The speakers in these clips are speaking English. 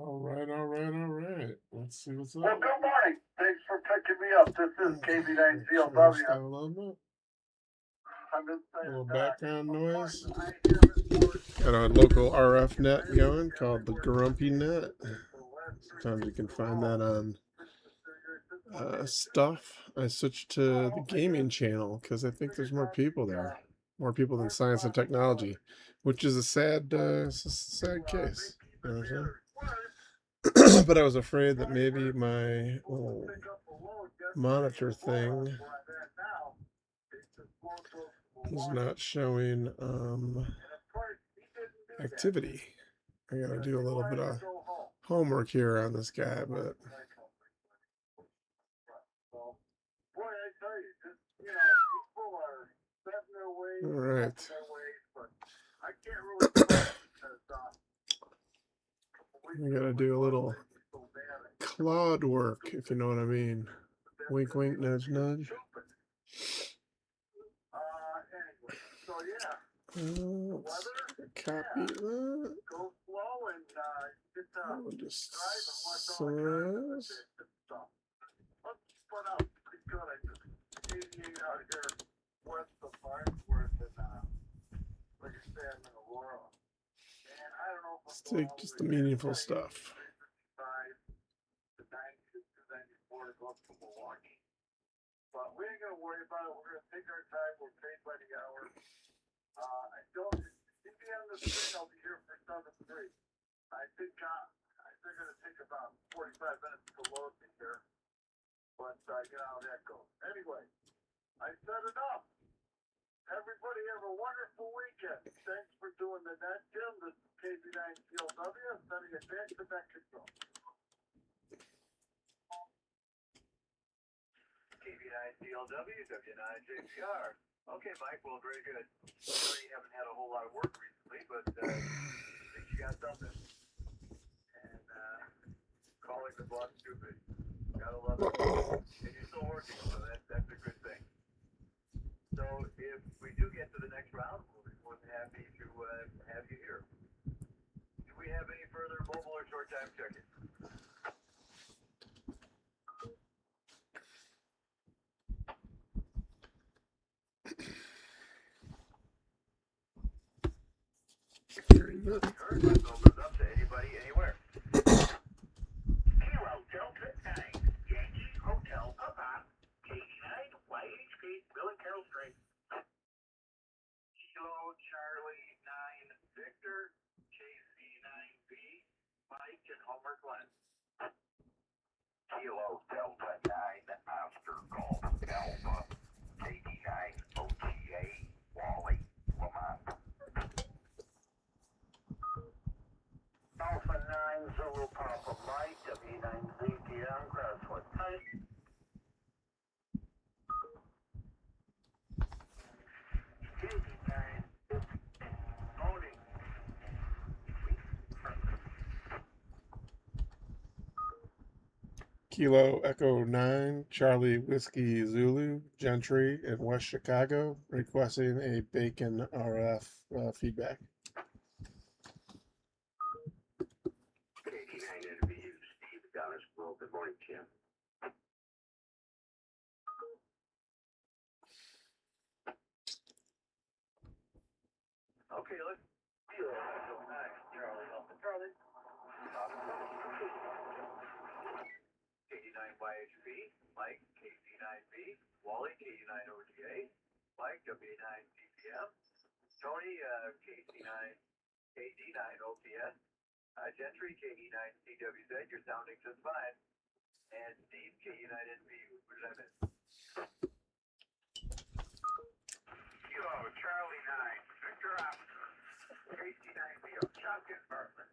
All right. Let's see what's Well, up. good morning. Thanks for picking me up. This is Turn this KB9CLW. down a little bit. I'm A little inside. background Of course, noise. I haven't worked Got a local RF net going called the Grumpy Net. Sometimes you can find that on stuff. I switched to the gaming channel because I think there's more people there, more people than science and technology, which is a sad case. You know what I'm saying? But I was afraid that maybe my monitor thing is not showing activity. I gotta do a little bit of homework here on this guy, but all right. I gotta do a little cloud work, if you know what I mean. Wink, wink, nudge, nudge. Let's copy that. We'll just size. Let's take just the meaningful stuff. But we ain't gonna worry about it. We're gonna take our time. We're paid by the hour. I don't. If you on the screen, I'll be here for 7:03. I think they're gonna take about 45 minutes to load me here. But you know how that goes. Anyway, I set it up. Everybody have a wonderful weekend. Thanks for doing the net, Jim. This is KB9CLW. Sending it back to Mexico. KB9CLW, W9JPR. Okay, Mike, well, very good. Sorry you haven't had a whole lot of work recently, but I think you got something. And calling the boss stupid. Gotta love it. And you're still working, so that's a good thing. So if we do get to the next round, we'll be more than happy to have you here. Do we have any further mobile or short time check-in? Let's open it up to anybody, anywhere. Kilo Delta 9, Yankee Hotel Papa, KD9, YHP, Bill and Carol Street. Kilo Charlie 9, Victor, KC9B, Mike and Homer Glenn. Kilo Delta 9, Oscar Golf Alpha, KD9, OTA, Wally, Lamont. Alpha 9 Zulu Papa Mike, W9 ZPM, Crosswood Type. KD9 owning. Kilo Echo 9, Charlie Whiskey Zulu, Gentry in West Chicago, requesting a Bacon RF feedback. KD9 interview, Steve Donnersville. Good morning, Jim. Okay, let's do it. Charlie, Alpha Charlie. KD9 YHP, Mike, KC9B, Wally, KD9 OTA, Mike, W9 CPM, Tony, KC9, KD9 OPS, Gentry, KD9 CWZ, you're sounding just fine, and Steve, KD9 NV, what did I miss? Kilo, Charlie 9, Victor Officer, KC9B, Shotgun Berkman.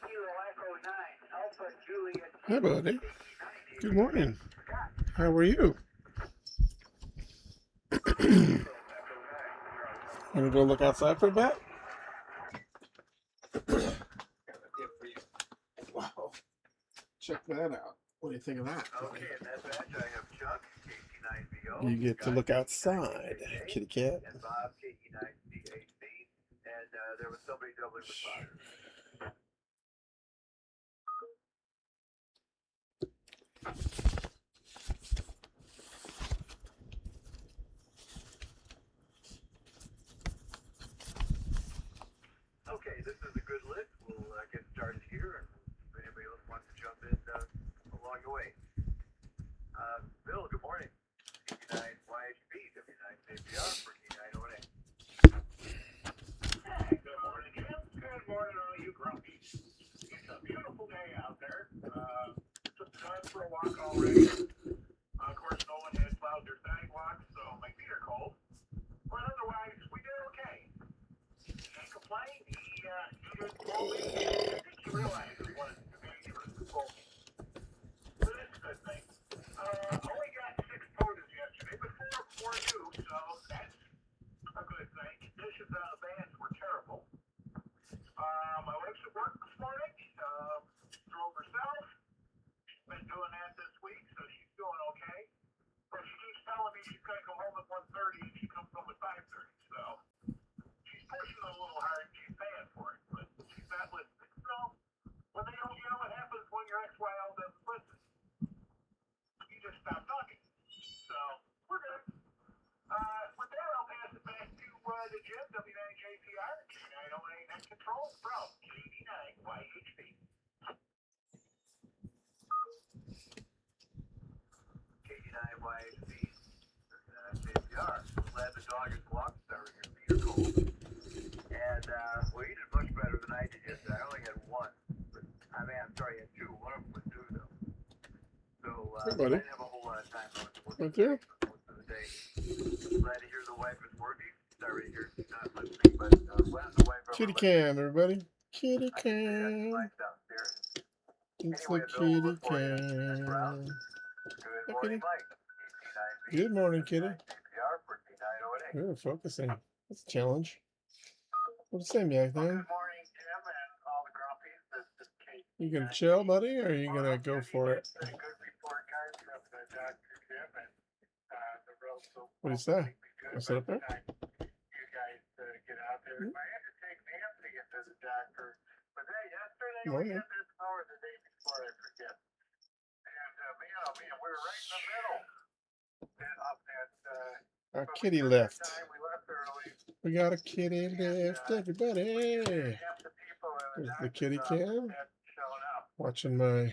Kilo Echo 9, Alpha Juliet. Hi, buddy. Good morning. How are you? Want to go look outside for a bit? Wow. Check that out. What do you think of that? Okay, in that batch I have Chuck, KT9VO. You get to look outside, kitty cat. And Bob, KT9CAC. there was somebody doubly responded. Okay, this is a good list. We'll get started here, and if anybody else wants to jump in along the way. Bill, good morning. 89 YHB, W9 APR, 4908. Good morning, Jim. Good morning, all you grumpies. It's a beautiful day out there. Took time for a walk already. Of course, no one has plowed their sidewalks, so my feet are cold. But otherwise, we did okay. Can't complain. He did pull me. I think he realized it was dangerous to pull me. But it's a good thing. Only got 6 photos yesterday, but 4 new, so that's a good thing. Conditions on the bands were terrible. My wife's at work this morning. Drove herself. She's been doing that this week, so she's doing okay. But she keeps telling me she's going to come home at 1:30 and she comes home at 5:30. So she's pushing a little hard and she's paying for it, but she's not listening. So when they don't, what happens when your ex-wife doesn't listen? You just stop talking. So we're good. With that, I'll pass it back to Jim, W9JPR, K908 Net Control from K9YHB. K9YHB, JPR. Glad the dog is walked. Sorry, your feet are cold. And, well, you did much better than I did yesterday. I only had one. But, I'm sorry, I had 2. One of them was new, though. So, Hey, I buddy. didn't have a whole lot of time to listen Right there. most of the day. Glad to hear the wife is working. Sorry to hear she's not listening, but when is the wife ever Kitty listening? cam, everybody. Kitty I can say that's cam. mine downstairs. It's Anyway, the Bill, we'll kitty look for you next round. cam. Good Hi, morning, kitty. Mike. Good morning, kitty. APR for K908. Ooh, focusing. That's a challenge. What's the same back Well, then? good morning, Jim, and all the grumpies. This is Kate. You gonna chill, buddy, or are you gonna go for it? A good report card from the Dr. Jim, and the road so What do you say? be good. What's up by there? the time you guys get out there. I had to take Nancy into the doctor. Was that yesterday we Morning. had this, or the day before? I forget. And man, oh man, we were right in the middle. And up at Our but we kitty took our lift. time. We left early. We got a kitty lift, everybody. Half the people in There's the the kitty doctor's office cam. hadn't shown up. Watching my And,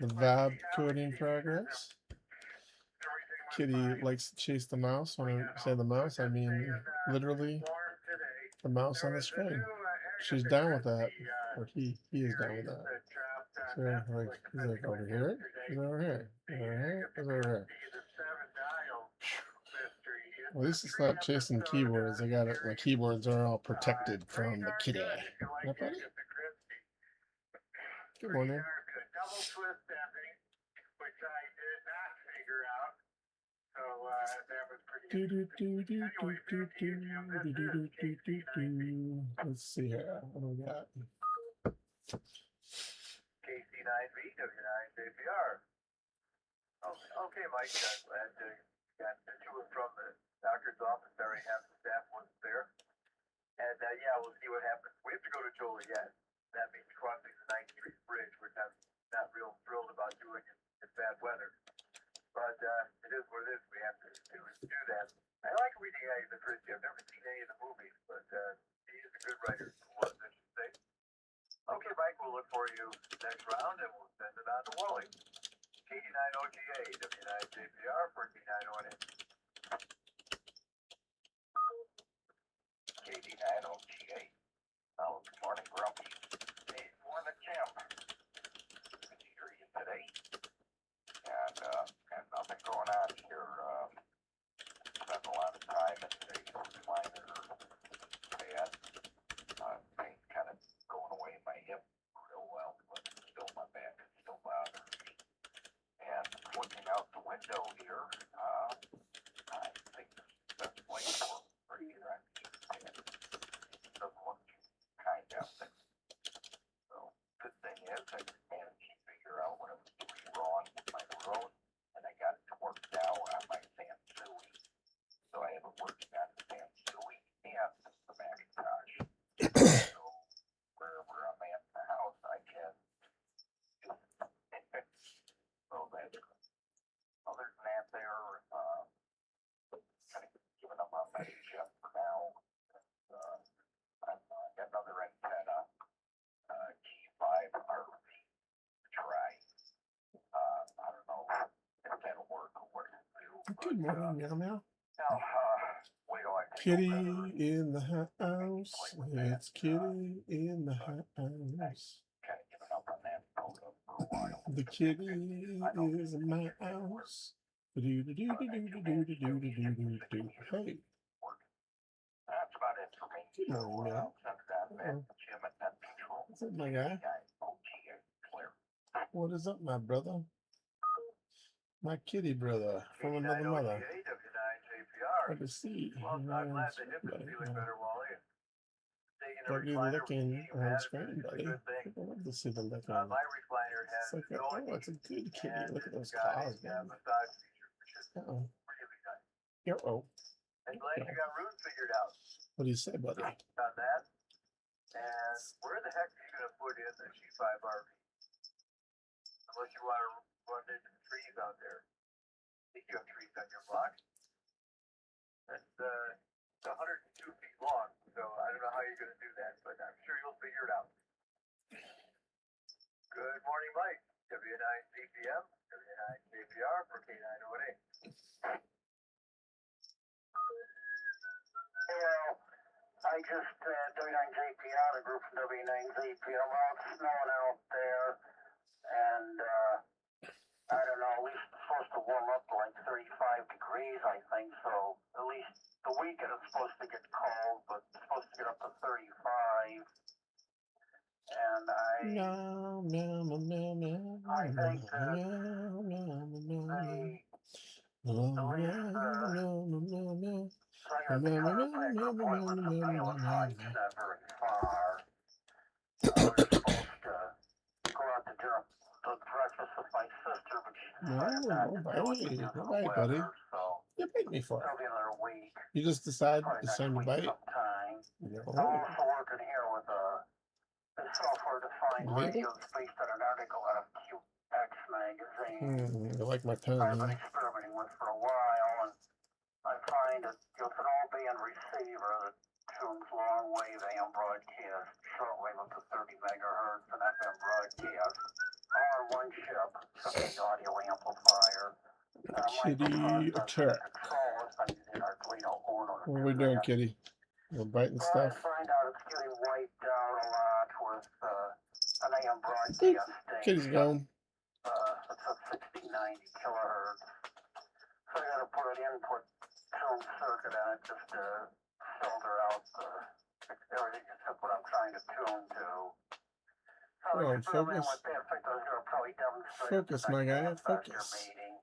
the let's VAB see how coding easy progress. everything went Kitty by. likes to chase the mouse. When I say the mouse, I mean literally Warm today. the mouse on the There was a screen. new She's Agatha down with that. Christie, Or he is down with series that. that dropped on So like Netflix, he's I like think it over was here, yesterday. he's over here, he's over here, he's over here. The Seven Dial mystery. Well, at least it's not chasing keyboards. I got it. My keyboards are all protected from the kitty. Not buddy? Good morning. Double twist ending, which I did not figure out. So that was pretty Do do interesting. do do Anyway, do back to you, do Jim. do This do is do do KC9V. do. Let's see here. What do we got? KC9V, W9JPR. Oh, okay, Mike, glad to got to and from the doctor's office. Sorry, half the staff wasn't there. And yeah, we'll see what happens. We have to go to Joliet. That means crossing the 9th Street Bridge, which I'm not real thrilled about doing in bad weather. But it is what it is. We have to do that. I like reading Agatha Christie. I've never seen any of the movies, but he is a good writer. Was, I should say. Okay, Mike, we'll look for you next round, and we'll send it on to Wally. KD9OGA, W9JPR, 1491. KD9OGA. Oh, good morning, Grumpy. Hey, morning, Jim. Good to hear you today. And got nothing going on here. Spent a lot of time in the recliner bed. Pain kind of going away in my hip real well, but still my back is still bothering me. And looking out the window here, I So wherever I'm at in the house, I can. So that's good. Other than that, they're kind of giving up on Medicare for now. I've got another antenna, G5 RV to try. I don't know if that'll work or what it'll do. Good morning, meow meow. Now, wait till I take Kitty over. in the house. It's Kitty in the house. Kind of given up on that photo for a while. The kitty is a mouse. Do-do-do-do-do-do-do-do-do-do. Hey, That's about it for me. good So, morning, man. I'll send that back Uh-oh. to Jim at Net Control. What's up, my guy? OT is clear. What is up, my brother? My kitty brother from another mother. W9JPR. Good to see. Well, I'm glad the hip is feeling better, Wally. Taking a Don't be recliner with looking heating on pads screen, is a buddy. good thing. I love to see the look on. My recliner has It's like, its own oh, it's a good kitty. and Look at those it's got claws, a man. massage feature, which is Uh-oh. really nice. Uh-oh. I'm glad you got room figured out What do you say, buddy? on that. And where the heck are you going to put in the G5 RV? Unless you want to run into the trees out there. I think you have trees on your block. That's 102 feet long, so I don't know how you're going to do that, but I'm sure you'll figure it out. Good morning, Mike. W9CPM, W9JPR for K908. Well, I just, W9JPR, the group from W9ZPM, well, it's snowing out there, and, I don't know, at least it's supposed to warm up to like 35 degrees, I think, so at least the weekend is supposed to get cold, but it's supposed to get up to 35, and No, no, no, no, no. I think that No, no, no, no, no. the, No, at least, no, no, no, no. so I got the chiropractor appointment, the Pale's Heights, not very far. We're supposed to go out to dinner, to breakfast with my sister, but she decided not to do it because of the Bye, buddy. weather, so You paid me for it'll it. be another week, You just decide probably it's next time to week bite. sometime. No. I'm also working here with a software-defined Label? radios based on an article out of QX magazine. I like my pen, I've huh? been experimenting with for a while, and I find that it's an all-band receiver that tunes long-wave AM broadcast, shortwave up to 30 megahertz, and FM broadcast, all on one chip, from the audio amplifier. Kitty attack. What are we doing, Kitty? We're biting stuff. I find out it's getting wiped out a lot with an AM broadcast station. Kitty's gone. It's at 6090 kilohertz. So I gotta put an input tune circuit on it just to filter out everything except what I'm trying to tune to. So Oh, experimenting focus. with that. In fact, I was gonna probably demonstrate Focus, my guy. Focus. meeting.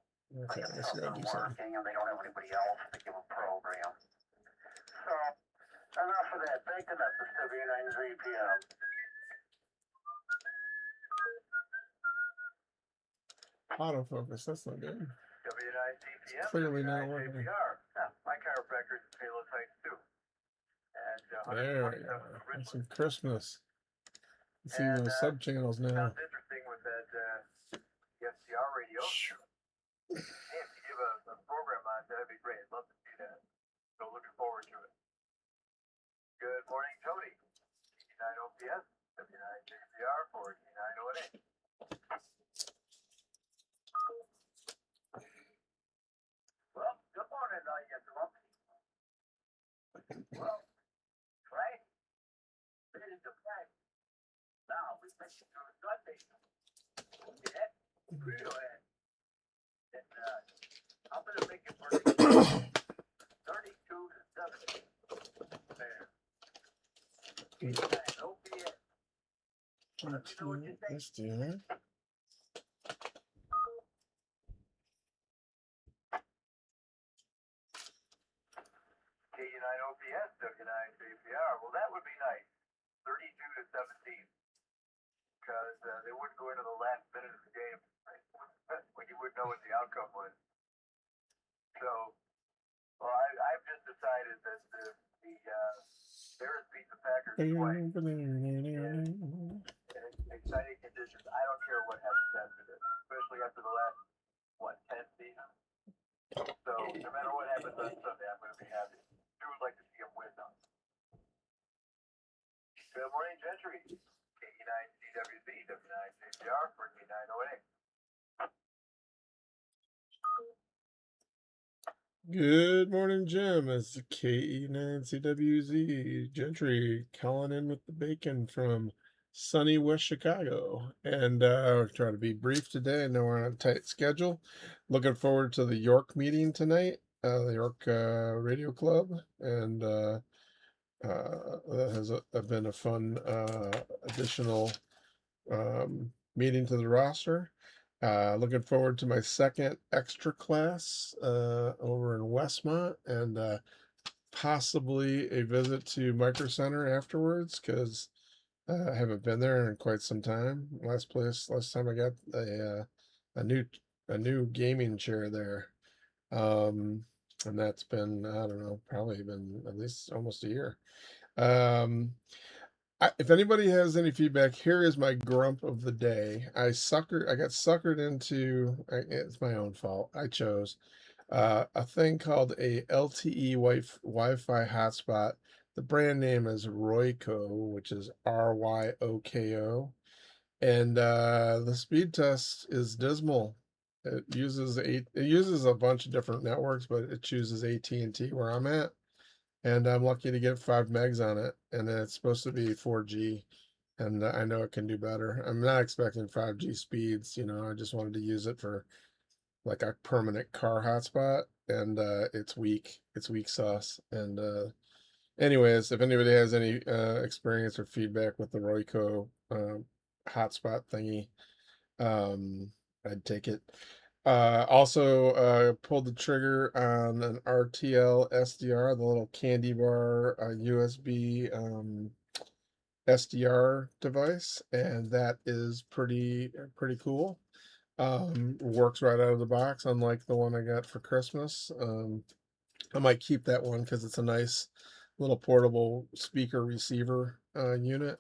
Okay, Like I just gotta do something. working and they don't have anybody else to give a program. So, enough of that. Thank you, Mr. W9ZPM. Autofocus. That's not good. W9ZPM. Clearly not working. My chiropractor is in Palos Heights too. And There we go. That's some Christmas. It's even the sub channels now. sounds interesting with that SDR radio. Hey, if you give a program on, that'd be great. I'd love to see that. So looking forward to it. Good morning, Tony. K9OPS, W9JPR for K908. Well, good morning, you grumpy. Well, right? It is the plan. Now we make it through Sunday. Yeah, real it. And I'm gonna make it work. 32 to 70. There. K9OPS. Let's do that. K9OPS, W9JPR. Well, that would be nice. 32 to 17. Because they wouldn't go into the last minute of the game when you wouldn't know what the outcome was. So, well, I've just decided that the Bears beat the Packers Exciting conditions. I don't care what happens after this, especially after the last, 10 seasons. So no matter what happens on Sunday, I'm going to be happy. I would like to see him win, though. Good morning, Gentry. KE9 CWZ, W9 JPR, 14908. Good morning, Jim. It's KE9CWZ Gentry calling in with the bacon from sunny West Chicago. And we'll try to be brief today. I know we're on a tight schedule. Looking forward to the York meeting tonight, the York Radio Club. And that has been a fun additional meeting to the roster. Looking forward to my second extra class over in Westmont and possibly a visit to Micro Center afterwards because I haven't been there in quite some time. Last time I got a new gaming chair there. And that's been, I don't know, probably been at least almost a year. If anybody has any feedback, here is my grump of the day. I got suckered into, it's my own fault. I chose a thing called a LTE Wi-Fi hotspot. The brand name is Royco, which is RYOKO. And the speed test is dismal. It uses a bunch of different networks, but it chooses AT&T where I'm at. And I'm lucky to get 5 megs on it, and it's supposed to be 4G, and I know it can do better. I'm not expecting 5G speeds, I just wanted to use it for like a permanent car hotspot, and it's weak. It's weak sauce. And anyways, if anybody has any experience or feedback with the Royco hotspot thingy, I'd take it. Also pulled the trigger on an RTL SDR, the little candy bar USB SDR device, and that is pretty cool. Works right out of the box, unlike the one I got for Christmas. I might keep that one because it's a nice little portable speaker receiver unit.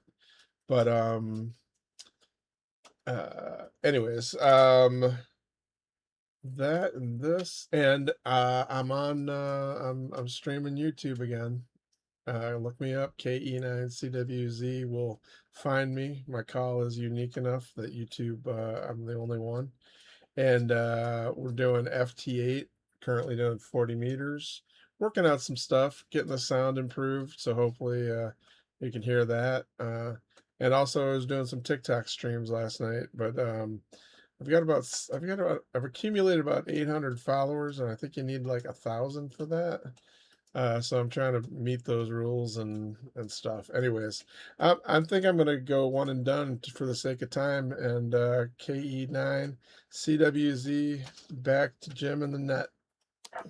But anyways, that and this, and I'm streaming YouTube again. Look me up, KE9CWZ will find me. My call is unique enough that YouTube, I'm the only one. And we're doing FT8, currently doing 40 meters. Working out some stuff, getting the sound improved, so hopefully you can hear that. And also I was doing some TikTok streams last night, but I've accumulated about 800 followers, and I think you need like 1,000 for that. So I'm trying to meet those rules and stuff. Anyways, I think I'm gonna go one and done for the sake of time. And KE9 CWZ back to Jim in the net. KE9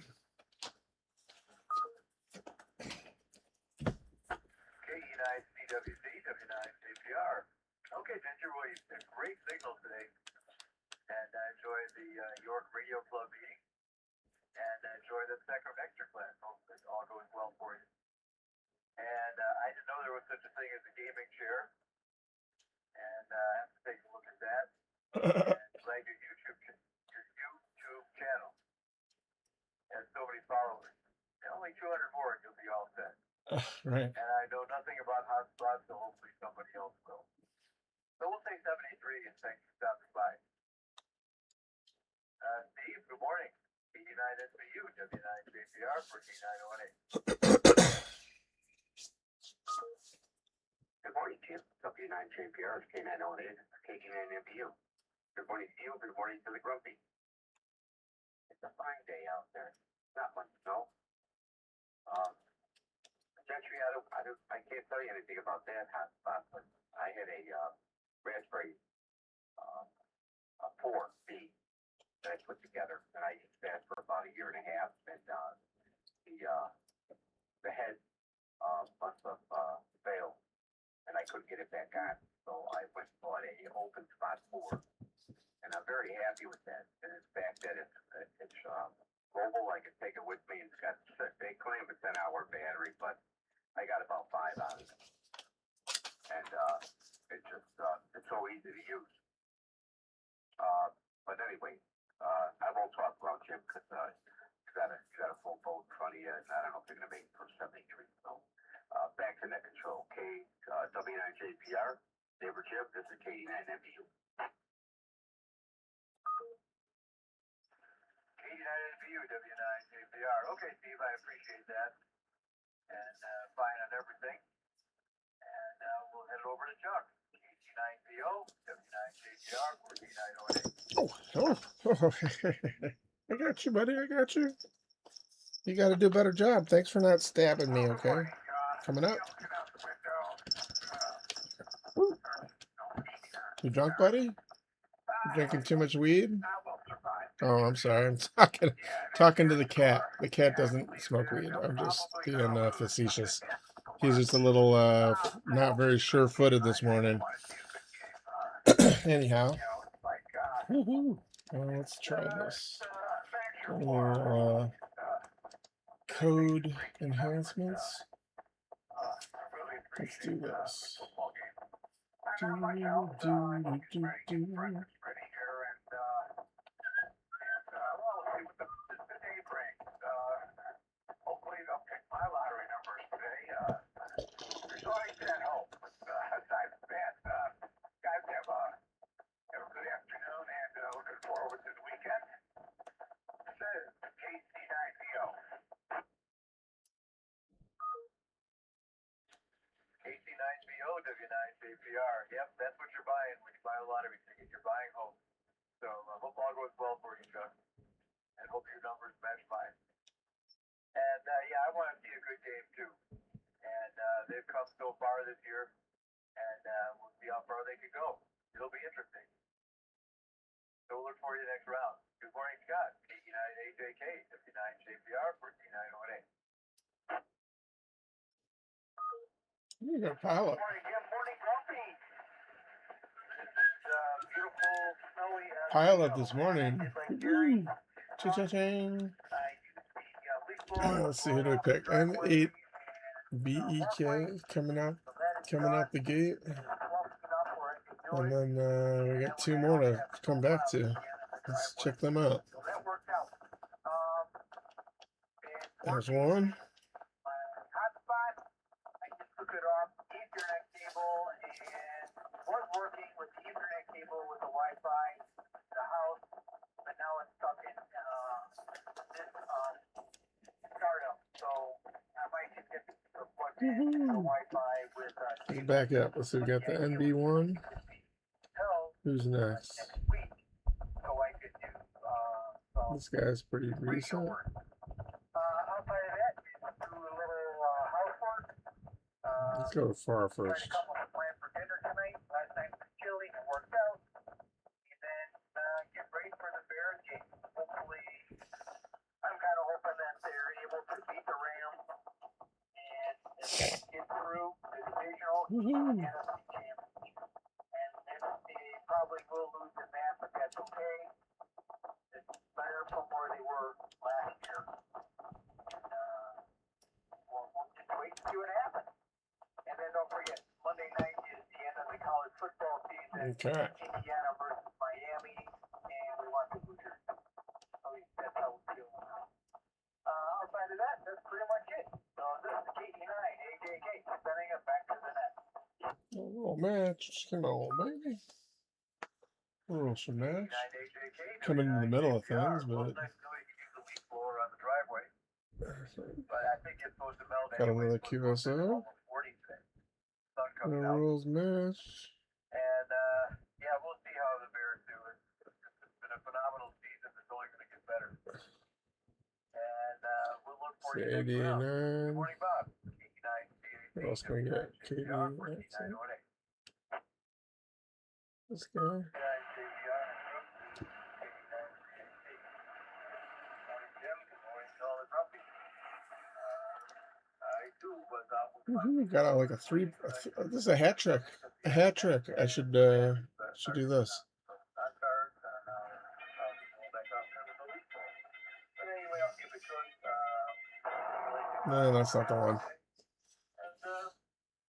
CWZ, W9 JPR. Okay, Ginger, well, you've been great signals today. And enjoy the York Radio Club meeting. And enjoy the second extra class. Hopefully it all goes well for you. And I didn't know there was such a thing as a gaming chair. And I have to take a look at that. And glad your YouTube channel has so many followers. And only 200 more and you'll be all set. Right. And I know nothing about hotspots, so hopefully somebody else will. So we'll say 73 and thanks for stopping by. Steve, good morning. KE9SBU, W9JPR, 14908. Good morning, Jim. W9JPR, K908, KE9MBU. Good morning to you. Good morning to the Grumpy. It's a fine day out there. Not much snow. Gentry, I can't tell you anything about that hotspot, but I had a Raspberry 4B that I put together, and I used that for about a year and a half, and the head must have failed, and I couldn't get it back on, so I went and bought a open spot 4, and I'm very happy with that, and the fact that it's mobile, I can take it with me, they claim a 10-hour battery, but I got about 5 out of it. because you got a full boat in front of you, and I don't know if they're going to make it for 73. So back to net control. W9JPR, Neighbor Jim, this is K89MBU. K89MBU, W9JPR. Okay, Steve, I appreciate that. And fine on everything. And we'll head over to Chuck. KC9PO, W9JPR, 4K908. I got you, buddy. I got you. You got to do a better job. Thanks for not stabbing me, okay? Coming up. Woo. You drunk, buddy? You drinking too much weed? Oh, I'm sorry. I'm talking to the cat. The cat doesn't smoke weed. I'm just being facetious. He's just a little not very sure-footed this morning. Anyhow. Woohoo. Let's try this. Code enhancements. Let's do this. KC9BO, W9JPR. Yep, that's what you're buying when you buy a lottery ticket. You're buying hope. So hope all goes well for you, Chuck. And hope your numbers match mine. And yeah, I want to see a good game too. And they've come so far this year. And we'll see how far they can go. It'll be interesting. So we'll look for you next round. Good morning, Scott. K9AJK, W9JPR, 4K908. You got a pilot. Morning, Jim. Morning, Grumpy. This is beautiful, snowy. Pilot this morning. Cha-cha-ching. Let's see, who do we pick? M8 BEK coming out the gate. And then we got two more to come back to. Let's check them out. There's one. Let's back up. Let's see, we got the NB1. Who's next? This guy's pretty recent. Let's go far first. Woohoo. Probably will lose in that, but that's okay. It's better from where they were last year. We'll just wait and see what happens. And then don't forget, Monday night is the end of the college football season. Okay. Indiana versus Miami, and we want the Hoosiers. At least that's how we feel. Outside of that, that's pretty much it. So this is KT9, AJK, sending it back to the net. A little match. Come on, baby. A little some match. Coming in the middle of things, but. Got another QSO. The rules match. And yeah, we'll see how the Bears do. It's been a phenomenal season. It's only going to get better. And we'll look for you next round. Good morning, Bob. What else can we get? KD. This guy. Got like a three. This is a hat trick. A hat trick. I should do this. No, that's not the one.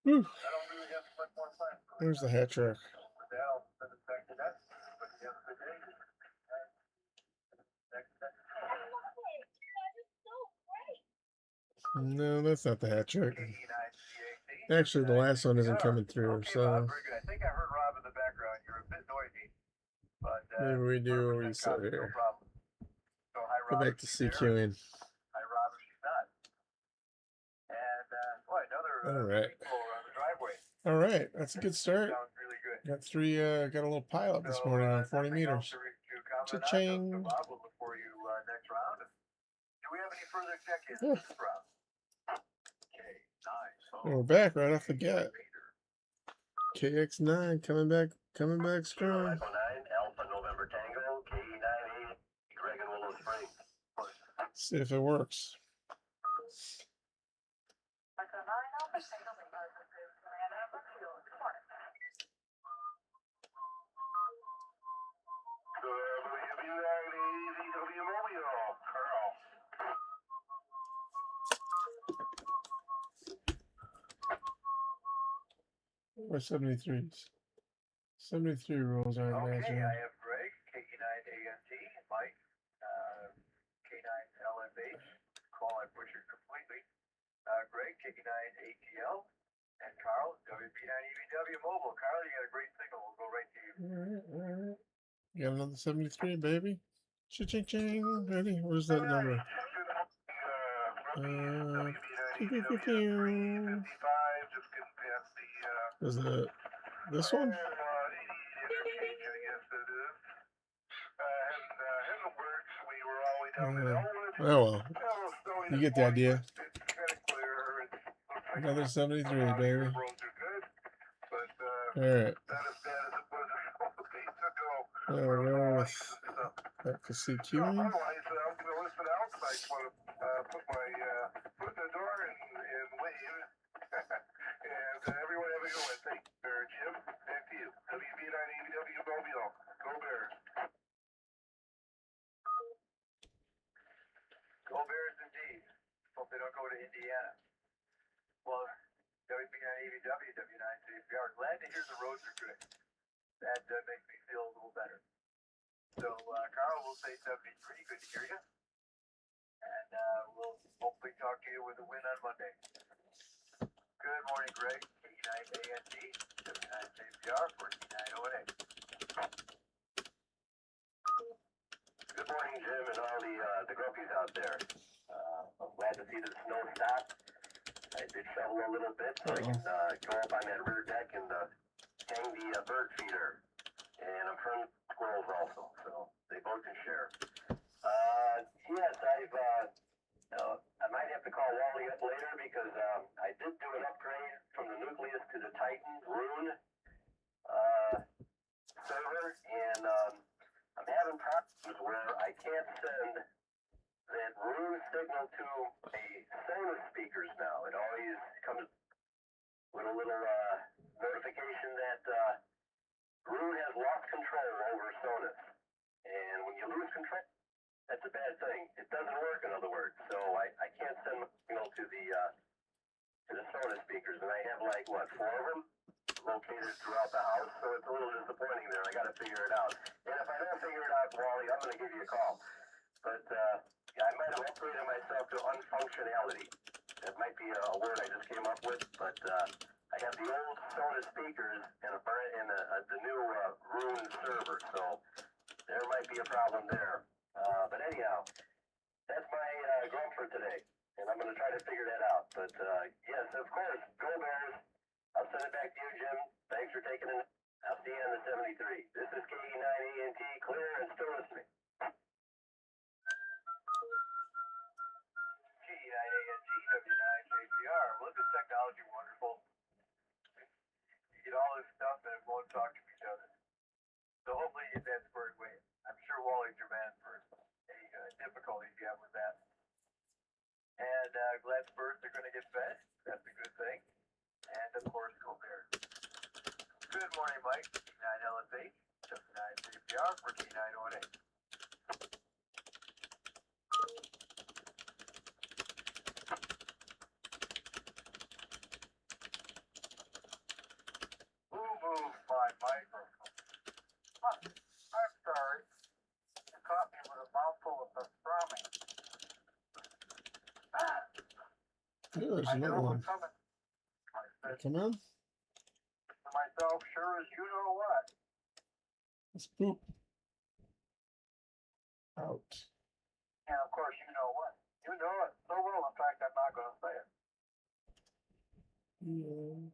Whew. There's the hat trick. No, that's not the hat trick. KE9CAT. Actually, the last one isn't coming through, Okay, so Rob, very good. I think I heard Rob in the background. You're a bit noisy, but maybe we do a 100% reset copy, no here. problem. So hi, Go Rob. back to if she's there. CQing. Hi, Rob, if she's not. And boy, another All right. people on the driveway. All right, that's a good start. Sounds really good. Got three. Got a little pile up this morning on 40 nothing else meters. to comment on. Cha-ching. So Rob will look for you next round. Do we have any further check-ins Yeah. this round? Okay, nice. So, And we're back right off the get. KX9 coming back strong. Echo 9, Alpha November Tango, KE9A, Greg and Willow Springs. See if it works. WB9AZW Mobile, Carl. Or 73s. 73 rolls are Okay, imaginary. I have Greg, KE9ANT, Mike, K9LFH. Call I butchered completely. Greg, KE9ATL, and Carl, WB9EVW Mobile. Carl, you got a great signal. We'll go right to you. All right. Got another 73, baby. Cha-ching-ching. Ready? Where's that number? Is it this one? Oh well. You get the idea. Another 73, baby. Alright. We're with back to CQing. Everyone have a good one. Thank you, Jim. Back to you. WB9AVW Mobile. Go Bears. Go Bears indeed. Hope they don't go to Indiana. Well, WB9AVW, W9CPR. Glad to hear the roads are good. That makes me feel a little better. So, Carl, we'll say 73. Good to hear you. And we'll hopefully talk to you with a win on Monday. Good morning, Greg. KE9ANT, W9CPR, 14908. Good morning, Jim, and all the grumpies out there. I'm glad to see the snow stop. I did shovel a little bit so I can go up on that rear deck and hang the bird feeder. And I'm from squirrels also, so they both can share. Yes, I might have to call Wally up later because I did do an upgrade from the Nucleus to the Titan Rune server, and I'm having problems where I can't send that Rune signal to a Sonos speakers now. It always comes with a little notification that Rune has lost control over Sonos. And when you lose control, that's a bad thing. It doesn't work, in other words. So I can't send my signal to the Sonos speakers, and I have like what, 4 of them located throughout the house. So it's a little disappointing there. I got to figure it out. And if I don't figure it out, Wally, I'm going to give you a call. But yeah, I might have upgraded myself to unfunctionality. That might be a word I just came up with, but I have the old Sonos speakers and the new Rune server, so there might be a problem there. But anyhow, that's my grump for today, and I'm going to try to figure that out. But yes, of course, go Bears. I'll send it back to you, Jim. Thanks for taking it. I'll see you on the 73. This is KE9ANT, clear and still listening. KE9ANT, W9JPR. Well, isn't technology wonderful? You get all this stuff and it won't talk to each other. So hopefully you get that squared away. I'm sure Wally's your man for any difficulties you have with that. And glad Spurs are going to get fed. That's a good thing. And of course, go Bears. Good morning, Mike. 9LSH, W9CPR, 14908. Move my microphone. I'm sorry. You caught me with a mouthful of pastrami. Yeah, there's I knew another it was one. coming. I said Come on. to myself, sure as you know what. Let's poop. Out. And of course, you know what. You know it so well, in fact, I'm not going to say it. Yeah.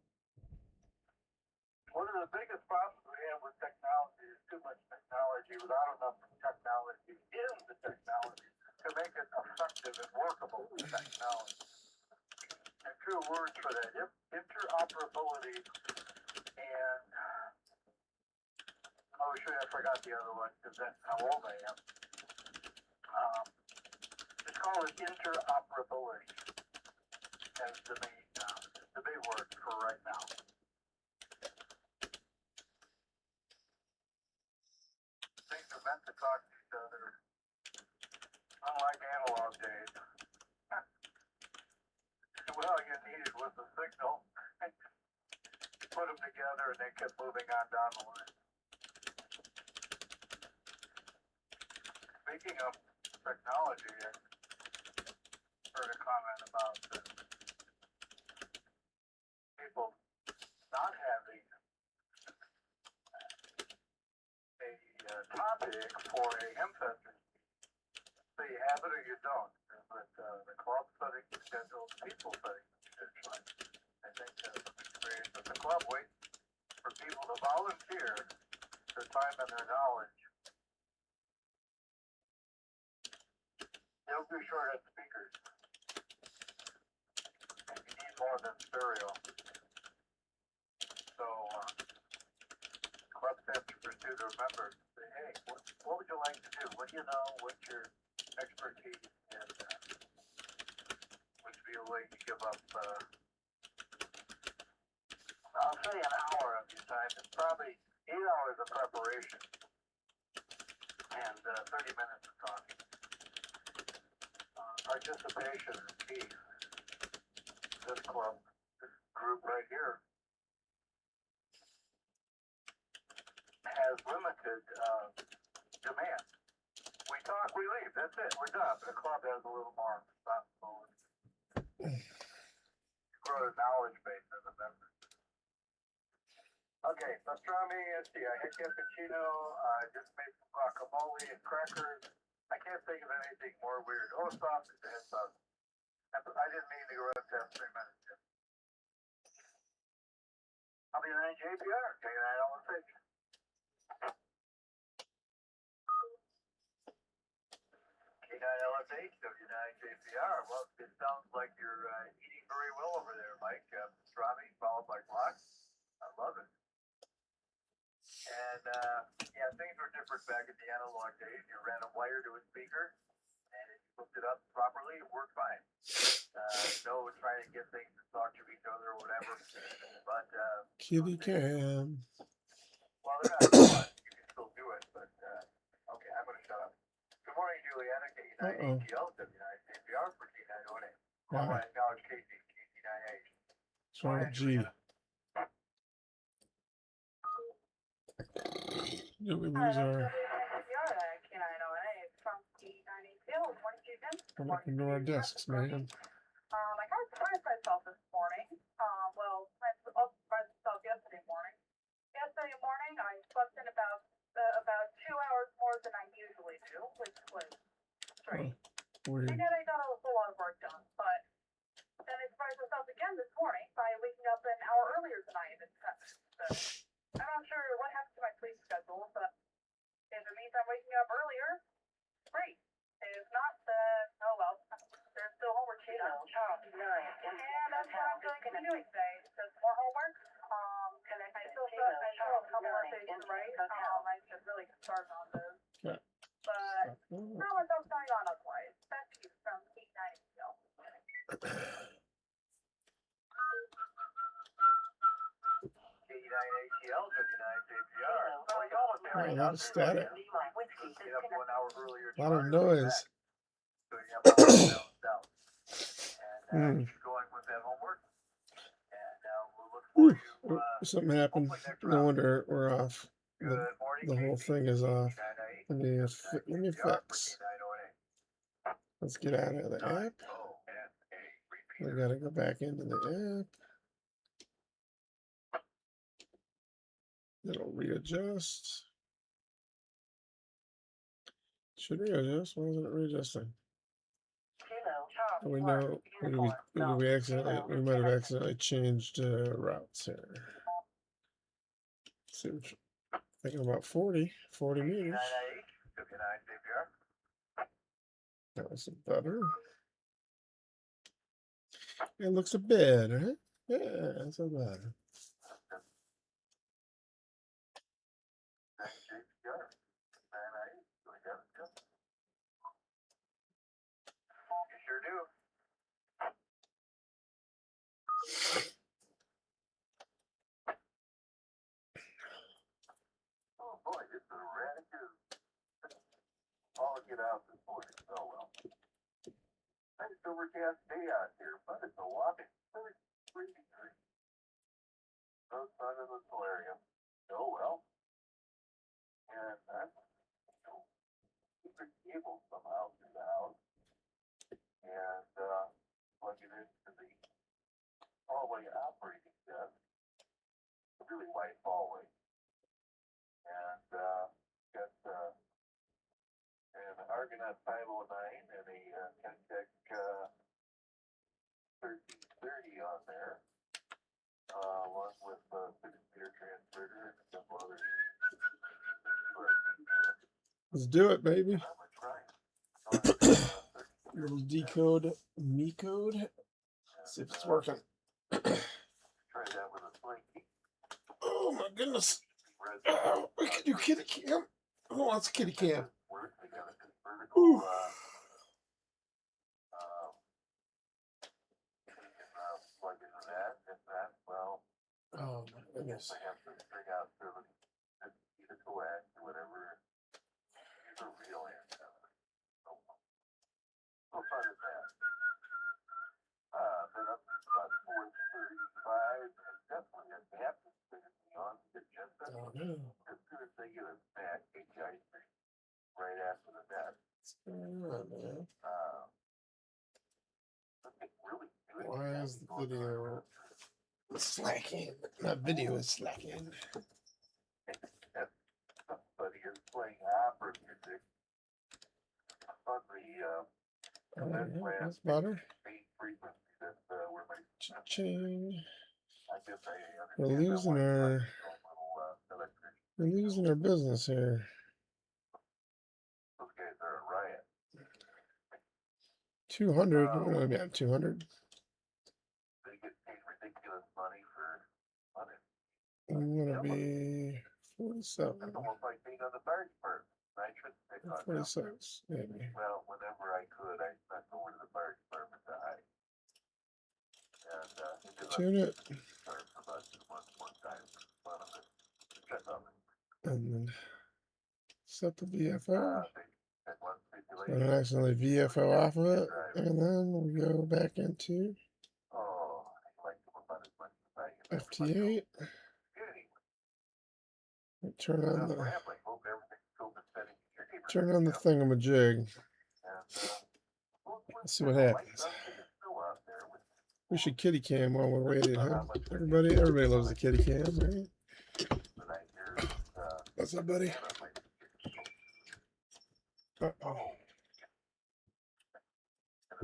One of the biggest problems we have with technology is too much technology without enough technology in the technology to make it effective and workable technology. And two words for that, interoperability and, oh shoot, I forgot the other one because that's how old I am. Let's call it interoperability as the big word for right now. Things are meant to talk to each other, unlike analog days. Well, you needed was the signal. Put them together and then kept moving on down the line. Speaking of technology, I heard a comment about people not having a topic for a hempfest. So you have it or you don't. But the club setting the schedule, people setting the schedule. I think that's an experience with the club waits for people to volunteer their time and their knowledge. They'll be short at speakers. And you need more than stereo. So clubs have to pursue their members. Say, hey, what would you like to do? What do you know? What's your expertise? And would you be willing to give up, I'll say an hour of your time. It's probably 8 hours of preparation and 30 minutes of talking. Participation is key. This club, this group right here, has limited demand. We talk, we leave. That's it. We're done. The club has a little more responsibility. Grow the knowledge base of the members. Okay, pastrami, let's see. I had cappuccino. I just made some guacamole and crackers. I can't think of anything more weird. Oh, sausage. I had sausage. I didn't mean to go up to 3 minutes. I'll be 9 JPR. Take it out on the page. K9LSH, W9 JPR. Well, it sounds like you're eating very well over there, Mike. Pastrami followed by guac. I love it. And yeah, things were different back in the analog days. You ran a wire to a speaker, and if you hooked it up properly, it worked fine. No trying to get things to talk to each other or whatever. But Kitty cam. well, they're not fun. You can still do it, but okay, I'm gonna shut up. Good morning, Juliana. K9ATL, W9CPR for K908. I want to acknowledge Casey, KC9H. What's wrong with G? Did we lose our... We're looking to our desks, man. I kind of surprised myself this morning. Well, I also surprised myself yesterday morning. Yesterday morning, I slept in about 2 hours more than I usually do, which was strange. Weird. And then I got a whole lot of work done, but then I surprised myself again this morning by waking up an hour earlier than I had expected. So I'm not sure what happened to my sleep schedule, but if it means I'm waking up earlier, great. If not, oh well. There's still homework to do. And that's what I'm going to be doing today. Just more homework. And I still have a couple more things to write. I should really get started on those. Yeah. But not much else going on otherwise. Thank you from K9ATL. K9ATL, W9JPR. How you going there? A lot of static. Get up 1 hour earlier. A lot of noise. So you have all balanced out. And keep going with that homework. And we'll look forward to Something happened. No wonder we're off. The whole thing is off. Let me fix. Let's get out of the app. We gotta go back into the app. It'll readjust. Should readjust. Why isn't it readjusting? We know we might have accidentally changed routes here. Let's see what you're thinking about 40 meters. That was better. It looks a better. Yeah, it's a better. You sure do. Oh boy, this is radical. All get out this morning. Oh well. Nice overcast day out here, but it's a whopping 33 degrees. No sun in the solarium. Oh well. And I'm keeping cable somehow through the house and plug it into the hallway operating desk. A really wide hallway. And got an Argonaut 509 and a Kentech 1330 on there, along with a 6-meter transmitter and a couple other. Let's do it, baby. I'm gonna try. Little decode me code. See if it's working. Try that with a slinky. Oh my goodness. Oh, we can do kitty cam. Who wants kitty cam? Work. I got a convertible. Plug into that, and that, well, Oh my goodness. I have to string out 70 feet of coax or whatever the real end of it. So fun is that? Been up to about 435, and definitely a gap is beyond the agenda. Oh no. As soon as they get us back, HI right after the net. What's going on, man? Really good. Why is the video slacking? My video is slacking. Somebody is playing opera music on the That's better. main frequency that where my Cha-ching. I guess I We're understand losing that our little electric. we're losing our business here. Those guys are a riot. 200. We're gonna be at 200. They get paid ridiculous money for money. We want to be 47. It's almost like being on the fire department. I shouldn't pick on them. 46, maybe. Well, whenever I could, I went over to the fire department to hide. And Tune it. for about 2 months one time for fun of it. Check on it. And then set the VFO. They had one stipulation. And accidentally VFO off of it. And then we go back into Oh, I like them about as much as I can. FT8. Anyway, Turn on enough the rambling. Hope everything's still been setting your neighborhood turn on the down. thingamajig. And, Let's see what happens. We should kitty cam while we're waiting, huh? Everybody loves the kitty cam, right? What's up, buddy? Uh-oh.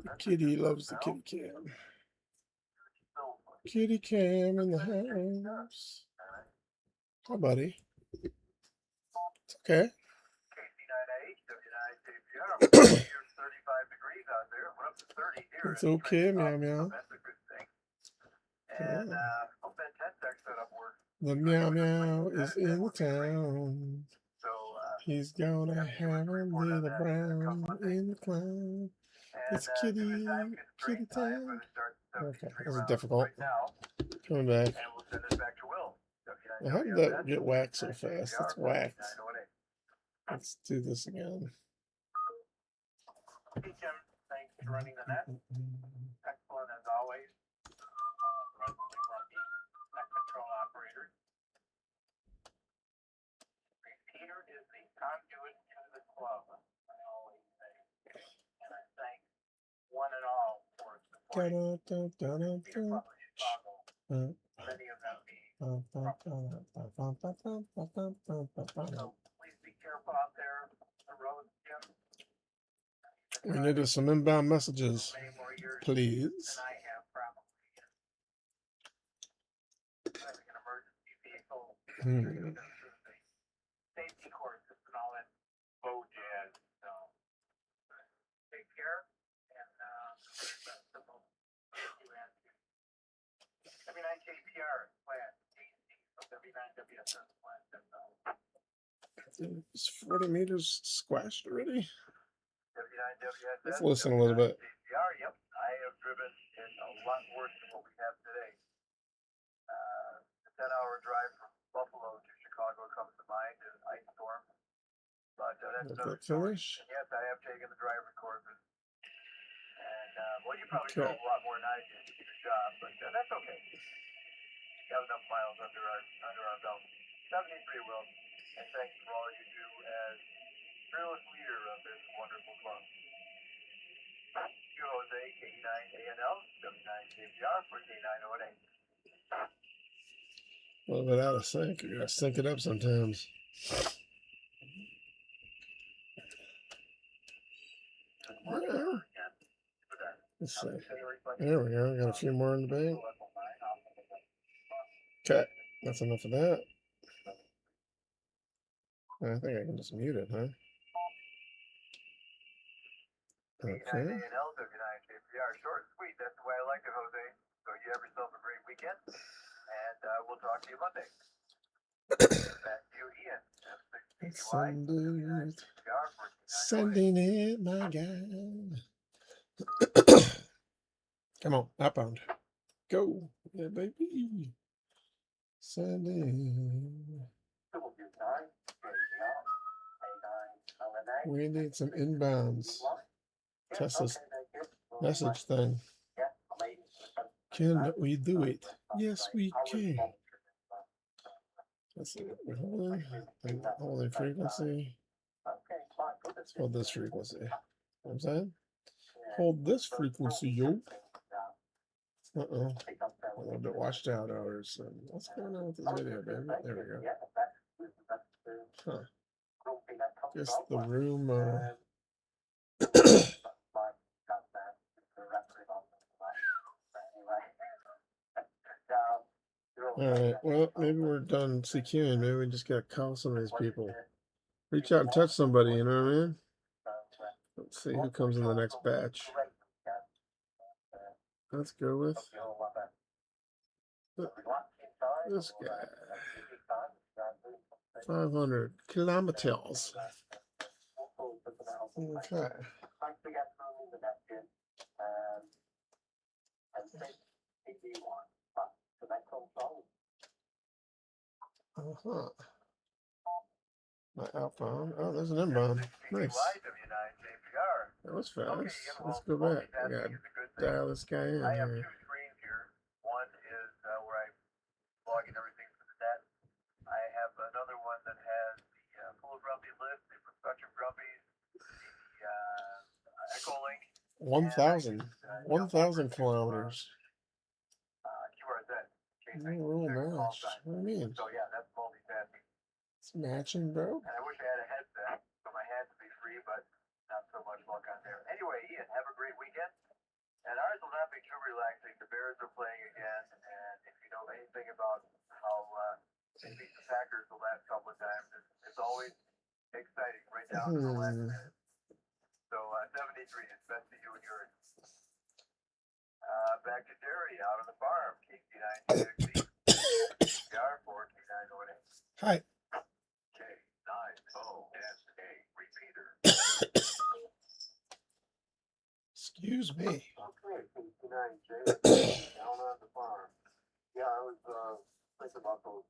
The kitty loves the kitty cam. Kitty cam in the house. Hi, buddy. It's okay. It's okay, meow meow. And Yeah. hope that tent deck setup works. The meow meow is in the town. So He's gonna have a little brown in the cloud. It's kitty time. Okay, this is difficult. Coming back. And we'll send it back to Will. How did that get whacked so fast? It's whacked. Let's do this again. Hey, Tim. Thanks for running the net. Excellent as always. Relatively grumpy net control operator. Peter is the conduit to the club, I always say. And I thank one and all for support. Many of them being so please be careful out there. The roads, Jim. We needed some inbound messages, Many more years please. than I have probably. Driving an emergency vehicle. Hmm. Safety courses and all that bow jazz. So take care and W9JPR class AC from W9WSS class. It's 40 meters squashed already. W9WSS. Let's listen a little bit. JPR, yep. I have driven in a lot worse than what we have today. The 10-hour drive from Buffalo to Chicago comes to mind, an ice storm. But that's Let another that story. finish. And yes, I have taken the driver's courses. And, well, you probably Okay. drove a lot more than I did to get a job, but that's okay. We have enough miles under our belt. 73 will, and thanks for all you do as fearless leader of this wonderful club. You, Jose, K9ANL, W9JPR for K908. A little bit out of sync. You gotta sync it up sometimes. Yeah. Let's see. There we go. Got a few more in the bank. Okay. That's enough of that. I think I can just mute it, huh? Okay. K9ANL, W9JPR. Short and sweet. That's the way I like it, Jose. So you have yourself a great weekend, and we'll talk to you Monday. Back to you, Ian. Sending it. Sending it, my guy. Come on, outbound. Go. Yeah, baby. Sending. We need some inbounds. Test this message thing. Can we do it? Yes, we can. Let's see. We're holding frequency. Let's hold this frequency. You know what I'm saying? Hold this frequency, yo. Uh-oh. A little bit washed out hours. What's going on with this video, baby? There we go. Huh. Guess the room, Alright, well, maybe we're done CQing. Maybe we just gotta call some of these people. Reach out and touch somebody, you know what I mean? Let's see who comes in the next batch. Let's go with this guy. 500 kilometers. Okay. Uh-huh. My outbound. Oh, there's an inbound. Nice. That was fast. Let's go back. I gotta dial this guy in I have here. 2 screens here. One is where I'm logging everything for the net. I have another one that has the full grumpy list, the production grumpies, the echo link. 1,000 kilometers. QRZ. No real match. What do you mean? So yeah, that's multitasking. It's matching, bro. And I wish I had a headset, so my hands would be free, but not so much luck on there. Anyway, Ian, have a great weekend. And ours will not be too relaxing. The Bears are playing again, and if you know anything about how they beat the Packers the last couple of times, it's always exciting right down to the last minute. So 73 is best to you and yours. Back to Jerry out on the farm, KC960. PR4 K908. Hi. K9OSA repeater. Excuse me. Okay, KC9J, down on the farm. Yeah, I was thinking about those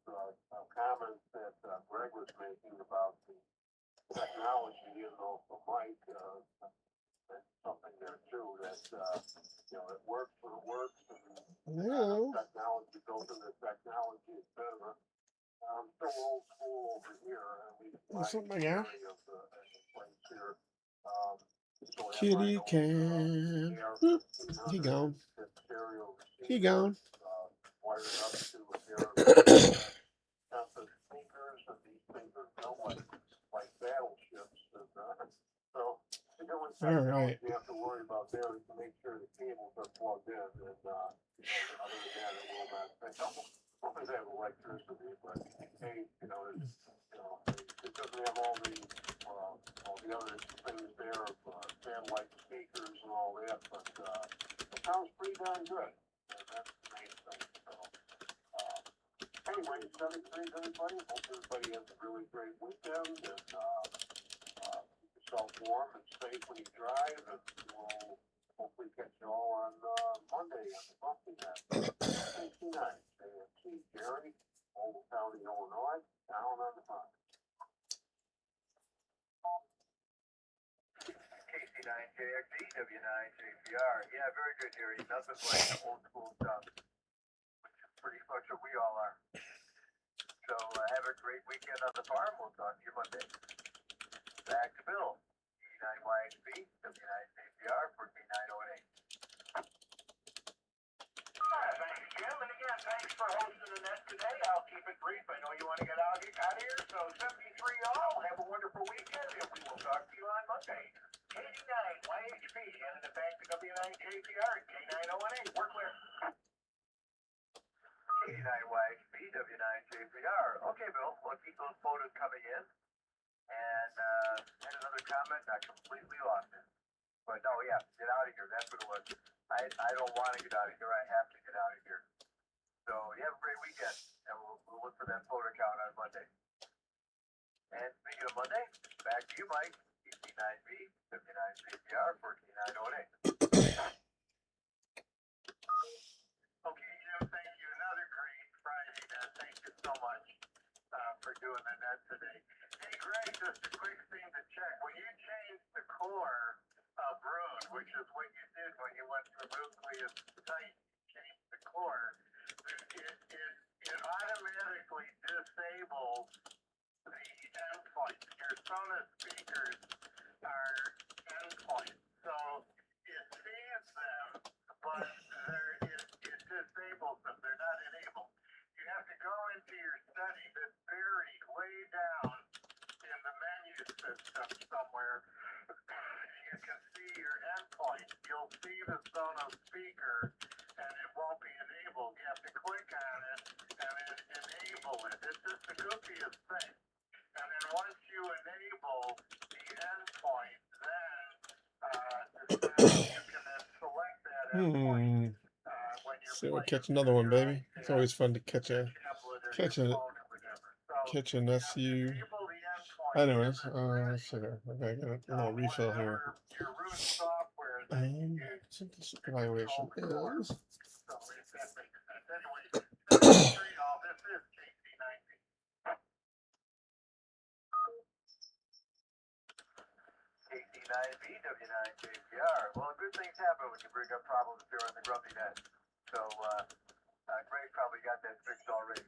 comments that Greg was making about the technology, Mike, that's something there too, that, it works when it works, and Hello. technology built into technology, et cetera. I'm still old school over here, at least my There's something out. theory of the place here. So we have Kitty rhinos, can. AR Whoop. He inverters, gone. and stereo He receivers, gone. wired up to their compass speakers, and these things are built like battleships. And, so the only All right. technology you have to worry about there is to make sure the cables are plugged in. And other than that, it will not. Hopefully they have electricity, but hey, it doesn't have all the other things there of satellite speakers and all that. But it sounds pretty darn good. And that's the main thing. So anyway, 73, everybody. Hope everybody has a really great weekend and keep yourself warm and safe when you drive. And we'll hopefully catch you all on Monday on the Bumpy Net. 69, AMC, Gary, Old County, Illinois, down on the pond. KC9JXE, W9JPR. Yeah, very good, Jerry. Nothing like the old school stuff, which is pretty much what we all are. So have a great weekend on the farm. We'll talk to you Monday. Back to Bill. E9YXB, W9JPR, 14908. Thanks, Jim. And again, thanks for hosting the net today. I'll keep it brief. I know you want to get out of here. So 73 all. Have a wonderful weekend, and we will talk to you on Monday. 89 YHP, and the back to W9JPR and K9018. We're clear. 89 YHP, W9JPR. Okay, Bill, we'll keep those photos coming in. And had another comment, I completely lost it. But no, yeah, get out of here. That's what it was. I don't want to get out of here. I have to get out of here. So you have a great weekend, and we'll look for that photo count on Monday. And speaking of Monday, back to you, Mike. EC9B, W9JPR, 14908. Okay, Jim, thank you. Another great Friday, man. Thank you so much for doing the net today. Hey, Greg, just a quick thing to check. When you changed the core of Brood, which is what you did when you went to nucleus site, changed the core, it automatically disables the endpoints. Your Sonos speakers are endpoints. So it sees them, but it disables them. They're not enabled. You have to go into your setting that's buried way down in the menu system somewhere. You can see your endpoint. You'll see the Sonos speaker, and it won't be enabled. You have to click on it and then enable it. It's just the goofiest thing. And then once you enable the endpoint, then you can then select that endpoint. When you're See, we'll catch another one, baby. It's always fun to catch an SU. Anyways, let's see here. I gotta get a little refill here. Synthesis evaluation is. KC9B, W9JPR. Well, good things happen when you bring up problems here on the Grumpy Net. So, Greg probably got that fixed already.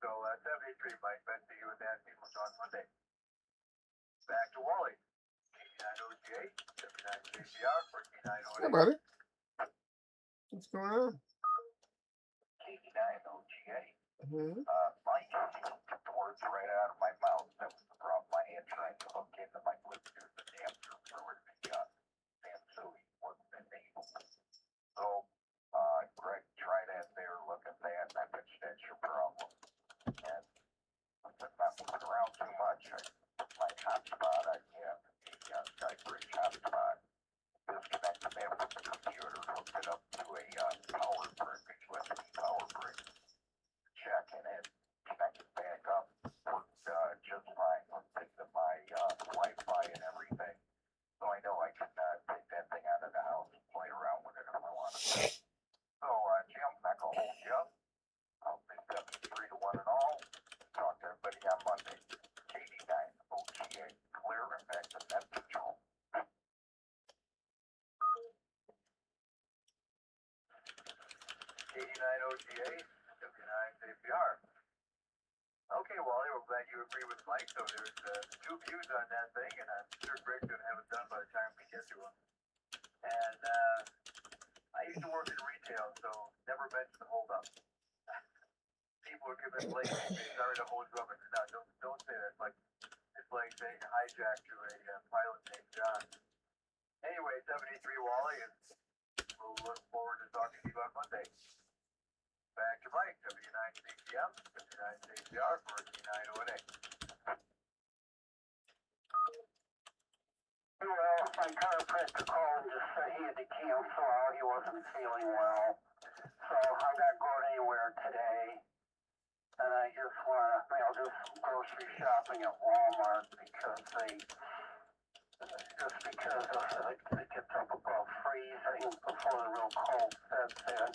So, 73, Mike, back to you and that. We'll talk Monday. Back to Wally. KC9OGA, W9JPR, 14908. Hey, buddy. What's going on? KC9OGA. Mm-hmm. Mike, the words right out of my mouth. That was the problem. My hand trying to hook into my lips here. The damn through the Mansui wasn't enabled. So, Greg, try that there. Look at that. I bet you that's your problem. And I'm not moving around too much. I put my hotspot. I have a Skybridge hotspot. Disconnected that from the computer. Hooked it up to a power brick, USB power brick. Check and it connected back up. Worked just fine. Hooked into my Wi-Fi and everything. So I know I can take that thing out of the house and play around with it if I want to. So, Jim, I'm not going to hold you up. I'll be 73 to 1 and all. Talk to everybody on Monday. 89 OTA. Clear and back to net control. 89 OTA, W9JPR. Okay, Wally, we're glad you agree with Mike. So there's 2 views on that thing, and I'm sure Greg's going to have it done by the time we get to them. And I used to work in retail, so never mentioned hold up. People are giving late. Sorry to hold you up. No, don't say that. It's like saying hijack to a pilot named John. Anyway, 73 Wally, and we'll look forward to talking to you on Monday. Back to Mike, W9CPM, W9CPR for C9ONA. Well, my chiropractor called and just said he had to cancel out. He wasn't feeling well. So I'm not going anywhere today. And I just want to, do some grocery shopping at Walmart because it gets up above freezing before the real cold sets in.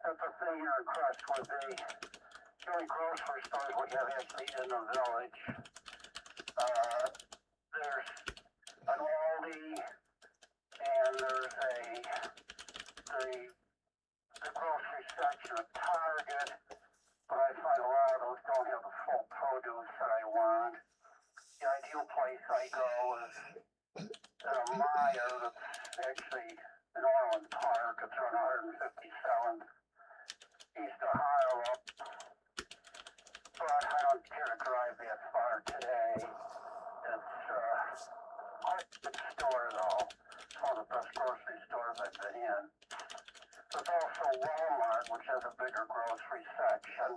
That's the thing here in Crestwood. The only grocery stores we have actually in the village. There's an Aldi, and there's the grocery section of Target, but I find a lot of those don't have the full produce that I want. The ideal place I go is at a Meijer that's actually in Orland Park. It's on 157th east of Harlem. But I don't care to drive that far today. It's quite a good store, though. It's one of the best grocery stores I've been in. There's also Walmart, which has a bigger grocery section.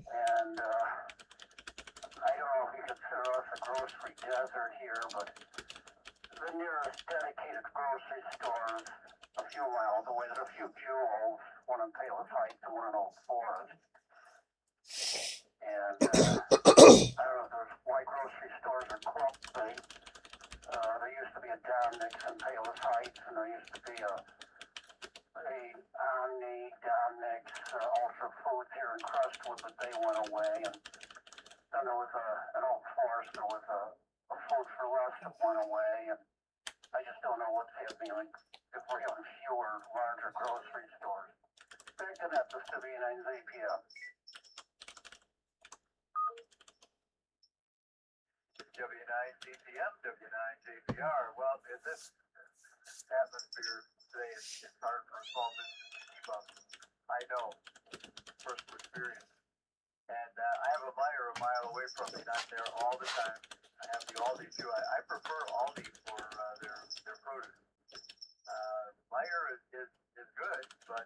And I don't know if you consider us a grocery desert here, but the nearest dedicated grocery store is a few miles away. There's a few Jewels, one in Palos Heights and one in Old Forest. And I don't know if there's why grocery stores are closed. There used to be a Dominick's in Palos Heights, and there used to be a Omni, Dominick's, Ultra Foods here in Crestwood, but they went away. And then there was an Old Forest, there was a Food for Less that went away. And I just don't know what's happening, if we're having fewer, larger grocery stores. Back to that, this is W9ZPM. W9CPM, W9JPR. Well, in this atmosphere today, it's hard for small business to keep up. I know, personal experience. And I have a Meijer a mile away from me, and I'm there all the time. I have the Aldi too. I prefer Aldi for their produce. Meijer is good, but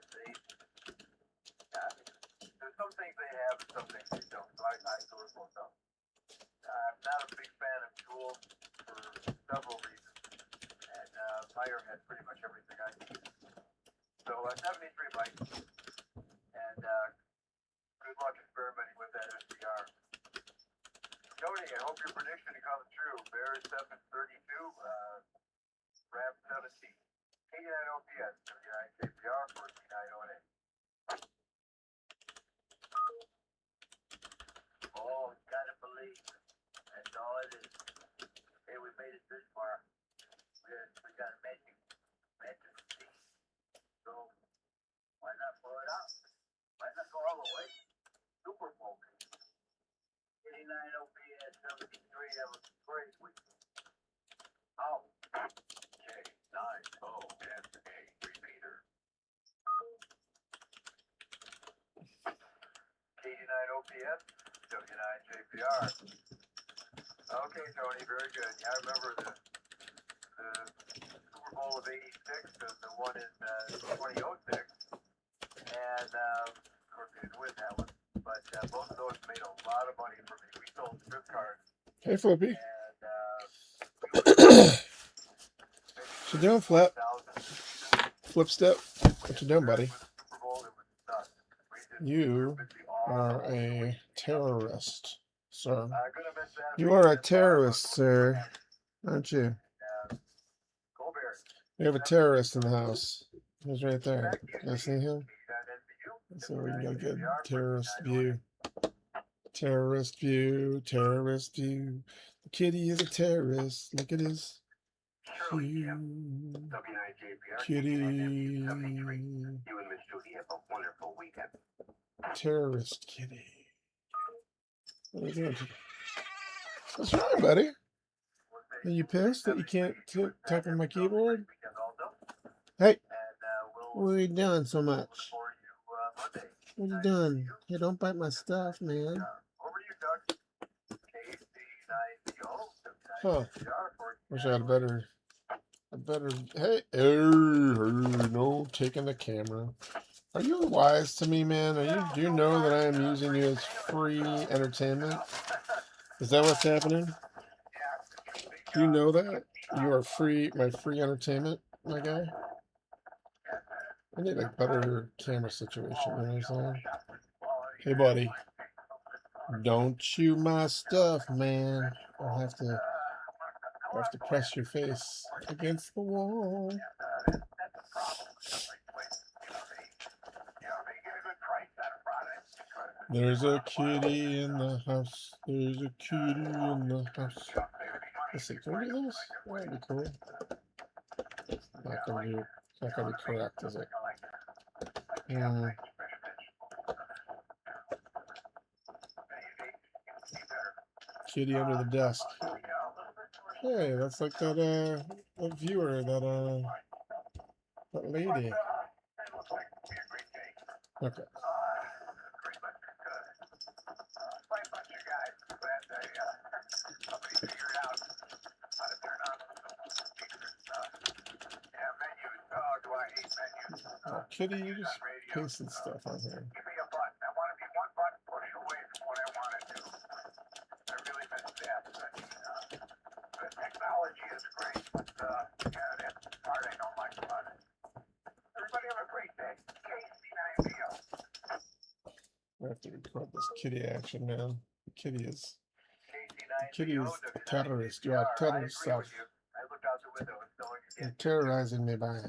there's some things they have and some things they don't. So I sort of both up. I'm not a big fan of tools for several reasons, and Meijer has pretty much everything I need. So 73 Mike, and good luck experimenting with that SDR. Tony, I hope your prediction comes true. Bears 732, Rams 17. K9 OPS, W9 JPR for C9ONA. Oh, gotta believe. That's all it is. Hey, we made it this far. We got a magic seat. So, why not pull it out? Why not go all the way? Super Bowl. 89 OPS 73. That was a great week. Oh. K9 OSA repeater. K9 OPS, W9 JPR. Okay, Tony, very good. Yeah, I remember the Super Bowl of '86 and the one in 2006. And, of course, we didn't win that one. But both of those made a lot of money for me. We sold strip cards. Hey, Flippy. And What you doing, Flip? Flip step. What you doing, buddy? You are a terrorist, sir. You are a terrorist, sir, aren't you? We have a terrorist in the house. He's right there. You see him? So we can go get terrorist view. Terrorist view. Terrorist view. The kitty is a terrorist. Look at his view. Kitty. You and Miss Judy have a wonderful weekend. Terrorist kitty. What are you doing? What's wrong, buddy? Are you pissed that you can't type on my keyboard? Hey, what are you doing so much? What are you doing? Hey, don't bite my stuff, man. Huh. Wish I had a better, hey, no, taking the camera. Are you wise to me, man? Do you know that I am using you as free entertainment? Is that what's happening? Do you know that? You are my free entertainment, my guy? I need a better camera situation, you know what I'm saying? Hey, buddy. Don't chew my stuff, man. I'll have to press your face against the wall. There's a kitty in the house. There's a kitty in the house. Let's see, can we do this? That'd be cool. It's not gonna be correct, is it? Kitty under the desk. Hey, that's like that viewer, that lady. Okay. Oh, Kitty, you just pasted stuff on here. I have to record this kitty action, man. Kitty is a terrorist. You are a terrorist self. You're terrorizing me, my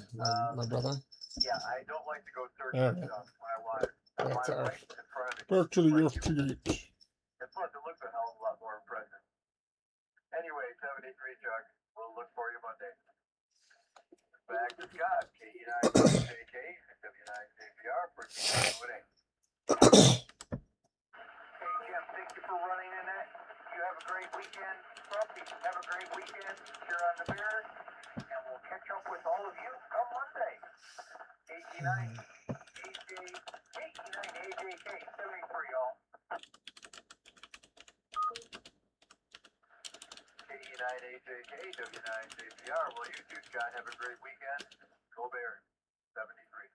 brother. Yeah, I don't like to go searching stuff when I want it. That's our Right in front of me. back to the FTH. And plus, it looks a hell of a lot more impressive. Anyway, 73 Chuck. We'll look for you Monday. Back to Scott. KE9JK, W9JPR, for Q&A. Hey, Jim, thank you for running in that. You have a great weekend. Grumpy, have a great weekend. Cheer on the Bears. And we'll catch up with all of you come Monday. AJK, 73, y'all. KE9AJK, W9JPR. Well, you two, Scott, have a great weekend. Go Bears, 73.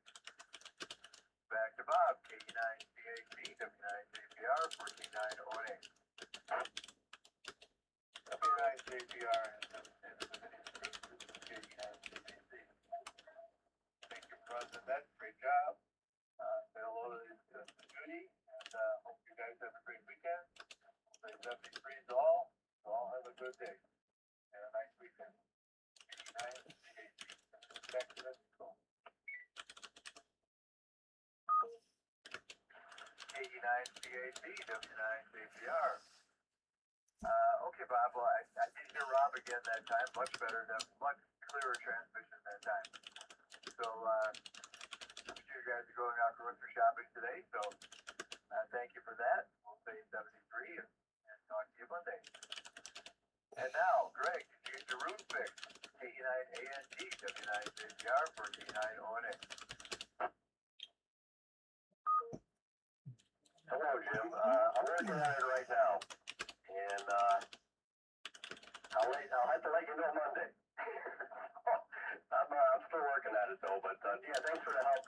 Back to Bob, KE9CAC, W9JPR, 149008. W9JPR and KE9CAC. Thank you, President. Great job. Say hello to Judy, and hope you guys have a great weekend. Say 73 to all. So all have a good day and a nice weekend. Back to this. KE9CAC, W9JPR. Okay, Bob. Well, I did hear Rob again that time. Much better. Much clearer transmission that time. So, you guys are going out grocery shopping today, so thank you for that. We'll say 73 and talk to you Monday. And now, Greg, did you get your route fixed? KE9ANT, W9JPR, 149008. Hello, Jim. I'm working on it right now, and I'll have to let you know Monday. I'm still working on it though, but yeah, thanks for the help,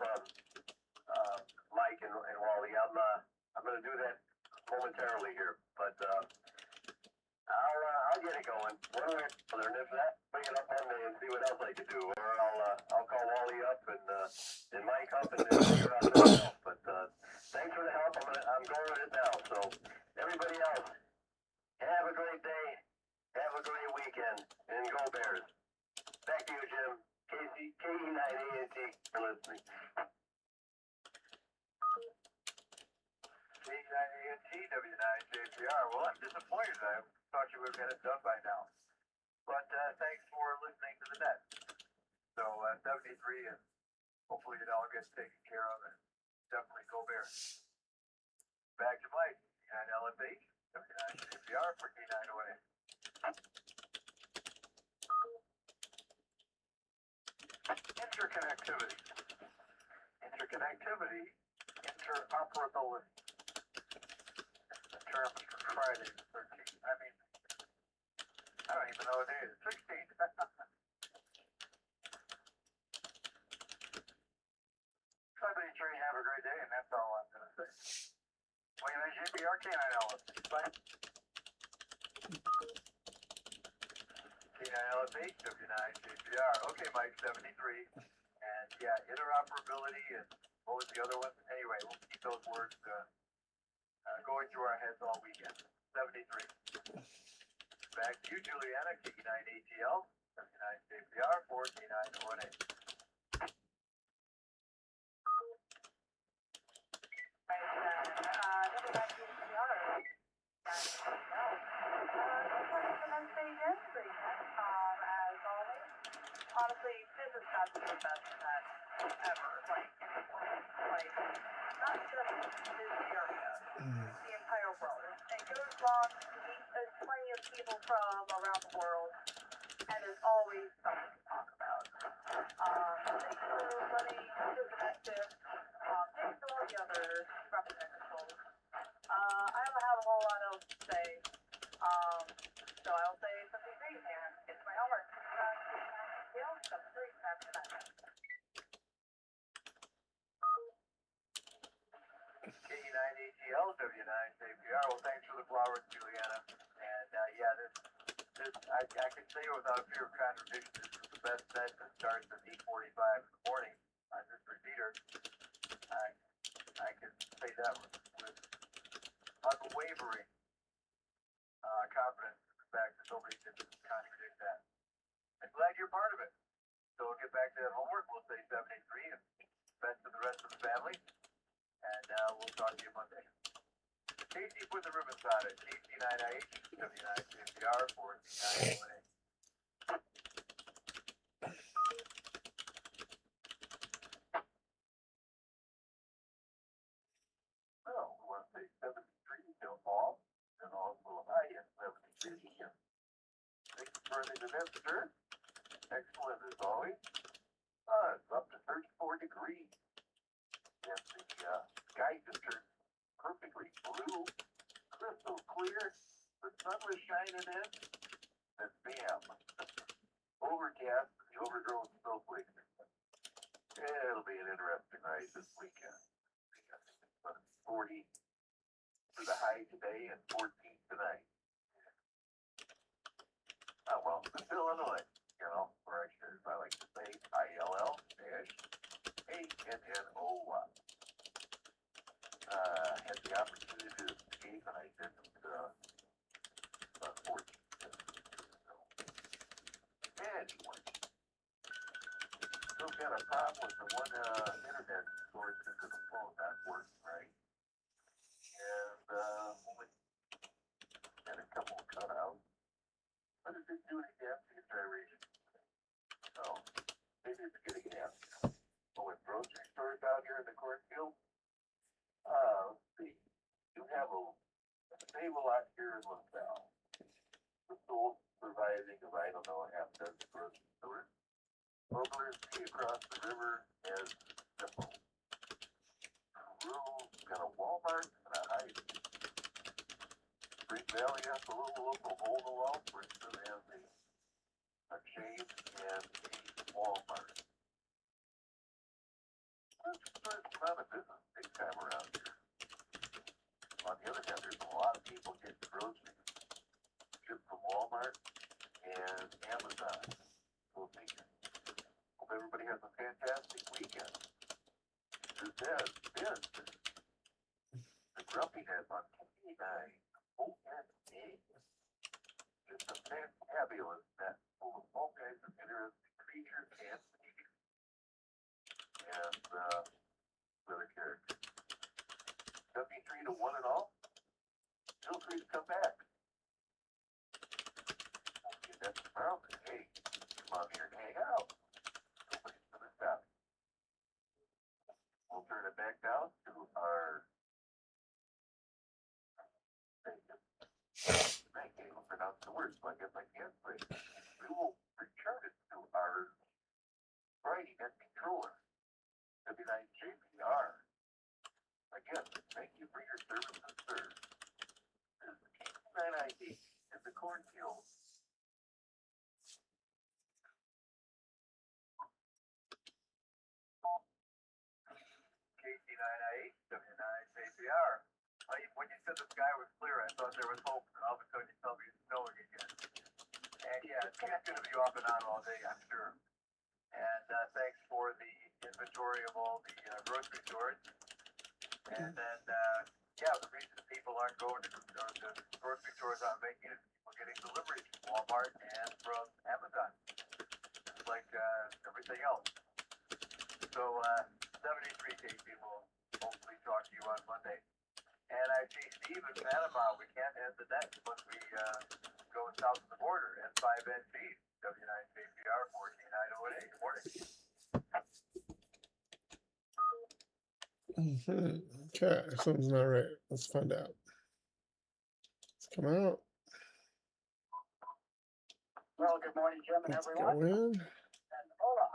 Mike and Wally. I'm going to do that momentarily here, but I'll get it going one way or another. And if not, bring it up Monday and see what else I can do, or I'll call Wally up and Mike up and figure out something else. But thanks for the help. I'm going with it now. So everybody else, have a great day, have a great weekend, and go Bears. Back to you, Jim. KE9ANT for listening. KE9ANT, W9JPR. Well, I'm disappointed. I thought you would have had it done by now. But thanks for listening to the net. So 73, and hopefully it all gets taken care of. And definitely go Bears. Back to Mike. K9LFH, W9JPR, 149008. Interconnectivity. Interconnectivity. Interoperability. The terms for Friday the 13th. I mean, I don't even know what day it is. 16th. Somebody sure you have a great day, and that's all I'm going to say. Well, you JPR K9LS. Bye. K9LS8, W9 JPR. Okay, Mike, 73. And yeah, interoperability and what was the other one? Anyway, we'll keep those words going through our heads all weekend. 73. Back to you, Juliana, K9ATL, W9 JPR, 4K9ONA. Honestly, this has got to be the best net ever. Like, not just this area, the entire world. It goes on to meet plenty of people from around the world, and there's always something to talk about. Thanks for letting us connect this. Thanks to all the other representatives. I don't have a whole lot else to say. So I'll say something great, and it's my homework. K9ATL, W9 JPR. Well, thanks for the flowers, Juliana. And yeah, this I can say without fear of contradiction, this is the best set that starts at 8:45 in the morning on this repeater. I can say that with unwavering confidence in the fact that nobody can contradict that. I'm glad you're part of it. So we'll get back to that homework. We'll say 73 and best to the rest of the family. And we'll talk to you Monday. Casey put the ribbons on it. KC9IH, W9JPR, 4C9ONA. Well, we want to say 73 till fall, and also high at 73. Thanks for the event, sir. Excellent as always. It's up to 34 degrees. And the sky just turned perfectly blue, crystal clear. The sun was shining in. And bam, overcast, the overgrown snowflake. It'll be an interesting ride this weekend. It's 40 for the high today and 14 tonight. Oh, well, it's Illinois, you know, or actually, I like to say ILL-ANNOY. Had the opportunity to escape, and I didn't, 14 so. Anyway, still got a problem with the one internet source into the phone not working right. And only had a couple of cutouts. But it didn't do any damage to the gyration. So, maybe it's getting out. Oh, with grocery stores out here in the cornfield, let's see. You have a Save-A-Lot here in LaSalle. The sole surviving of, I don't know, half dozen grocery stores. Overland across the river has simple. Peru got a Walmart and a Hy-Vee. Spring Valley has a little local hole-in-the-wall. Princeton has a chain and a Walmart. That's a certain amount of business big time around here. On the other hand, there's a lot of people getting groceries shipped from Walmart and Amazon. Hope everybody has a fantastic weekend. This has been the Grumpiness on K9ONA. Just a fantabulous net full of all kinds of interesting creatures and features. And other characters. 73 to 1 and all. Feel free to come back. Okay, that's tomorrow. Hey, come on here and hang out. Nobody's gonna stop. We'll turn it back down to our. I can't even pronounce the words, so I guess I can't say. We will return it to our Brady, that'd be cooler. That'd be like JPR. Again, thank you for your services, sir. This is K9ID in the cornfield. KC9I8, W9JPR. When you said the sky was clear, I thought there was hope, and all of a sudden you tell me it's snowing again. And yeah, it's going to be off and on all day, I'm sure. And thanks for the inventory of all the grocery stores. And then, yeah, the reason people aren't going to the grocery stores aren't making it, people getting deliveries from Walmart and from Amazon. It's like everything else. So, 73 KC will hopefully talk to you on Monday. And I see Steve in Panama. We can't end the net once we go south of the border at 5NC, W9JPR 14908. Good morning. Okay, something's not right. Let's find out. Let's come out. Well, good morning, Jim and Let's everyone. go in. And hola.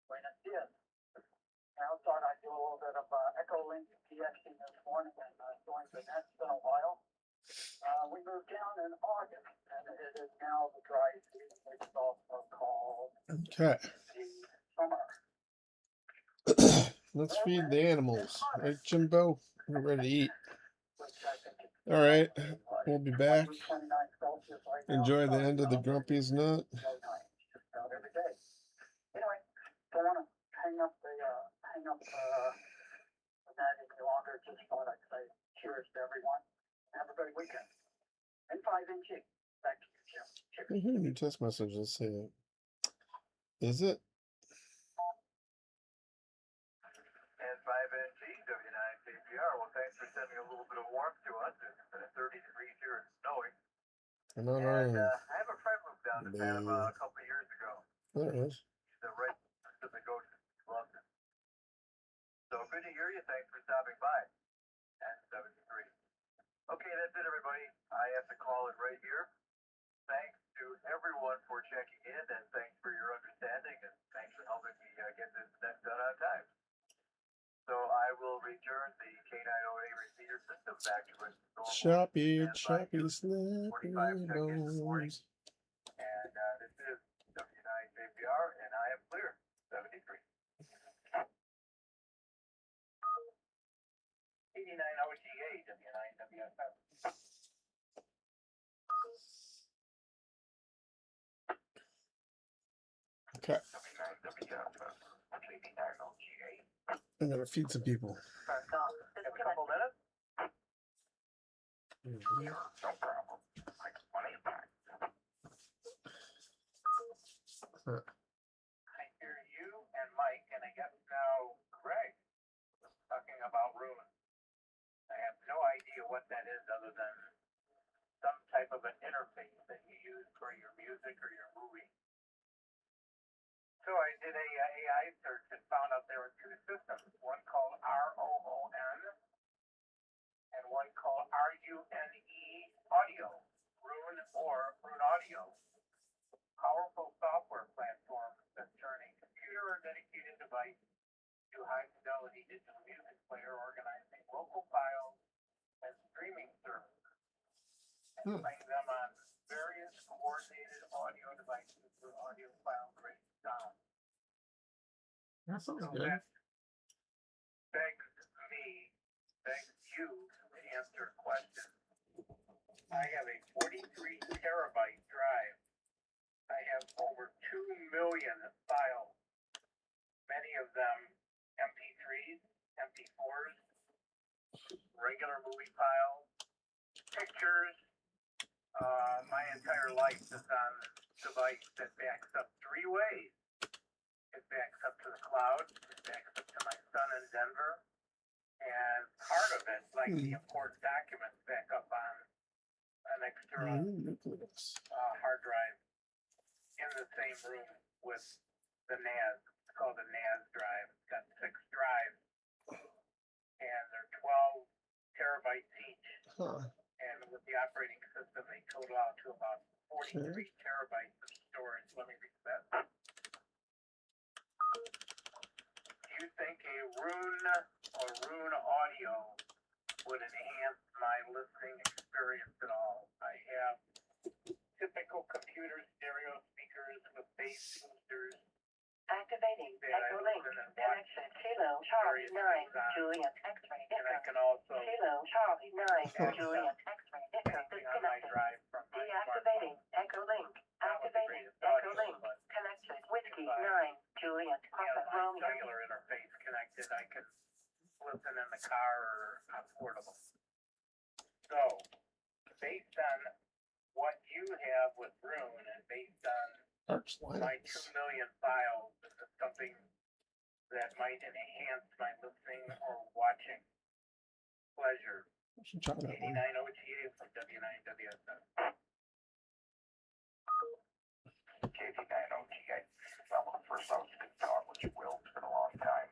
Buenos dias. I thought I'd do a little bit of Echo Link PXing this morning and join the net. It's been a while. We moved down in August, and it is now the dry season, which is also called Okay. the summer. Let's feed the animals. Right, Jimbo? We're ready to eat. Which I think is All right. like We'll be back. 29 Celsius right now. Enjoy the end of the Grumpy's Nut. Low 90s, just about every day. Anyway, don't want to hang up the net any longer. Just thought I'd say cheers to everyone. Have a great weekend. And 5NG. Back to you, Jim. Cheers. I hear a new text message. Let's see it. Is it? And 5NG, W9JPR. Well, thanks for sending a little bit of warmth to us. It's been 30 degrees here and snowing. I'm not And on. I have a friend moved down to Panama a couple of years ago. There it is. He's a right Pacific Ocean. He loves it. So good to hear you. Thanks for stopping by. At 73. Okay, that's it, everybody. I have to call it right here. Thanks to everyone for checking in, and thanks for your understanding, and thanks for helping me get this net done on time. So I will return the K908 receiver system back to its normal Choppy, standby choppy, snappy 45 seconds this morning. bones. And this is W9JPR, and I am clear. 73. 89 OTA, W9WFM. Okay. W9WFM. 89 OTA. I'm going to feed some people. Have a couple minutes? Mhm. No problem. Like money back. Huh. I hear you and Mike, and I guess now Greg, talking about ruins. I have no idea what that is other than some type of an interface that you use for your music or your movie. So I did a AI search and found out there were two systems, one called ROON and one called RUNE Audio, Rune or Rune Audio. Powerful software platform that turn a computer or dedicated device to high fidelity digital music player, organizing local files and streaming services, and playing them on various coordinated audio devices with audio file grade sound. That sounds So good. that begs you to answer questions. I have a 43 terabyte drive. I have over 2 million files, many of them MP3s, MP4s, regular movie files, pictures. My entire life is on a device that backs up 3 ways. It backs up to the cloud, it backs up to my son in Denver, and part of it, like the important documents, back up on an external Nucleus. hard drive in the same room with the NAS. It's called a NAS drive. It's got 6 drives, and they're 12 terabytes each. Huh. And with the operating system, they total out to about 43 terabytes of storage. Let me read that. you think a Rune audio would enhance my listening experience at all? I have typical computer stereo speakers with bass boosters. Activating that I Echo Link listen and watch connection. Kilo Charlie 9 Juliet X-ray And I Echo. can also Kilo Charlie 9 Juliet X-ray Echo anything on my disconnected. drive from my Deactivating smartphone. Echo Link. That was the Activating greatest Echo audio, Link but connected. Whiskey if I 9 Juliet have Papa my Romeo. cellular interface connected, I can listen in the car or on portable. So, based on what you have with Rune and based on Arch my Linux. 2 million files, is this something that might enhance my listening or watching pleasure? I should try that one. 89 OTA from W9WSS. KV9 OTA. Well, first I was going to talk with you, Will. It's been a long time.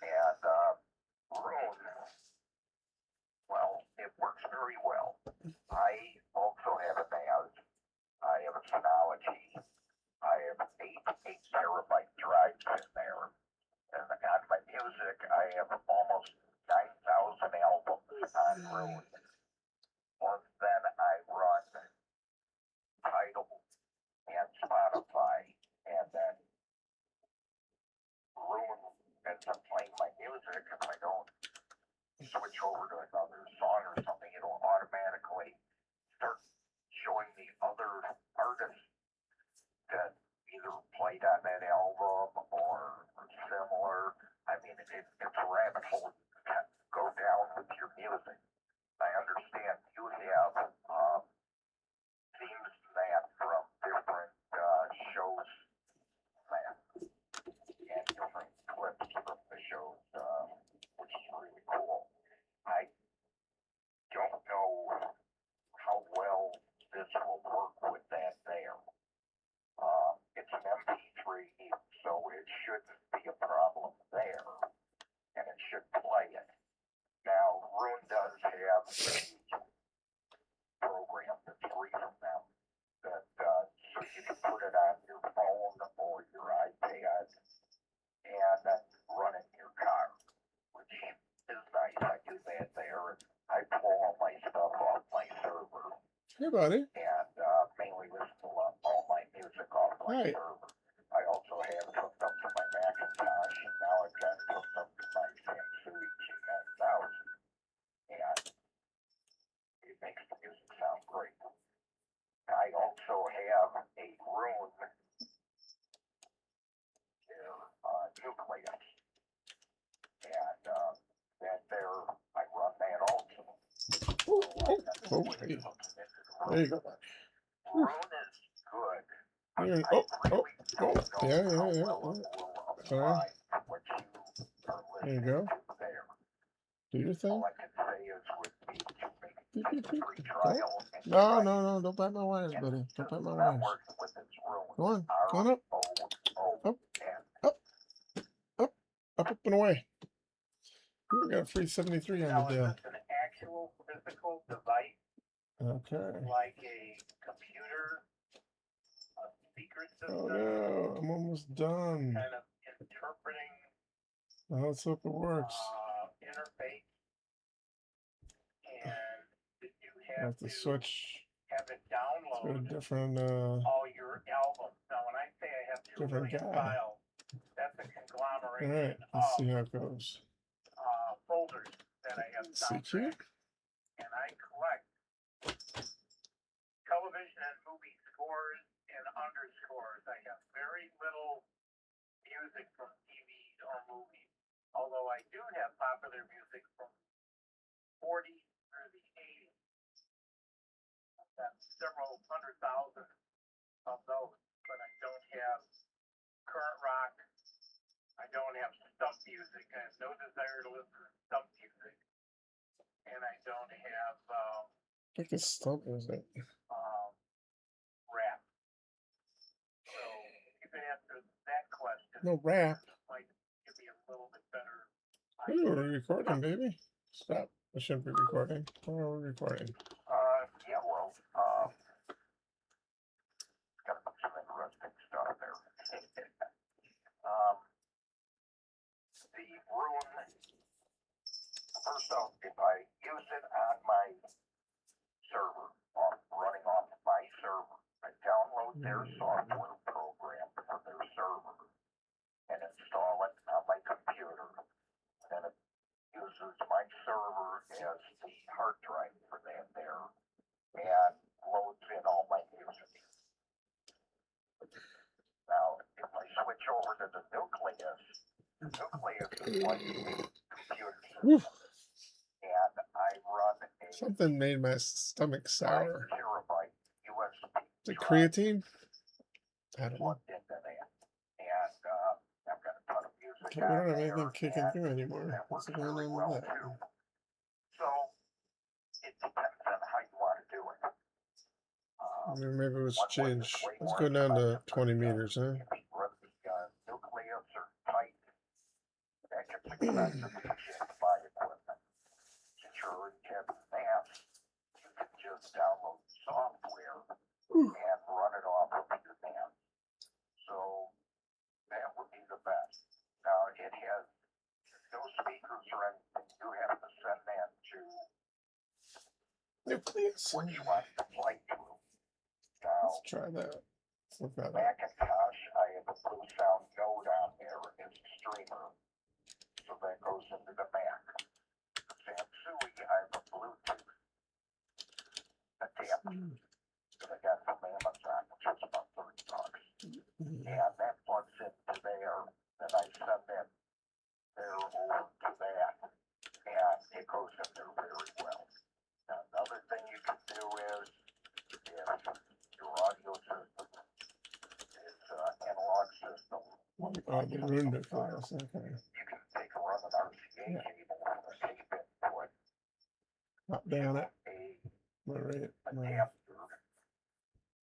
And Rune, well, it works very well. I also have a NAS. I have a Synology. I have 8 terabyte drives in there. And on my music, I have almost 9,000 albums on Rune. Plus, then I run Tidal and Spotify, and then Rune ends up playing my music. If I don't switch over to another song or something, it'll automatically start showing me other artists that either played on that album or similar. I mean, it's a rabbit hole you can go down with your music. I understand you have themes that from different shows that and different clips from the shows, which is really cool. I don't know how well this will work with that there. It's an MP3, so it shouldn't be a problem there, and it should play it. Now, Rune does have a program that's free from them that so you can put it on your phone or your iPad and then run it in your car, which is nice. I do that there, and I pull all my stuff off my server Hey, buddy. and mainly listen to all my music off my Right. server. I also have it hooked up to my Macintosh, and now I've got it hooked up to my Samsung G9000, and it makes the music sound great. I also have a Rune Nucleus, and that there, I run that also. Oh, hey. There you go. Rune is good. Here, I oh, really oh, don't know yeah, how yeah, well yeah. it will Sorry. apply to what you are There you listening go. to there. Do your thing. All I can say is with me to make Beep, beep, a beep. free trial and No, try no, don't bite my wires, and buddy. it's Don't just bite my not wires. working with its Rune. Go on, go on up, up and away. We got a free 73 Now, on the is deal. this an actual physical device Okay. like a computer, a speaker system, Oh no, I'm almost done. kind of interpreting Now let's hope it works. interface? And did you I have to switch have it to a download different all your albums? Now, when I say I have 2 Different million guy. files, that's a all conglomeration right, let's of see how it goes. folders that I have See here? soundtracks, and I collect television and movie scores and underscores. I have very little music from TVs or movies, although I do have popular music from 40s through the 80s. That's several 100,000 of those, but I don't have current rock. I don't have stump music. I have no desire to listen to stump music. And I don't have I think it's stump music. rap. So you can answer that question. No rap. Might give me a little bit better Ooh, idea. we're recording, baby. Stop. I shouldn't be recording. Oh, we're recording. Yeah, well, got some interesting stuff there. The ruin. First off, if I use it on my server, running off my server, I download their software program for their server and install it on my computer. Then it uses my server as the hard drive for that there and loads in all my music. Now, if I switch over to the nucleus is like a computer Whew. system. And I run a Something made my stomach 5 sour. terabyte USB The drive creatine? I don't know. plugged into that. And I've got a ton of music Okay, we on don't have there, anything kicking and through anymore. that What's works going very on well with that? too. So it depends on how you want to do it. Maybe let's One way change. that's way Let's more go down to expensive 20 is, meters, huh? if you run the nucleus or tight, that gets expensive if you have to buy equipment. Since you're already having mass, you can just download software and run it off of your NAS. So that would be the best. Now it has no speakers or anything. You have to send that to Nucleus. what you want to play through. Now, Let's try that. Look that up. Macintosh, I have a Blue Sound node on there as a streamer, so that goes into the Mac. Samsui, I have a Bluetooth adapter that I got from Amazon, which is about $30. And that plugs into there, and I send that there over to that, and it goes in there very well. Now, another thing you can do is, if your audio system is analog system, Oh, they ruined it for us. Okay. you can take a run an RCA cable from a tape input Not down it. a All right. My adapter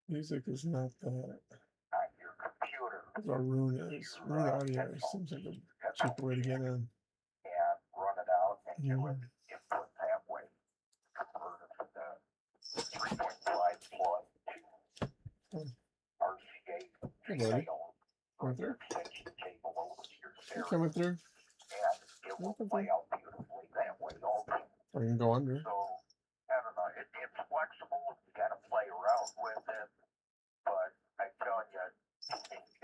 music is not that. on your computer That's what Rune is. Rune audio seems like a cheaper way to get in. and run it out and you would input that way. Convert it to the 3.5 plug to RCA Hey, buddy. signal Coming through? extension cable over to your You stereo, coming through? and it will play out beautifully that way also. I can go under. So, I don't know, it's flexible, you gotta play around with it, but I'm telling you,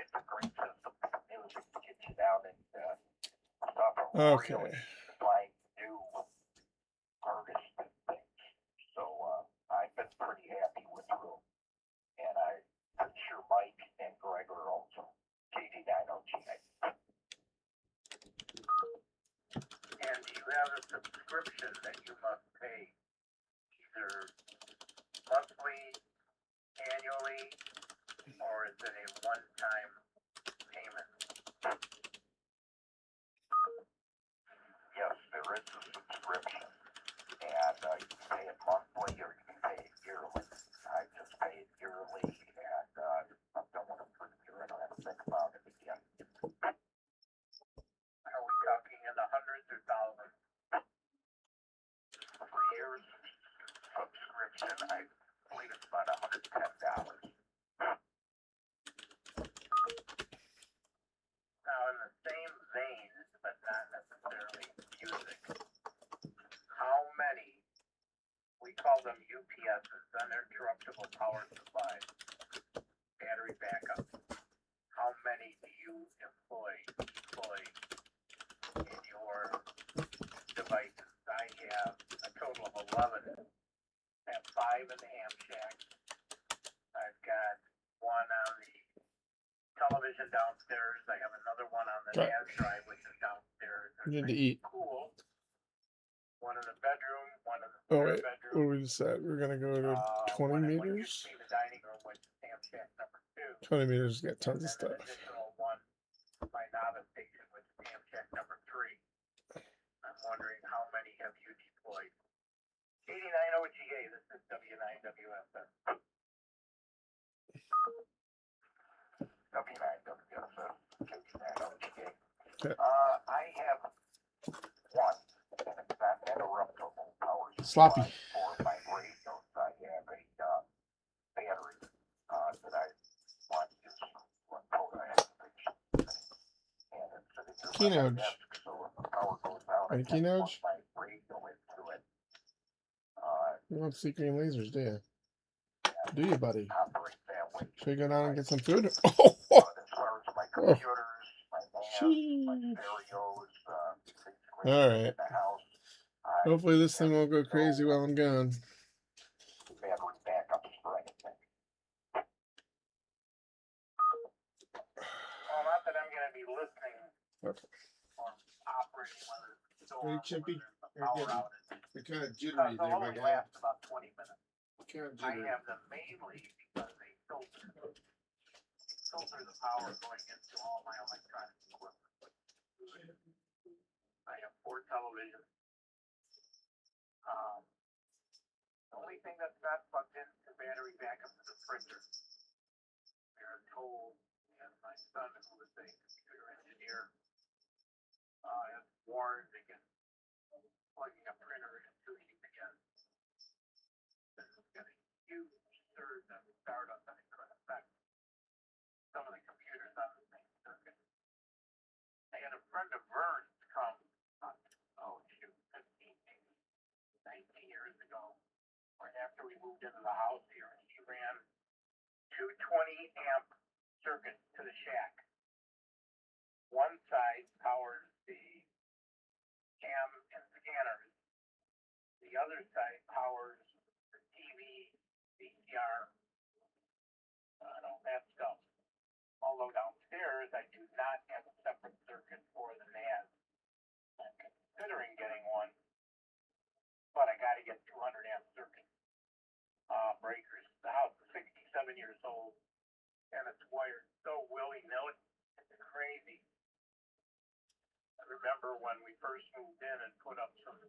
it's a great system for music to get you down and stuff and Okay. really find new artists and things. So, I've been pretty happy with Room, and I'm sure Mike and Greg are also. KD9OGA. And do you have a subscription that you must pay either monthly, annually, or is it a one-time payment? Yes, there is a subscription, and you can pay it monthly or you can pay it yearly. I just pay it yearly, and I've done one for a year. I don't have to think about it again. Are we talking in the hundreds or thousands? 3 years subscription, I believe it's about $110. Now, in the same vein, but not necessarily music, how many, we call them UPSs, uninterruptible power supplies, battery backup, how many do you deploy in your devices? I have a total of 11. I have 5 in the ham shack. I've got one on the television downstairs. I have another one on the Okay. NAS drive, which is downstairs. You need to They're eat. cool. One in the bedroom, one in the Oh, spare wait. What bedroom. did we decide? We're going to go to 20 One in what meters? used to be the dining room, which is ham shack number 2. 20 meters got And tons of then stuff. an additional one, my novice station, which is ham shack number 3. I'm wondering how many have you deployed? 89OGA, this is W9WSS. W9WSS, KD9OGA. Okay. I have one, and it's not interruptible power Sloppy. supply for my radios. I have a battery that I want to use when Coda activation. And it's sitting here by my Keynote. desk, so if the Frankie Nudge? My radio into it. You don't see green lasers, do you? Do you, buddy? Operate that way. Should we go down and get some food? As far as my computers, my NAS, my Sheesh. stereos, basically All right. in the house. Hopefully this thing won't go crazy while I'm gone. Battery backups for anything. Well, not that I'm gonna be listening Okay. or operating when it's still Hey, on, Chimpy. when there's a power outage. They're kind of Because they'll only last about 20 minutes. Kind of I have them mainly because they filter the power going into all my electronic equipment. I have 4 televisions. The only thing that's not plugged in to battery backup is the printer. We are told, and my son, who is a computer engineer, has warned against plugging a printer into UPS. This is going to huge surge of startup that it could affect some of the computers on the same circuit. I had a friend of Vern's come, 15, maybe 19 years ago, right after we moved into the house here, and he ran 220 amp circuits to the shack. One side powers the cam and scanners. The other side powers the TV, VCR, that stuff. Although downstairs I do not have a separate circuit for the NAS. I'm considering getting one, but I got to get 200 amp circuit breakers. The house is 67 years old, and it's wired so willy-nilly. It's crazy. I remember when we first moved in and put up some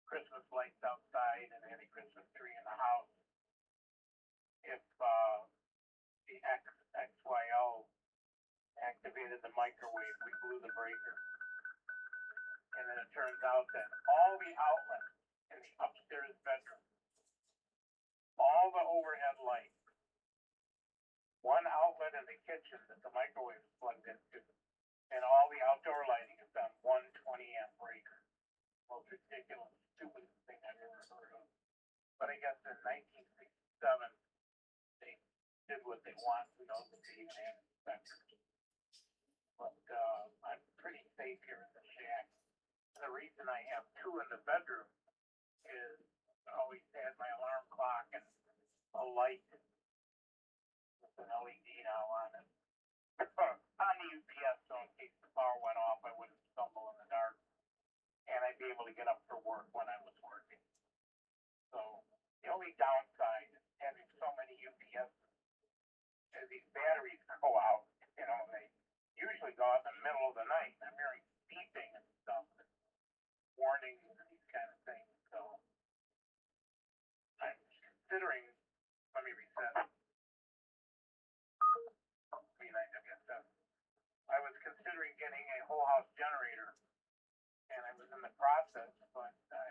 Christmas lights outside and had a Christmas tree in the house. If the XYL activated the microwave, we blew the breaker. And then it turns out that all the outlets in the upstairs bedroom, all the overhead lights, one outlet in the kitchen that the microwave is plugged into, and all the outdoor lighting is on 120 amp breaker. Most ridiculous, stupidest thing I've ever heard of. But I guess in 1967, they did what they want, who knows if they even had inspectors. But I'm pretty safe here in the shack. The reason I have 2 in the bedroom is I always had my alarm clock and a light with an LED now on it. On the UPS, so in case the power went off, I wouldn't stumble in the dark. And I'd be able to get up for work when I was working. So the only downside is having so many UPS, as these batteries go out, they usually go out in the middle of the night. I'm hearing beeping and stuff, warnings and these kind of things. So I'm considering, let me reset. I was considering getting a whole house generator, and I was in the process, but I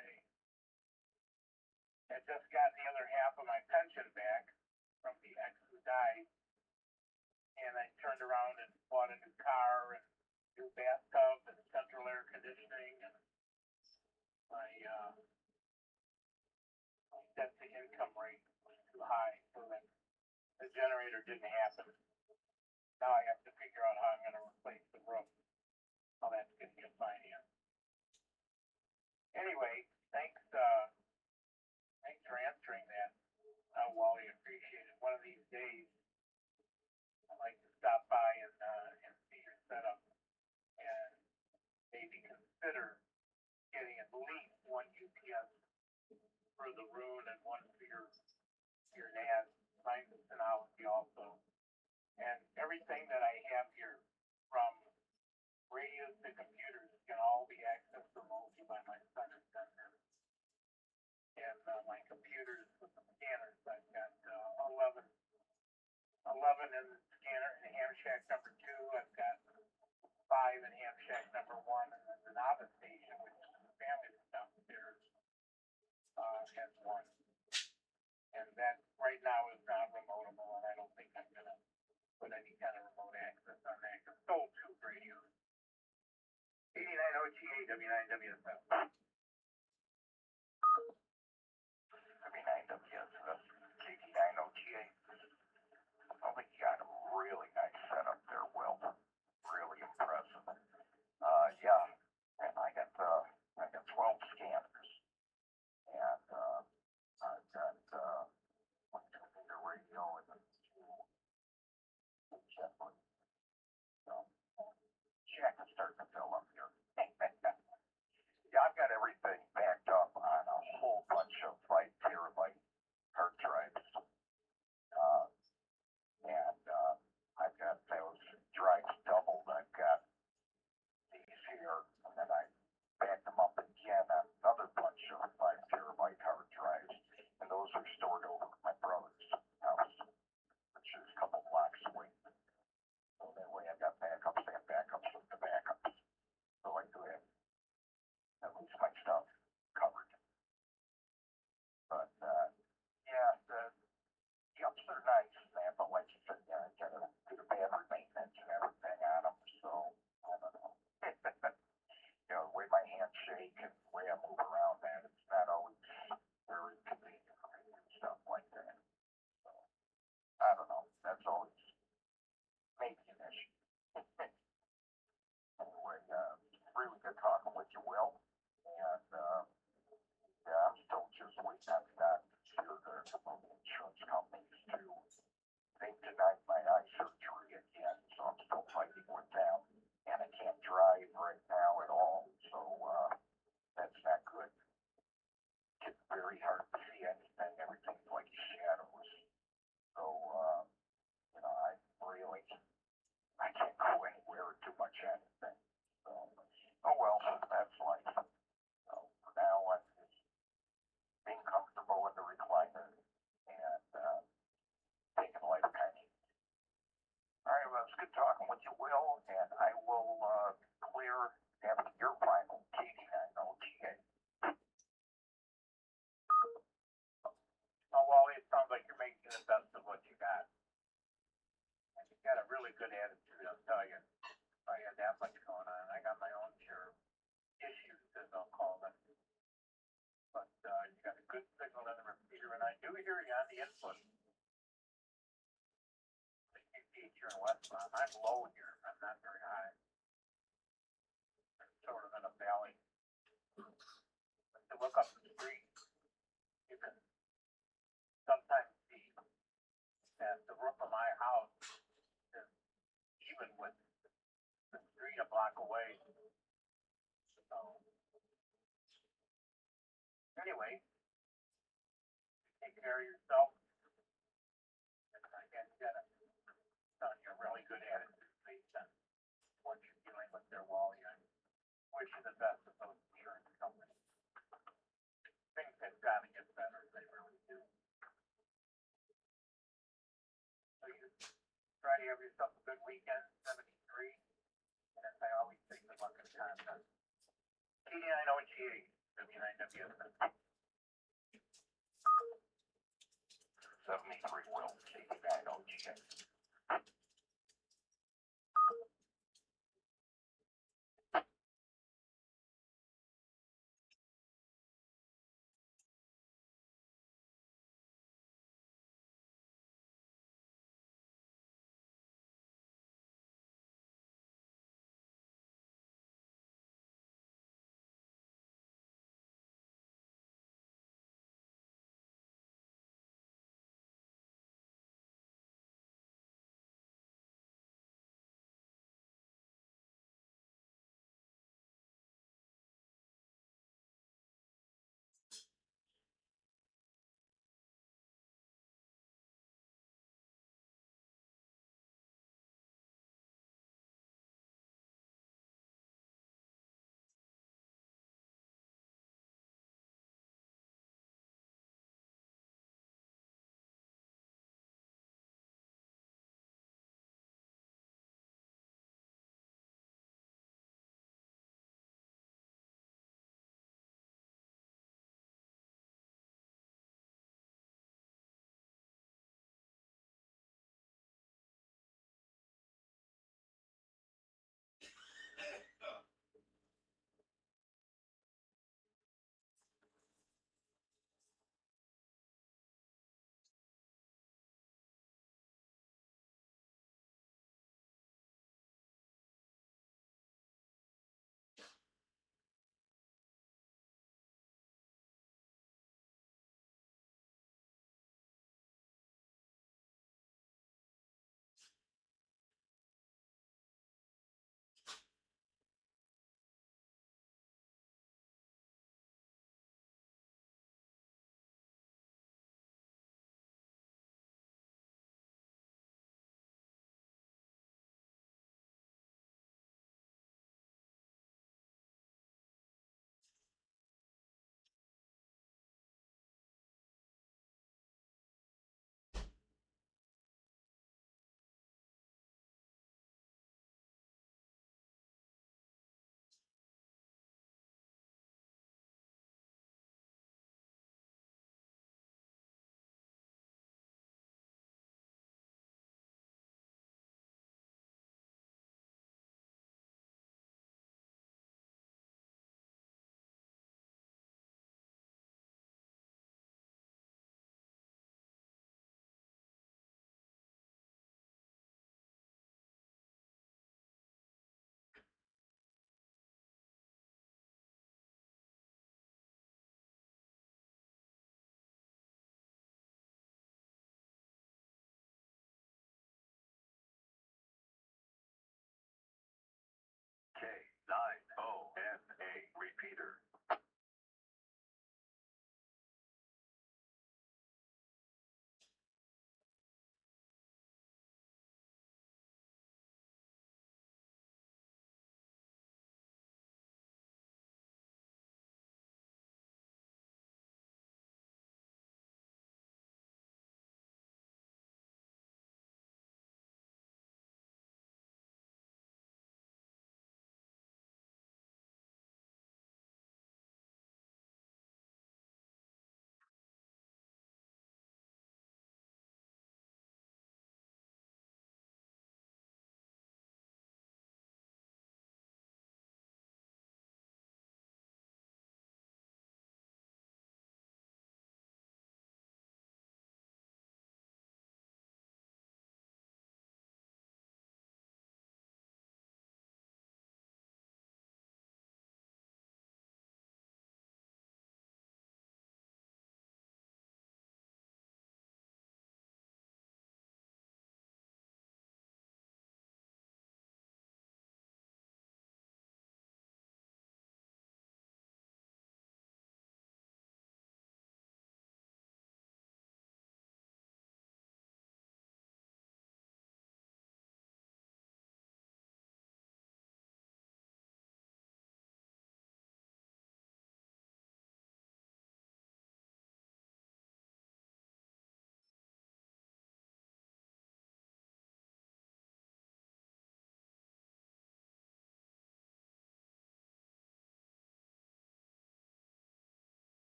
had just gotten the other half of my pension back from the ex who died, and I turned around and bought a new car and new bathtub and central air conditioning, and my debt to income rate was too high, so that the generator didn't happen. Now I have to figure out how I'm going to replace the roof, how that's going to get financed. Anyway, thanks for answering that, Wally. Appreciate it. One of these days, I'd like to stop by and see your setup and maybe consider getting at least one UPS for the room and one for your NAS. Mine's a Synology also. And everything that I have here, from radios to computers, can all be accessed remotely by my son and center. And my computers with the scanners, I've got 11 in the scanner in Ham Shack number 2. I've got 5 in Ham Shack number 1, and then the novice station, which is the family that's downstairs, has 1. And that right now is not remotable, and I don't think I'm gonna put any kind of remote access on that. I've sold 2 radios. 89 OTA W9WSF. W9WSS, KD9OTA. I think you got a really nice setup there, Will. Really impressive. Yeah, and I got 12 scanners, and I've got 1 2 meter radio and then 2 jet. So, check is starting to fill up here. Yeah, I've got everything backed up on a whole bunch of 5 terabyte hard drives. And I've got those drives doubled. I've got these here, and then I backed them up again on another bunch of 5 terabyte hard drives. And those are stored over at my brother's house, which is a couple blocks away. So that way I've got backups and backups of the backups. So I do have at least my stuff covered. But yeah, the ups are nice, man. But like you said, yeah, I gotta do the battery maintenance and everything on them. So I don't know. You know, the way my hands shake and the way I move around, man, it's not always very convenient for me and stuff like that. So I don't know. That's always maybe an issue. Anyway, really good talking with you, Will. And yeah, I'm still just waiting on the doctors here, the insurance companies to, they denied my eye surgery again, so I'm still fighting with them. And I can't drive right now at all, so that's not good. It's very hard to see anything, everything's like shadows. So, you know, I can't go anywhere or do much anything. So, oh well, that's life. So for now, I'm just being comfortable in the recliner and taking life kind of. All right, well, it's good talking with you, Will, and I will clear after your final KD9OTA. Oh, well, it sounds like you're making the best of what you got. And you got a really good attitude, I'll tell you. I had that much going on. I got my own share of issues, as I'll call them. But you got a good signal in the repeater, and I do hear you on the input. Here in Westmont, I'm low here. I'm not very high. I'm sort of in a valley. But to look up the street, you can sometimes see that the roof of my house is even with the street a block away. So, anyway, take care of yourself. And again, you gotta tell you a really good attitude based on what you're dealing with there, Wally. I wish you the best of those insurance companies. Things have got to get better, they really do. So you try to have yourself a good weekend, 73. And as I always say, good luck in the contest. KD9OTA, W9WSF. 73 Will, KD9OTA.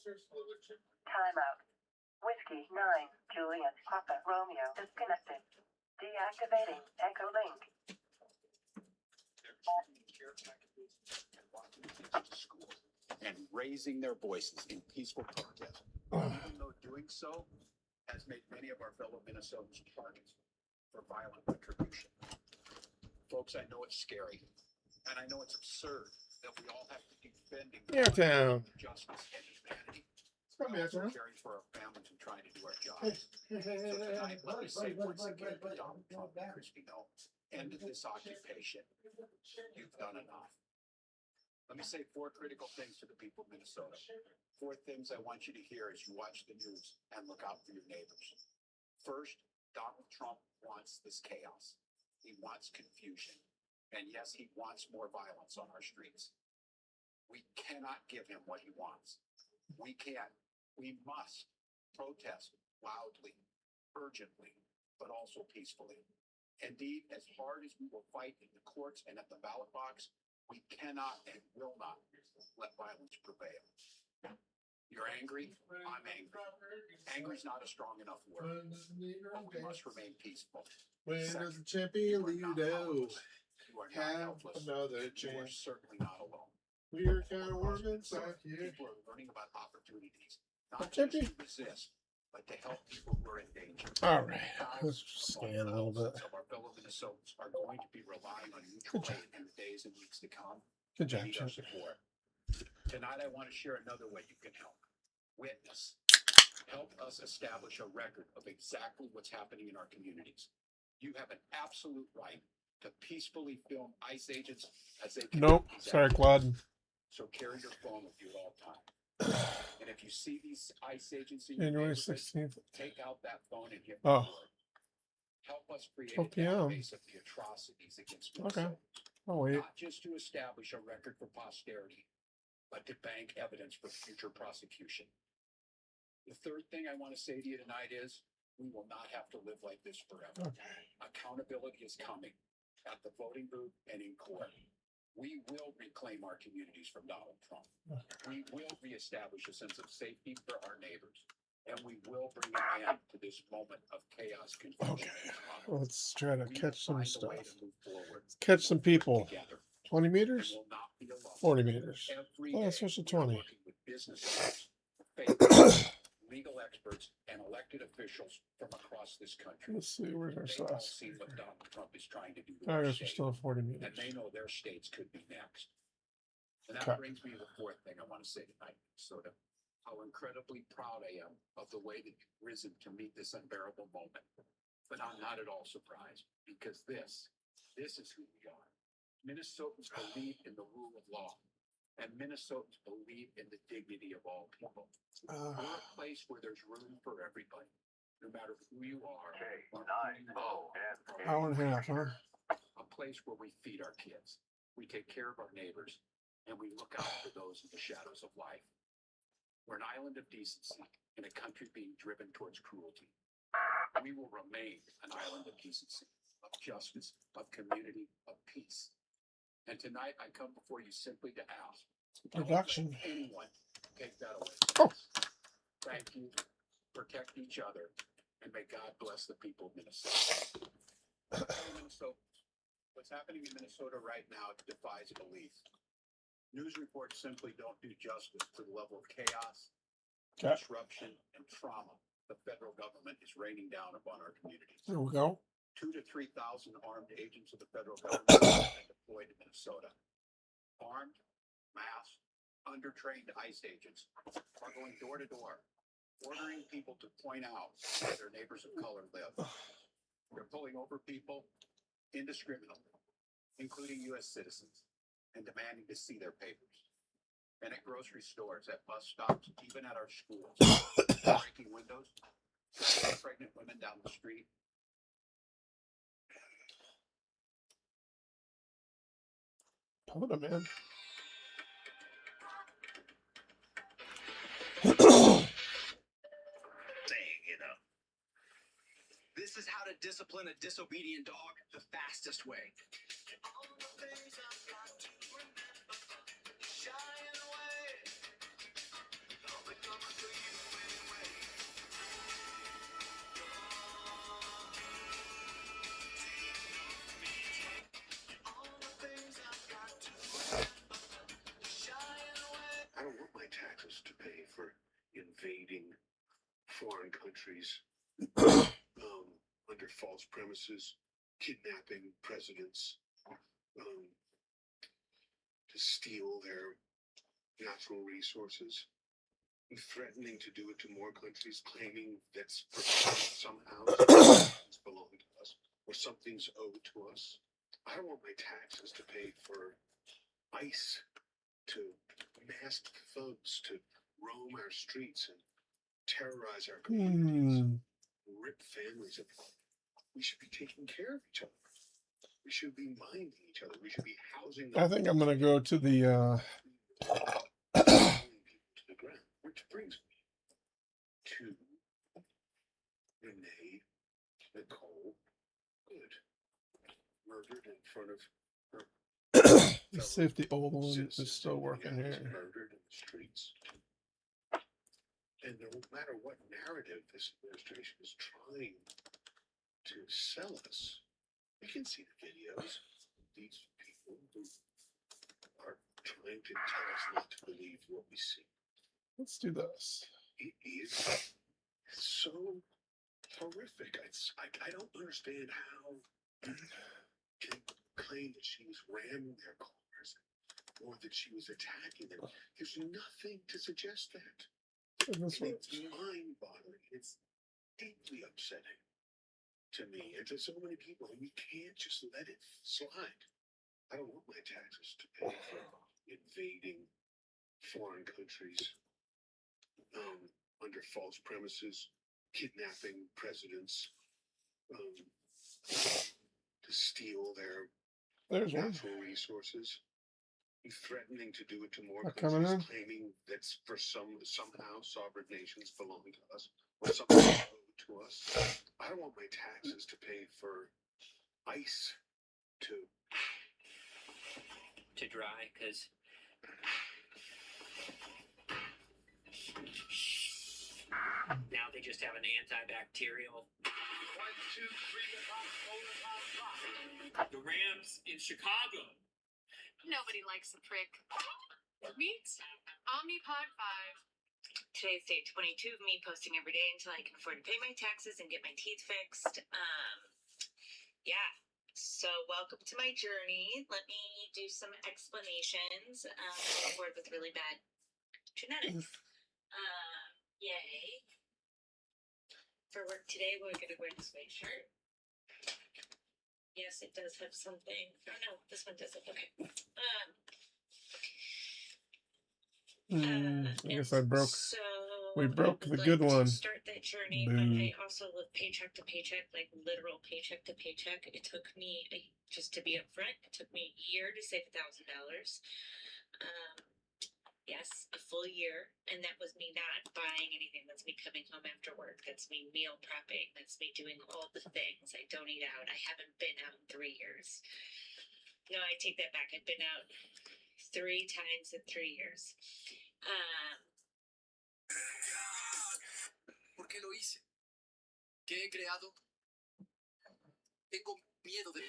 Timeout. Whiskey 9, Juliet, Papa, Romeo, disconnected. Deactivating Echo Link. Care packages and walking kids to school and raising their voices in peaceful protest, even though doing so has made many of our fellow Minnesotans targets for violent retribution. Folks, I know it's scary, and I know it's absurd that we all have to be defending Airtown. justice and humanity. Come We're here, also Airtown. caring for our families and trying to do our jobs. So tonight, let me say once again to Donald Trump and Kristi Noem, end of this occupation. You've done enough. Let me say 4 critical things to the people of Minnesota. 4 things I want you to hear as you watch the news and look out for your neighbors. First, Donald Trump wants this chaos. He wants confusion. And yes, he wants more violence on our streets. We cannot give him what he wants. We can't. We must protest loudly, urgently, but also peacefully. Indeed, as hard as we will fight in the courts and at the ballot box, we cannot and will not let violence prevail. You're angry? I'm angry. Angry's not a strong enough word, but we must remain peaceful. When does Second, the champion you are not Ludo powerless. You are not have helpless. another You are chance? certainly not alone. We're kind of working inside here. People are learning about opportunities, But not just Chippy. to resist, but to help people who are in danger. All right, let's scan a little bit. Thousands of our fellow Minnesotans are going to be relying on mutual Good job. aid in the days and weeks to come. Good They job, need our Chip. support. Tonight, I want to share another way you can help. Witness. Help us establish a record of exactly what's happening in our communities. You have an absolute right to peacefully film ICE agents as they conduct Nope. these Sorry, actions. Claude. So carry your phone with you at all times. And if you see these ICE agents in your January neighborhood, 16th. take out that phone and hit Oh. record. Help us create a 12 p.m. database of the atrocities against Okay. Minnesotans. Oh, wait. Not just to establish a record for posterity, but to bank evidence for future prosecution. The third thing I want to say to you tonight is we will not have to live like this forever. Okay. Accountability is coming at the voting booth and in court. We will reclaim our communities from Donald Trump. We will reestablish a sense of safety for our neighbors. And we will bring an end to this moment of chaos, confusion, Okay. and trauma. Let's try to We catch will some find a stuff. way to move forward. Let's catch some people. Together. 20 And meters? will not be alone. 40 meters. Every Oh, day, let's switch to we are 20. working with business leaders, faith, legal experts, and elected officials from across this country. Let's see, where's our They've all sauce? seen what Donald Trump is trying to do to I our guess we're state, still at 40 and meters. they know their states could be next. And that Okay. brings me to the fourth thing I want to say tonight, Minnesota. How incredibly proud I am of the way that you've risen to meet this unbearable moment. But I'm not at all surprised, because this is who we are. Minnesotans believe in the rule of law, and Minnesotans believe in the dignity of all people. We're a place where there's room for everybody, no matter who you are. or who you know. Hour and a half, huh? A place where we feed our kids, we take care of our neighbors, and we look out for those in the shadows of life. We're an island of decency in a country being driven towards cruelty. We will remain an island of decency, of justice, of community, of peace. And tonight I come before you simply to ask, don't Production. let anyone take that away. Oh. Thank you. Protect each other, and may God bless the people of Minnesota. Minnesota. What's happening in Minnesota right now defies belief. News reports simply don't do justice to the level of chaos, Okay. disruption, and trauma the federal government is raining down upon our communities. There we go. 2,000 to 3,000 armed agents of the federal government have been deployed to Minnesota. Armed, masked, undertrained ICE agents are going door to door, ordering people to point out where their neighbors of color live. They're pulling over people indiscriminately, including U.S. citizens, and demanding to see their papers. And at grocery stores, at bus stops, even at our schools, breaking windows, pushing pregnant women down the street. Hold on, man. Saying, you know. This is how to discipline a disobedient dog the fastest way. countries under false premises, kidnapping presidents to steal their natural resources, and threatening to do it to more countries, claiming that's somehow something's belong to us or something's owed to us. I don't want my taxes to pay for ICE to mask thugs to roam our streets and terrorize our communities, rip families apart. We should be taking care of each other. We should be minding each other. We should be housing them. I think I'm gonna go to the people to the ground. Which brings me to Renee Nicole Good, murdered in front of her. let's see if the old one is citizens still in working Minneapolis, here. murdered in the streets. And no matter what narrative this administration is trying to sell us, we can see the videos. These people who are trying to tell us not to believe what we see. Let's do this. It is so horrific. I don't understand how can claim that she was ramming their cars or that she was attacking them. There's nothing to suggest that. And this And one. it's mind-boggling. It's deeply upsetting to me and to so many people, and we can't just let it slide. I don't want my taxes to pay for invading foreign countries under false premises, kidnapping presidents to steal their There's one. natural resources, and threatening to do it to more Not coming countries, in. claiming that for somehow sovereign nations belong to us or something owed to us. I don't want my taxes to pay for ICE to dry, because now they just have an antibacterial. 1, 2, 3 o'clock, 4 o'clock. The Rams in Chicago. Nobody likes a prick. Meet Omnipod 5. Today's day 22 of me posting every day until I can afford to pay my taxes and get my teeth fixed. Yeah. So welcome to my journey. Let me do some explanations. I'm born with really bad genetics. Yay. For work today, we're going to wear this white shirt. Yes, it does have something. Oh no, this one doesn't. Okay. I guess I broke. So We broke the I would good like to one. Start that journey, Boo. but I also live paycheck to paycheck, like literal paycheck to paycheck. It took me just to be upfront. It took me a year to save $1,000. Yes, a full year, and that was me not buying anything. That's me coming home after work. That's me meal prepping. That's me doing all the things. I don't eat out. I haven't been out in 3 years. No, I take that back. I've been out 3 times in 3 years. ¿Por qué lo hice? ¿Qué he creado? Tengo miedo de...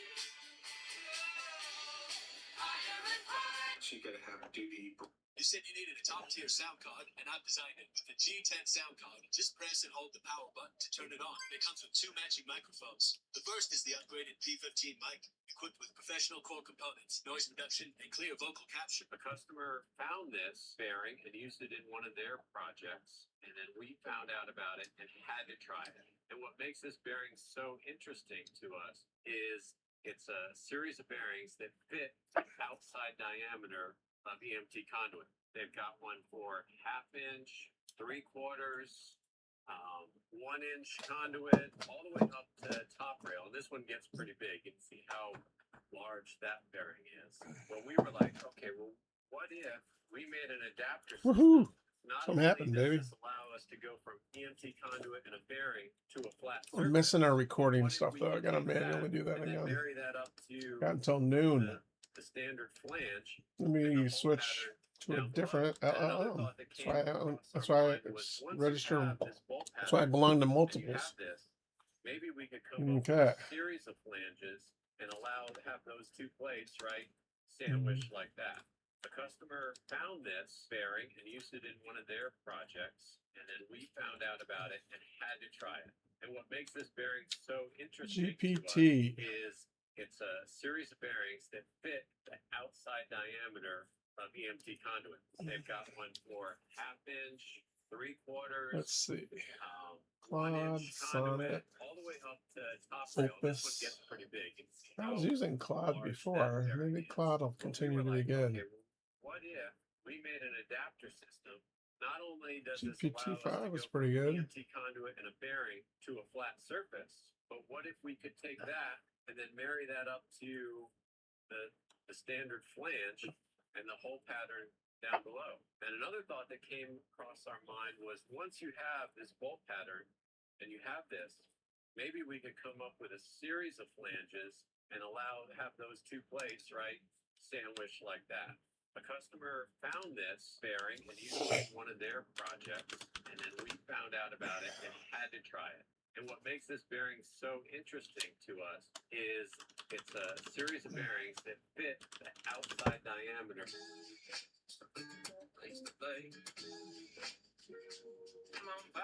So you gotta have duty. You said you needed a top-tier sound card, and I've designed it. With the G10 sound card, just press and hold the power button to turn it on. It comes with 2 matching microphones. The first is the upgraded P15 mic, equipped with professional core components, noise reduction, and clear vocal capture. A customer found this bearing and used it in one of their projects, and then we found out about it and had to try it. And what makes this bearing so interesting to us is it's a series of bearings that fit the outside diameter of EMT conduit. They've got one for 1/2 inch, 3/4, 1 inch conduit, all the way up to top rail. And this one gets pretty big. You can see how large that bearing is. Well, we were like, okay, well, what if we made an adapter system? Woohoo! Not Something only happened, does baby. this allow us to go from EMT conduit and a bearing to a flat We're surface. missing our recording What if stuff we though. I could gotta take manually do that and then again. marry that up to Got until noon. the standard flange. Let and the me whole switch pattern. to a Now, different. another Oh. thought that That's came why. across That's our why mind was it's once you register. have this bolt That's why I pattern belong to and you multiples. have this, maybe we could come up Okay. with a series of flanges and allow to have those 2 plates, right, sandwiched like that. A customer found this bearing and used it in one of their projects, and then we found out about it and had to try it. And what makes this bearing so interesting to us GPT. is it's a series of bearings that fit the outside diameter of EMT conduit. They've got one for 1/2 inch, 3/4, Let's see. 1 Claude, inch conduit, Sonnet, all the way up to top rail. This one Opus. gets pretty big. You can see I was how using Claude large before. that bearing Maybe is. Claude will But we continue were to be like, good. okay, well, what if we made an adapter system? Not only does this GPT allow us to 5 was go pretty from good. EMT conduit and a bearing to a flat surface, but what if we could take that and then marry that up to the standard flange and the hole pattern down below? And another thought that came across our mind was, once you have this bolt pattern and you have this, maybe we could come up with a series of flanges and have those two plates, right, sandwiched like that. A customer found this bearing and used it in one of their projects, and then we found out about it and had to try it. And what makes this bearing so interesting to us is it's a series of bearings that fit the outside diameter. Place to play. Come on by.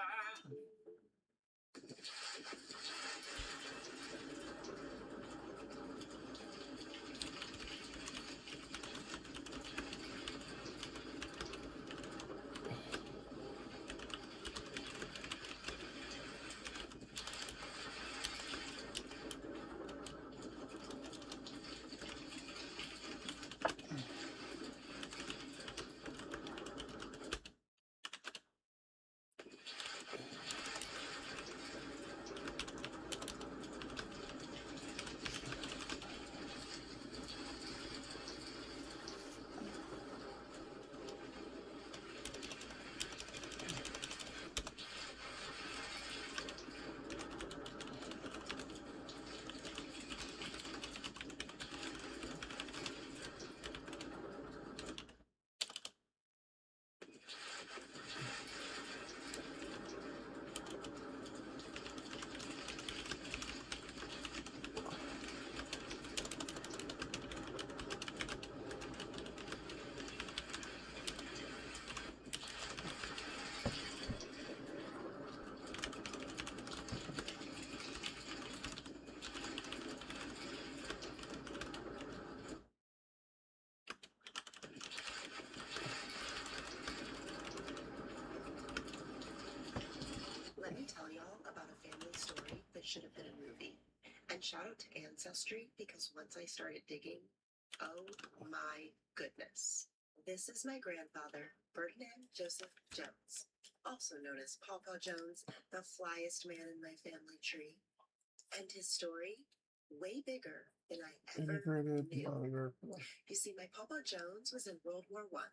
Let me tell y'all about a family story that should have been a movie. And shout out to Ancestry, because once I started digging, oh my goodness. This is my grandfather, Ferdinand Joseph Jones, also known as Pawpaw Jones, the flyest man in my family tree. And his story, way bigger than I ever Integrated knew. monitor. You see, my Papa Jones was in World War I,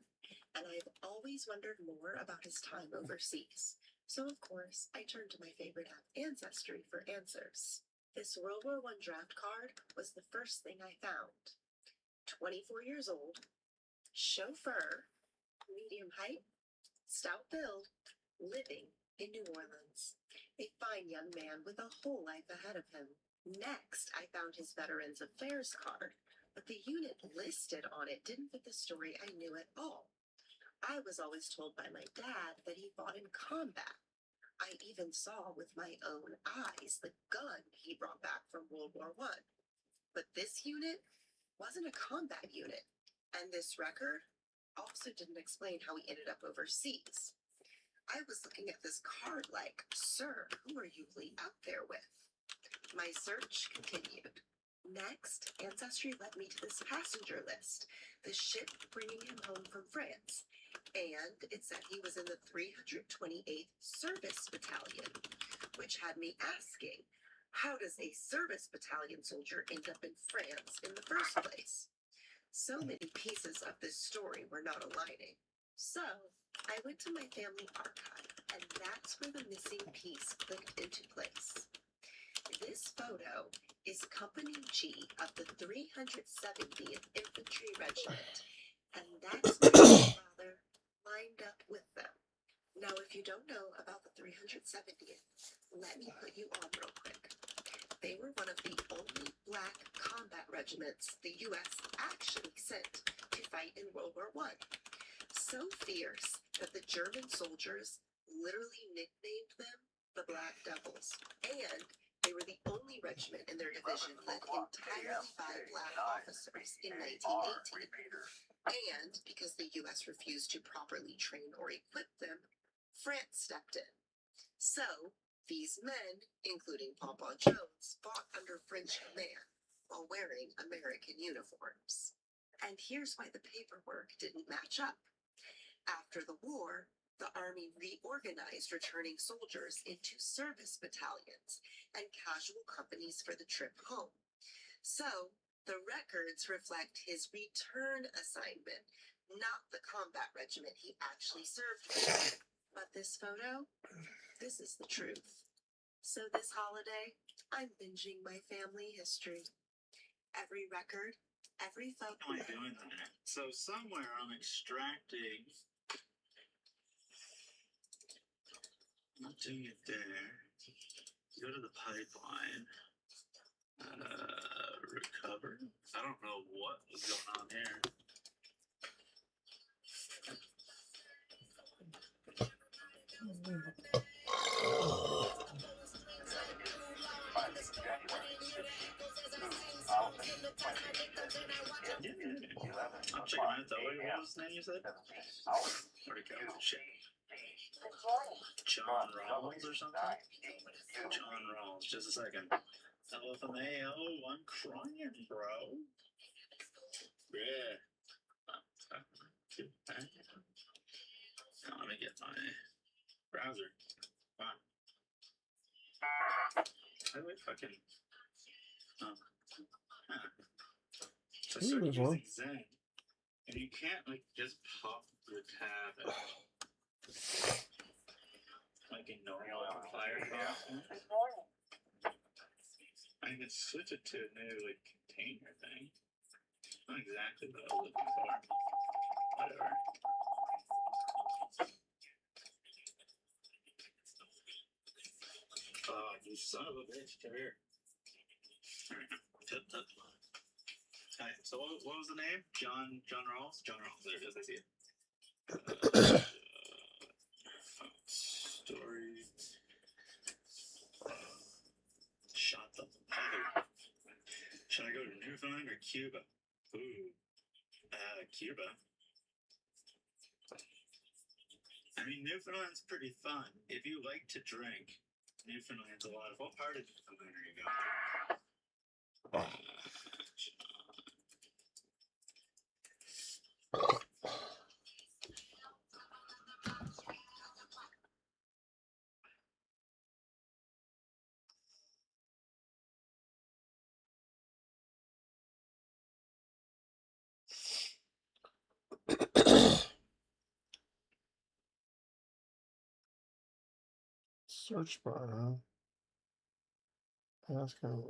and I've always wondered more about his time overseas. So, of course, I turned to my favorite app, Ancestry, for answers. This World War I draft card was the first thing I found. 24 years old, chauffeur, medium height, stout build, living in New Orleans. A fine young man with a whole life ahead of him. Next, I found his Veterans Affairs card, but the unit listed on it didn't fit the story I knew at all. I was always told by my dad that he fought in combat. I even saw with my own eyes the gun he brought back from World War I. But this unit wasn't a combat unit, and this record also didn't explain how he ended up overseas. I was looking at this card like, sir, who are you really out there with? My search continued. Next, Ancestry led me to this passenger list, the ship bringing him home from France. And it said he was in the 328th Service Battalion, which had me asking, how does a service battalion soldier end up in France in the first place? So many pieces of this story were not aligning. So I went to my family archive, and that's where the missing piece clicked into place. This photo is Company G of the 370th Infantry Regiment, and that's my grandfather lined up with them. Now, if you don't know about the 370th, let me put you on real quick. They were one of the only black combat regiments the U.S. actually sent to fight fight in World War I. So fierce that the German soldiers literally nicknamed them the Black Devils, and they were the only regiment in their division led entirely by black officers in 1918. And because the U.S. refused to properly train or equip them, France stepped in. So, these men, including Papa Jones, fought under French command while wearing American uniforms. And here's why the paperwork didn't match up. After the war, the Army reorganized returning soldiers into service battalions and casual companies for the trip home. So, the records reflect his return assignment, not the combat regiment he actually served with. But this photo, this is the truth. So this holiday, I'm binging my family history. Every record, every photo. What am I doing there? So somewhere I'm extracting. Not doing it there. Go to the pipeline. Recover. I don't know what was going on here. I'm checking out though. What was his name you said? Where'd it go? Shit. John Rawls or something? John Rawls. Just a second. LFMAO, I'm crying, bro. Yeah. Now let me get my browser. Wow. How do I fucking... Oh. Huh. So I started using Zen, and you can't, like, just pop the tab and... like a normal Firefox. I can switch it to a new, like, container thing. Not exactly what I was looking for. Whatever. Oh, you son of a bitch. Come here. Alright, so what was the name? John Rawls? John Rawls. There it is. I see it. Story. Shot the mother. Should I go to Newfoundland or Cuba? Ooh. Cuba. I mean, Newfoundland's pretty fun. If you like to drink, Newfoundland's a lot of... What part of Newfoundland are you going? Search bar, huh? Ask him.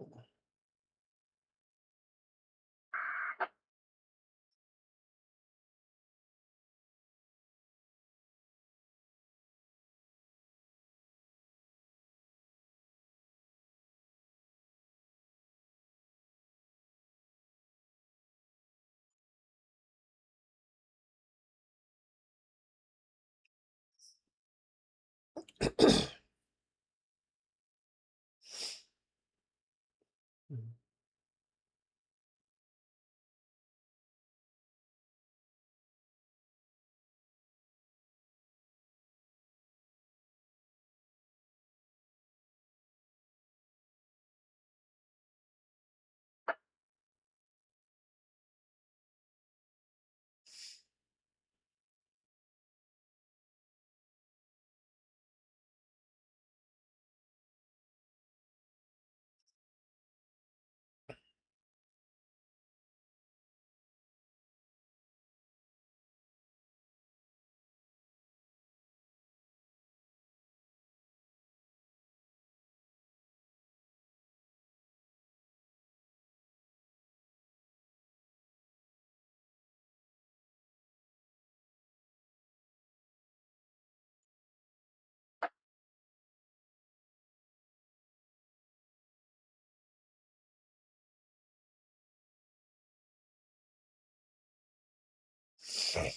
Hmm.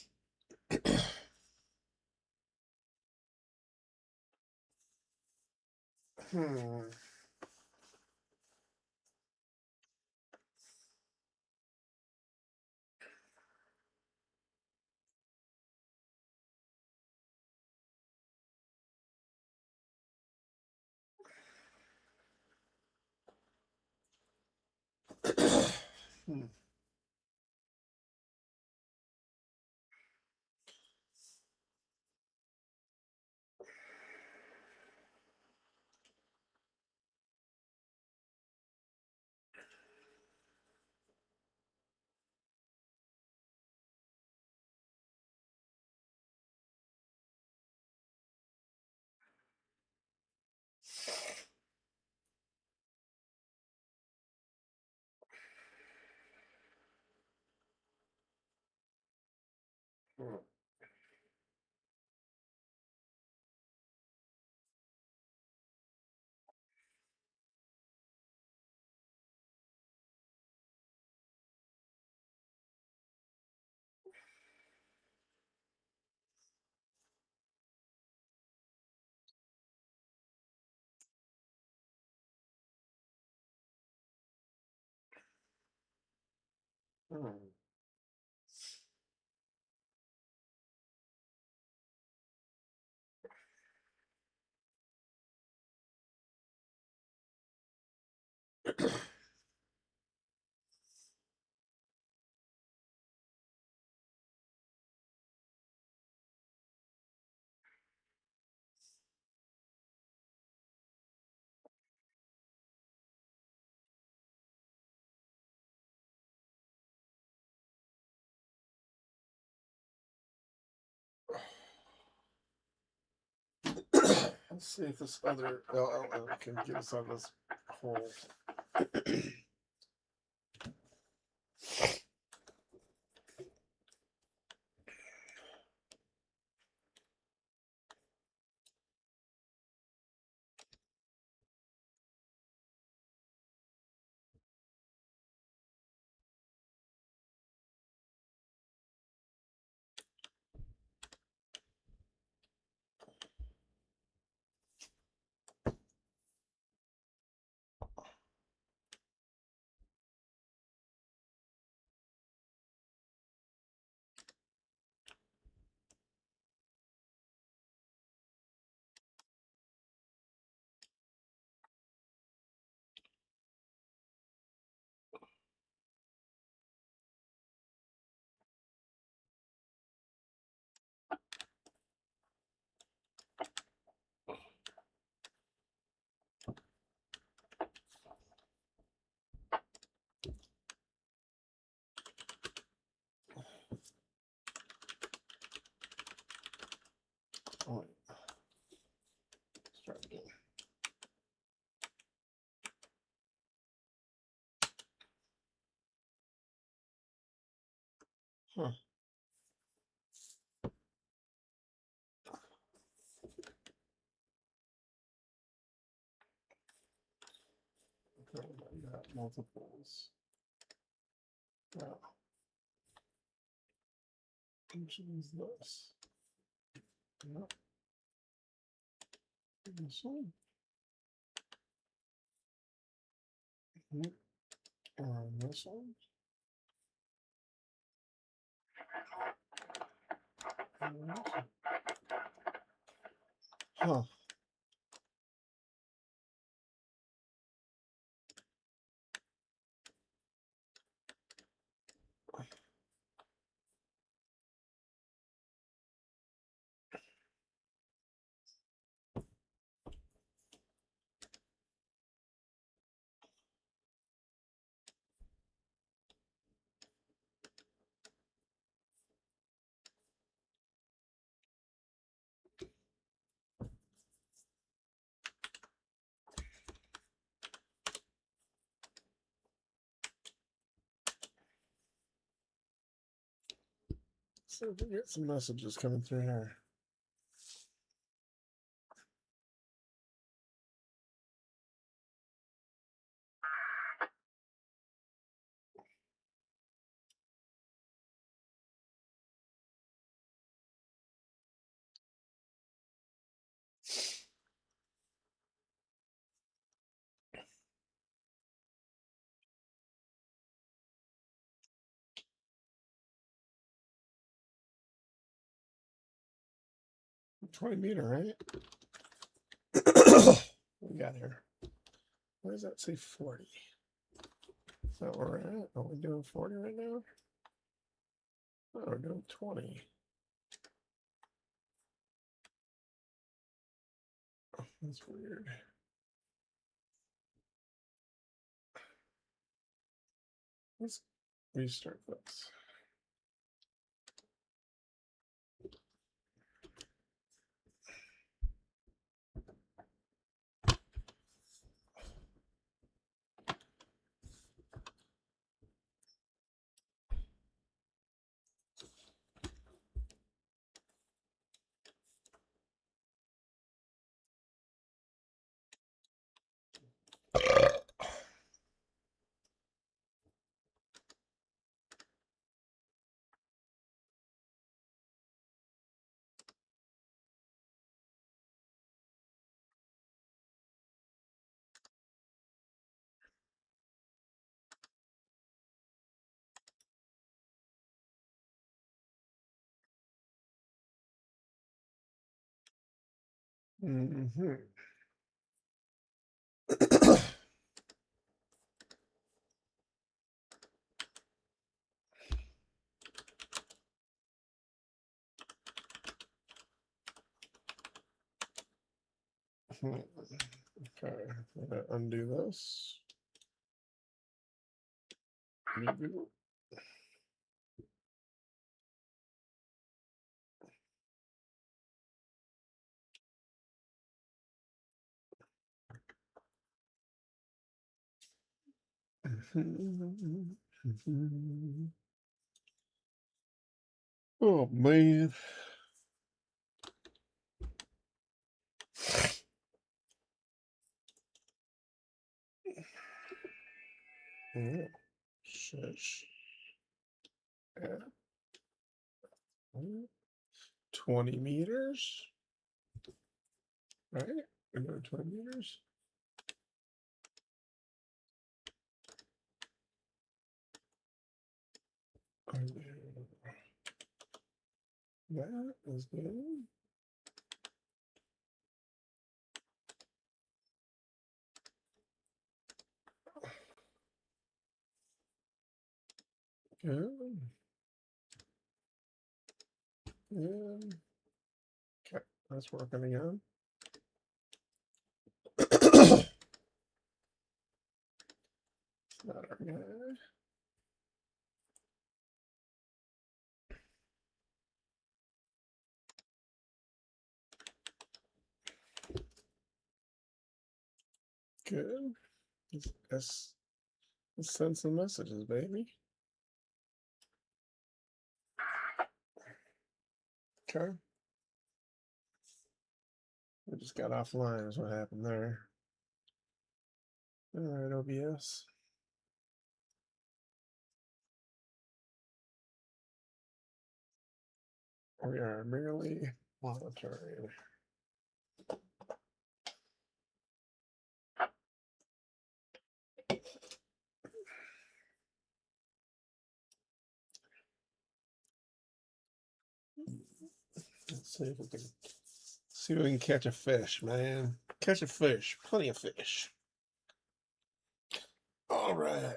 Hmm. Hmm. Hmm. Let's see if this other LLM can get us out of this hole. Oh, wait. Let's try it again. Huh. Okay, I got multiples. Now, which is this? Yep. This one. Mhm. And this one. And this one. Huh. So we get some messages coming through here. 20 meter, right? We got here. Why does that say 40? Is that where we're at? Are we doing 40 right now? Oh, we're doing 20. Oh, that's weird. Let's restart this. Mm-hmm. Okay, I'm gonna undo this. Reboot. Oh man. Oh, shush. 20 meters, right? We're doing 20 meters. That is good. Good. Good. Okay, that's working again. Not our guy. Good. Let's send some messages, baby. Okay. We just got offline is what happened there. All right, OBS. We are merely monitoring. Let's see if we can catch a fish, man. Catch a fish. Plenty of fish. All right.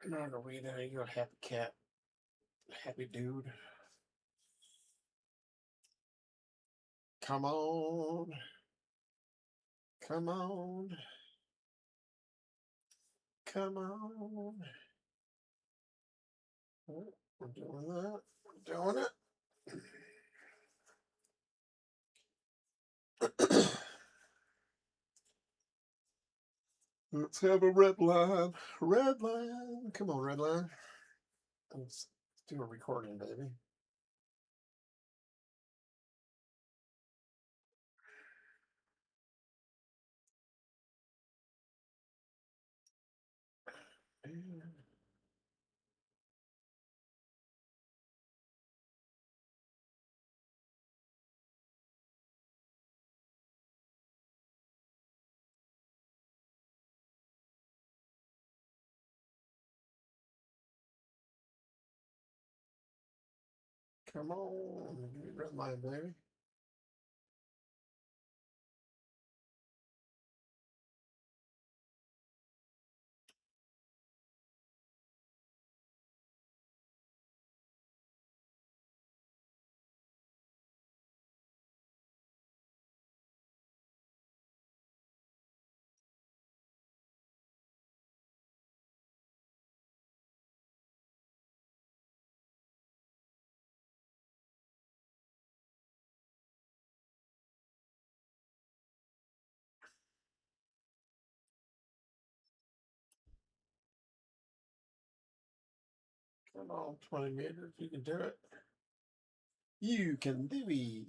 Margarita, you're a happy cat. Happy dude. Come on. Come on. Come on. Oh, we're doing that. We're doing it. Let's have a red line. Red line. Come on, red line. Let's do a recording, baby. Come on, give me red line, baby. Come on, 20 meters. You can do it. You can do it.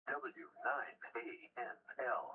W9ANL.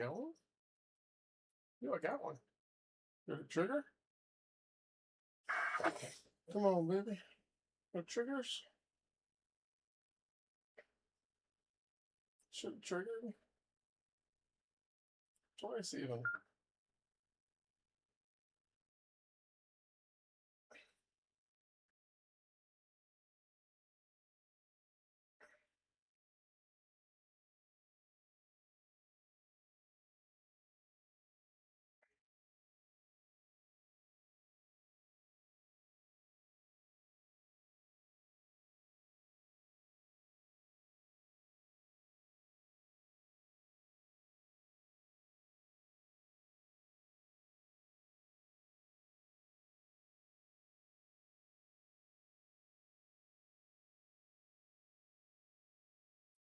got one? Yo, I got one. Got a trigger? Come on, baby. No triggers? Should have triggered. Twice even.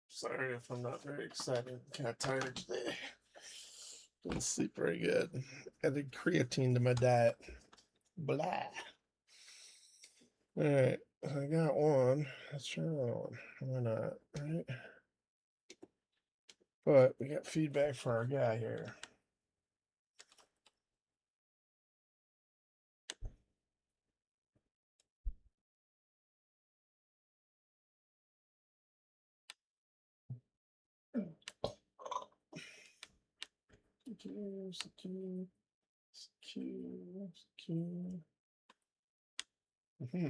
Sorry if I'm not very excited. Kind of tired today. Didn't sleep very good. Added creatine to my diet. Blah. Alright, I got one. Let's try another one. Why not? Alright. But we got feedback for our guy here. Mm-hmm.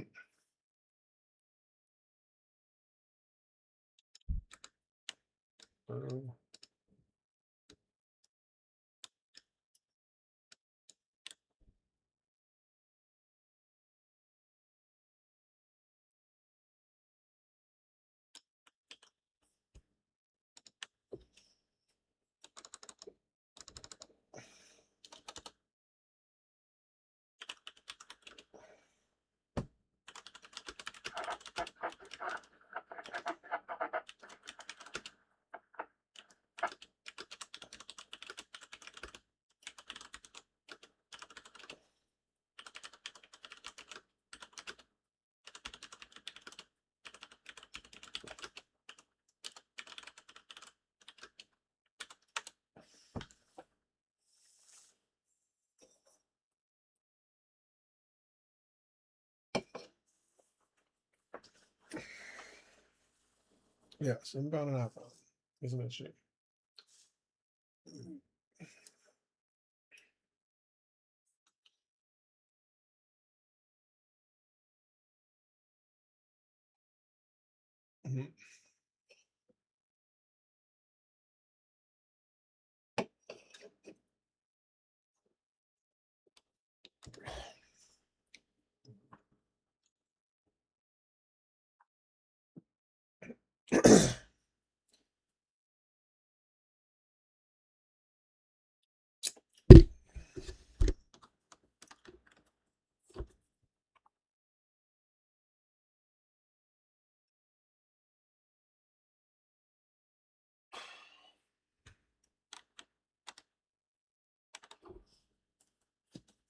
Yes, inbound and outbound. Isn't it shit? Mm-hmm.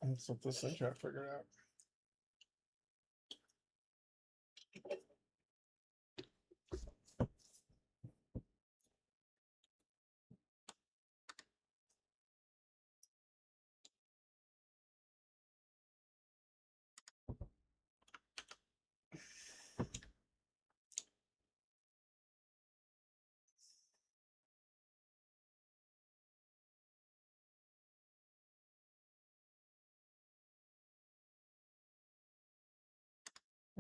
That's what this thing try to figure out.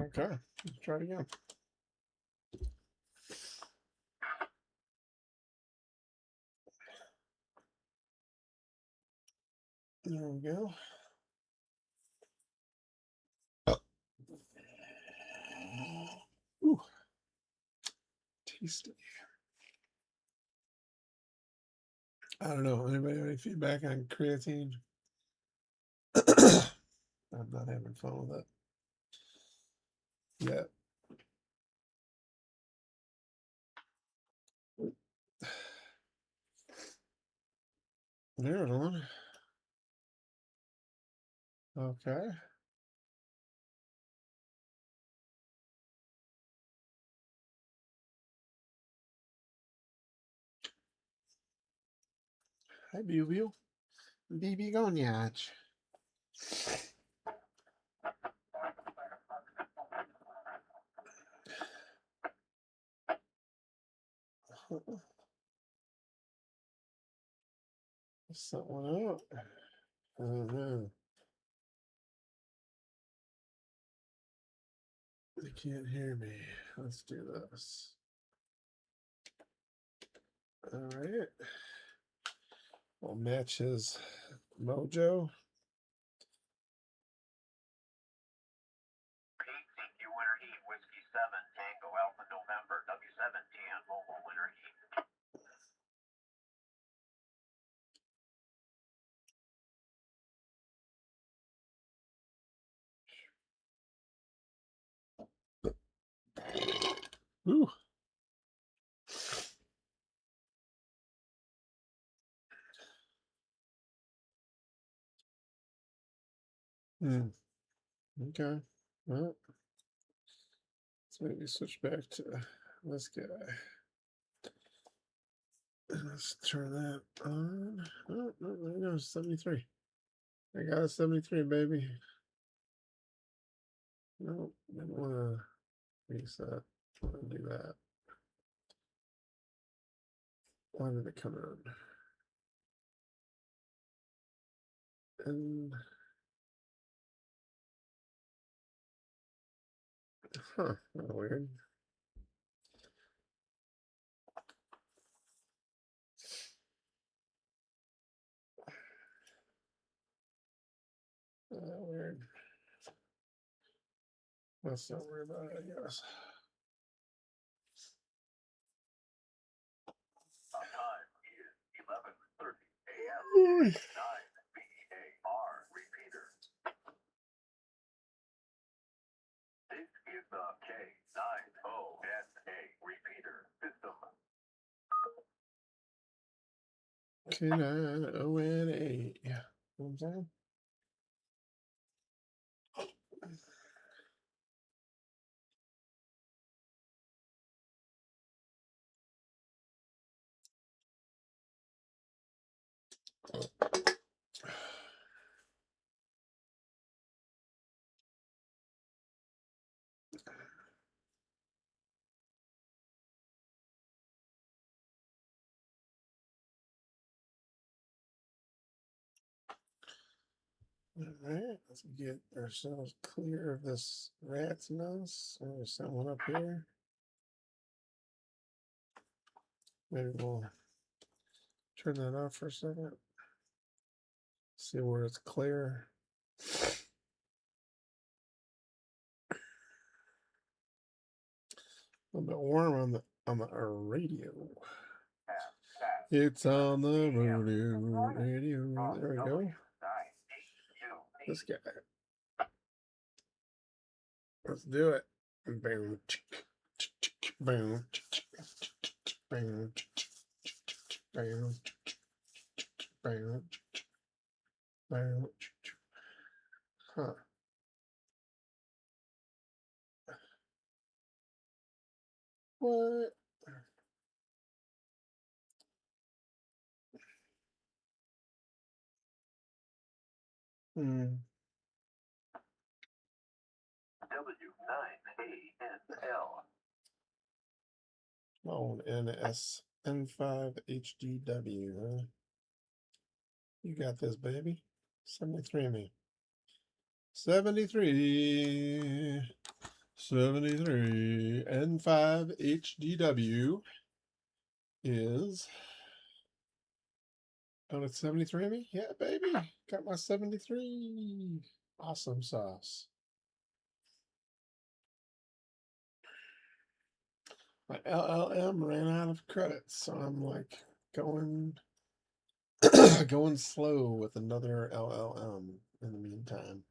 Okay, let's try it again. There we go. Ooh, tasty. I don't know. Anybody have any feedback on creatine? I'm not having fun with it yet. There's one. Okay. Hi, Bubio. BB Gonyach. Something out. I don't know. They can't hear me. Let's do this. All right. We'll match his mojo. PCQ Winter Heat, Whiskey 7, Tango Alpha November, W17, Mobile Winter Heat. Ooh. Okay. Well, let's maybe switch back to this guy. Let's turn that on. Oh, no, there we go. 73. I got a 73, baby. No, didn't want to reset. Want to do that. Why did it come on? And huh, weird. Weird. Let's not worry about it, I guess. Time is 11:30 a.m. 9 BAR repeater. This is the K9ONA repeater system. K9ONA. Yeah. You know what I'm saying? All right, let's get ourselves clear of this rat's nest. There's someone up here. Maybe we'll turn that off for a second. See where it's clear. A little bit warm on the radio. It's on the radio. There we go. This guy. Let's do it. Boom. Boom. Boom. Boom. Boom. Boom. Huh. What? W9ANL. Oh, NSN5HDW, huh? You got this, baby. 73 me. 73. N5HDW is. Oh, it's 73 me? Yeah, baby. Got my 73. Awesome sauce. My LLM ran out of credits, so I'm like going going slow with another LLM in the meantime.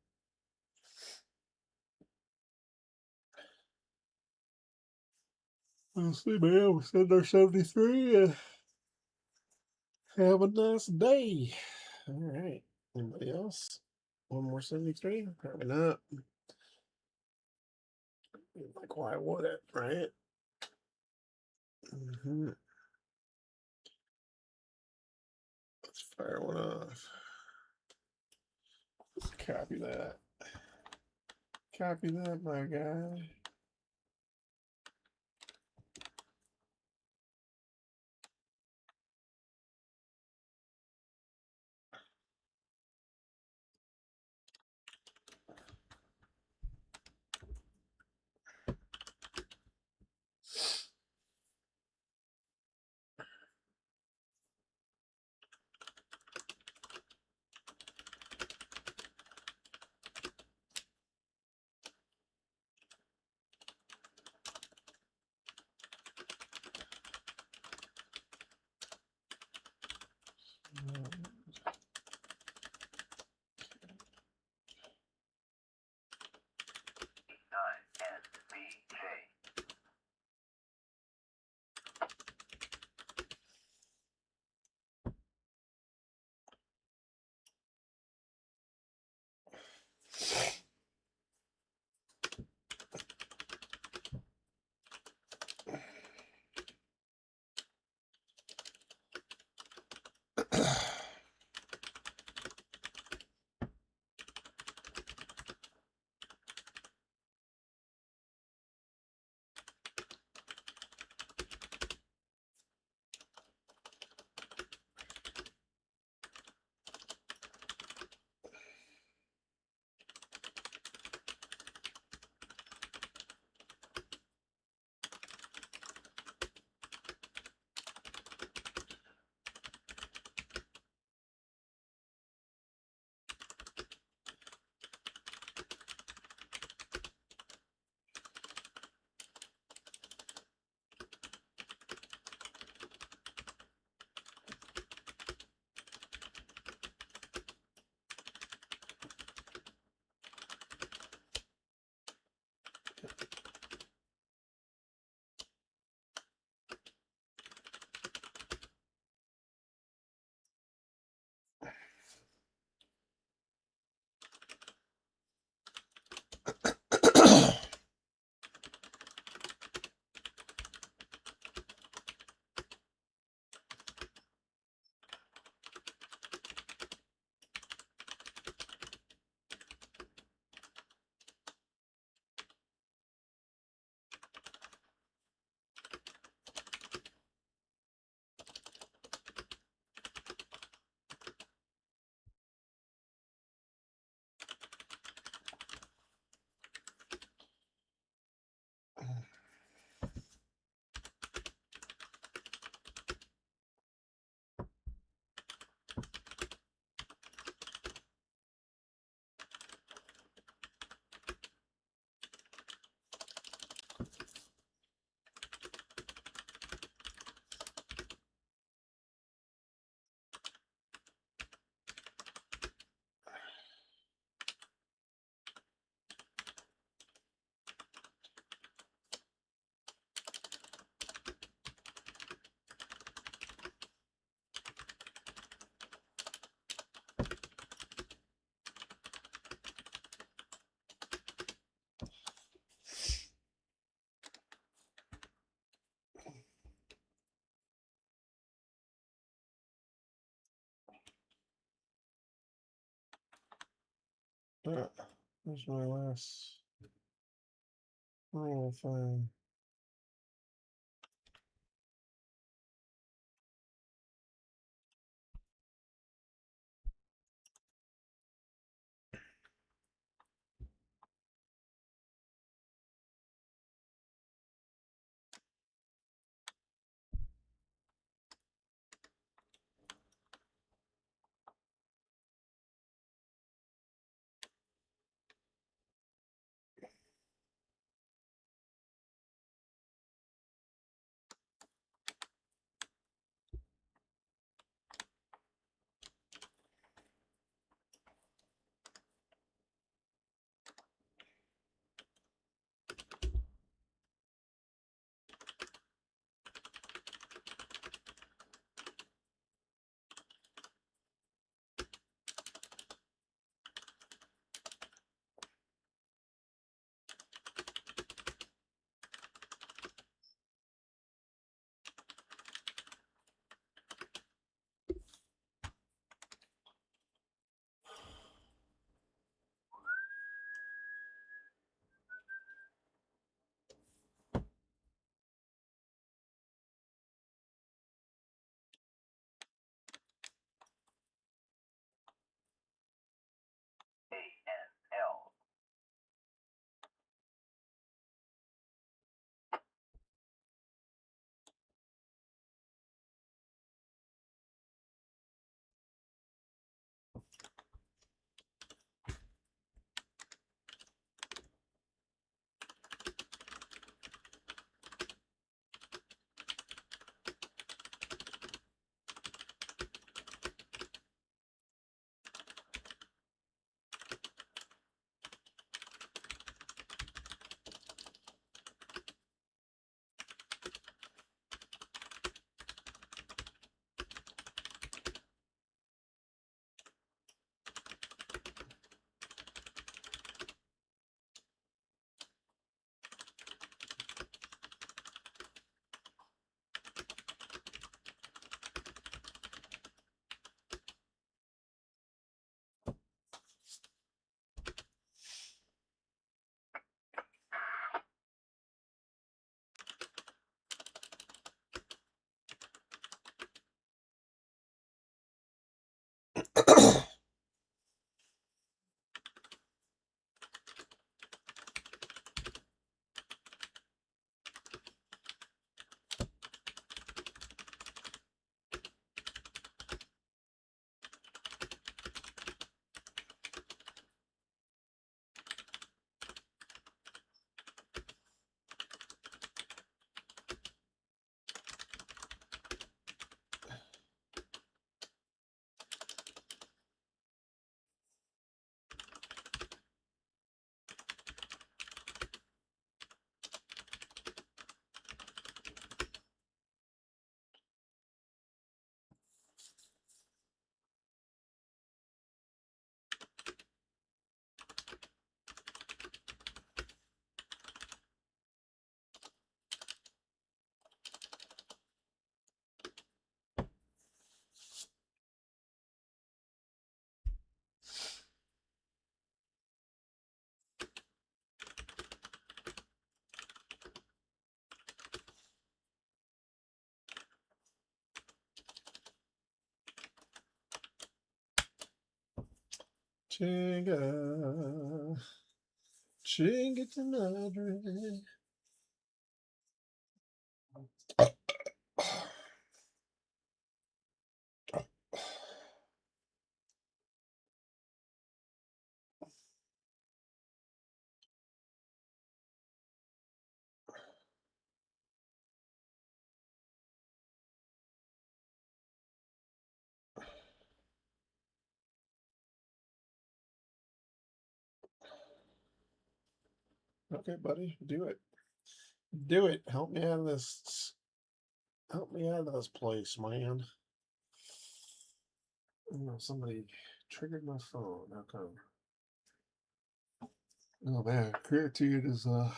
We'll see, man. We'll send our 73. Have a nice day. All right. Anybody else? One more 73? Probably not. Like, why would it, right? Let's Fire one off. Copy that. Copy that, my guy. There's my last roll thing. Chinga. Chinga to madre. Okay, buddy, do it. Do it. Help me out of this. Help me out of this place, man. Oh, somebody triggered my phone. How come? Oh man, creatine is not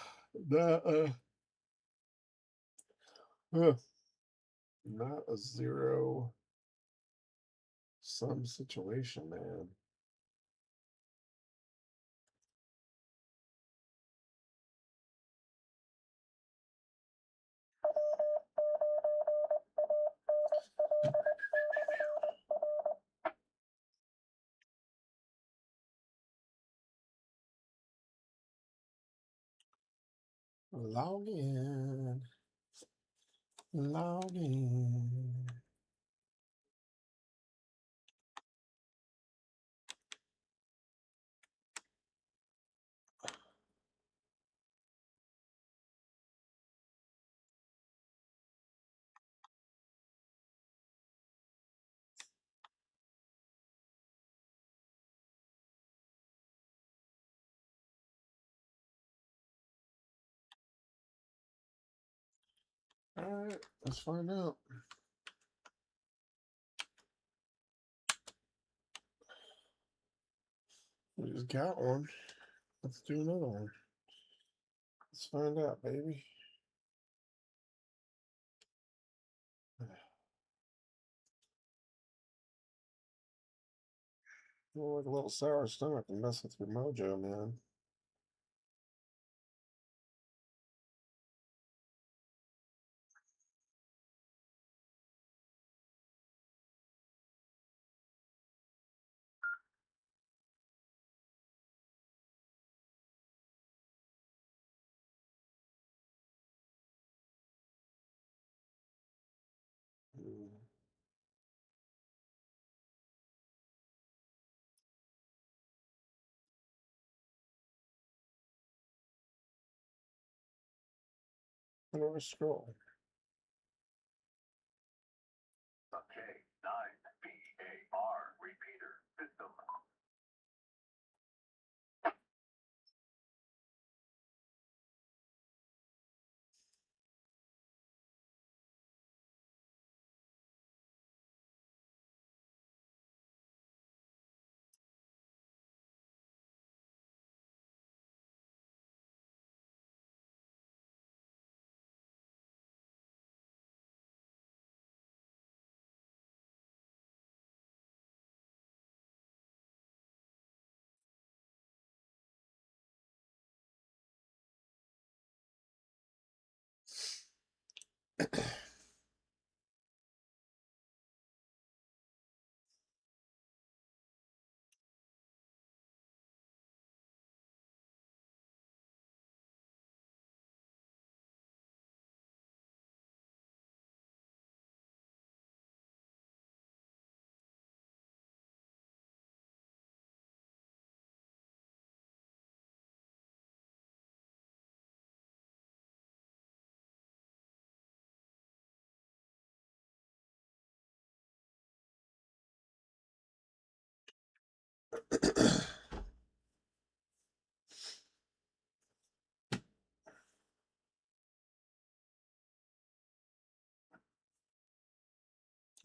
not a zero sum situation, man. Log in. Log in. Alright, let's find out. We just got one. Let's do another one. Let's find out, baby. Feel like a little sour stomach and mess with your mojo, man. How do I scroll? J9BAR repeater system.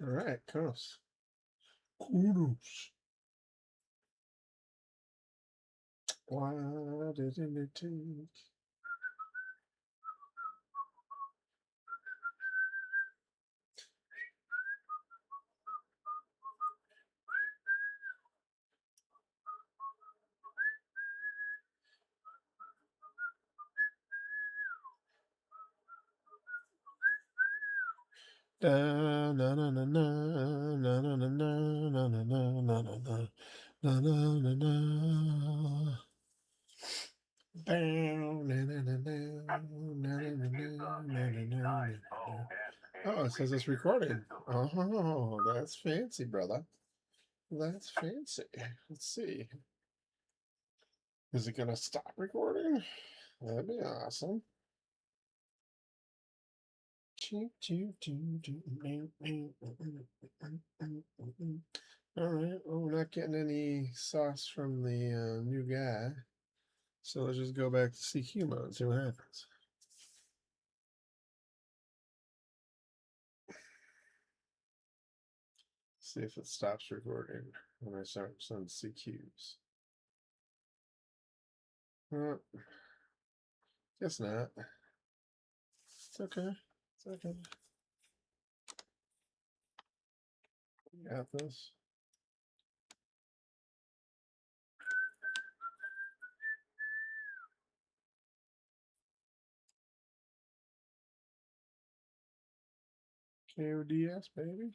Alright, kudos. Kudos. Why didn't it take? Da na na na na na na na na na na na na na Na na na na. Down, na, na, na, na, na, na, na, na, na, na, na. Oh, it says it's recording. Oh, that's fancy, brother. That's fancy. Let's see. Is it gonna stop recording? That'd be awesome. All right. Well, we're not getting any sauce from the new guy, so let's just go back to CQ mode and see what happens. See if it stops recording when I start some CQs. Guess not. It's okay. It's okay. We got this. KODS, baby.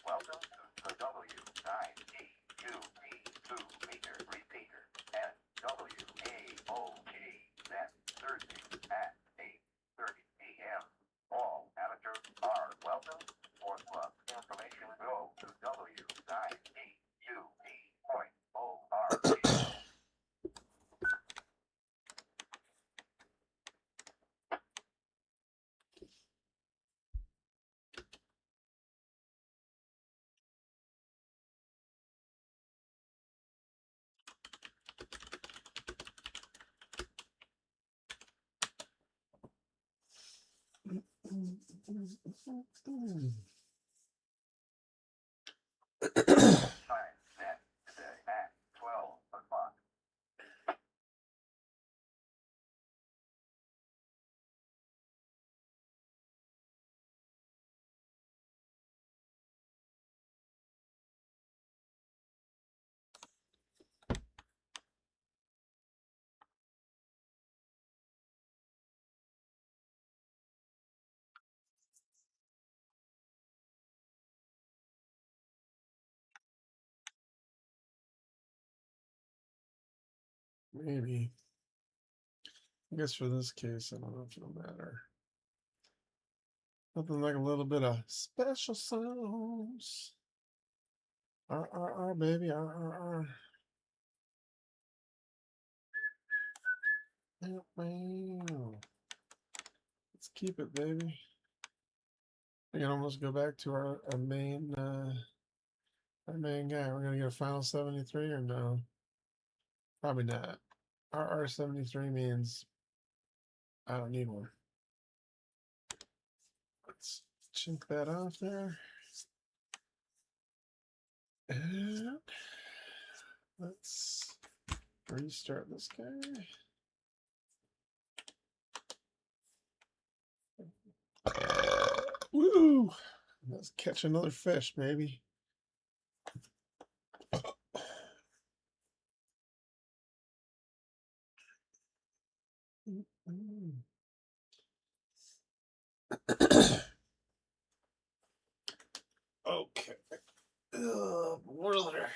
Welcome to the W9DQP2 meter repeater and WAOG then Thursday at 8:30 p.m. All amateurs are welcome. For club information, go to W9DQP.org. Time then today at 12 o'clock. Maybe. I guess for this case, I don't know if it'll matter. Nothing like a little bit of special songs. Baby, Let's keep it, baby. We can almost go back to our main guy. We're gonna get a final 73 or no? Probably not. RR 73 means I don't need one. Let's chink that off there. And let's restart this guy. Woo! Let's catch another fish, baby. Okay. Brother.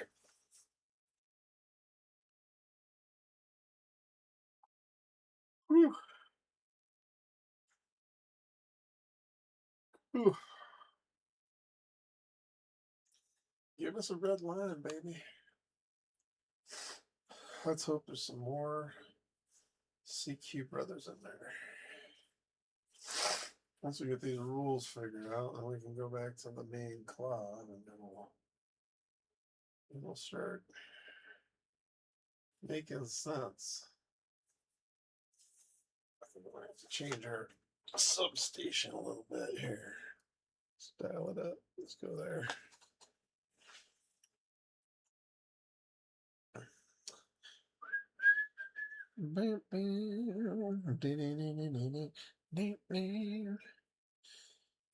Whew. Whew. Give us a red line, baby. Let's hope there's some more CQ brothers in there. Once we get these rules figured out, then we can go back to the main club and then we'll It'll start making sense. I think we're gonna have to change our substation a little bit here. Let's dial it up. Let's go there.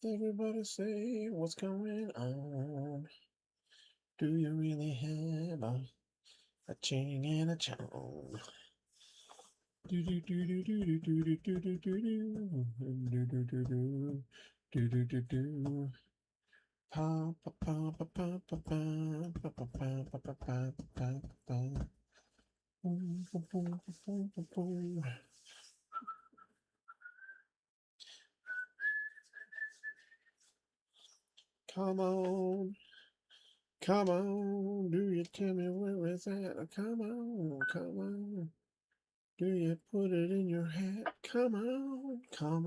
Everybody say what's going on. Do you really have a ching and a chong? Do do do do do do do do do do do do do do do do do do. Pa pa pa pa pa pa pa pa pa pa pa pa pa pa. Boom boom boom boom boom boom. Come on. Come on, do you tell me where it's at? Come on. Do you put it in your hat? Come on. Come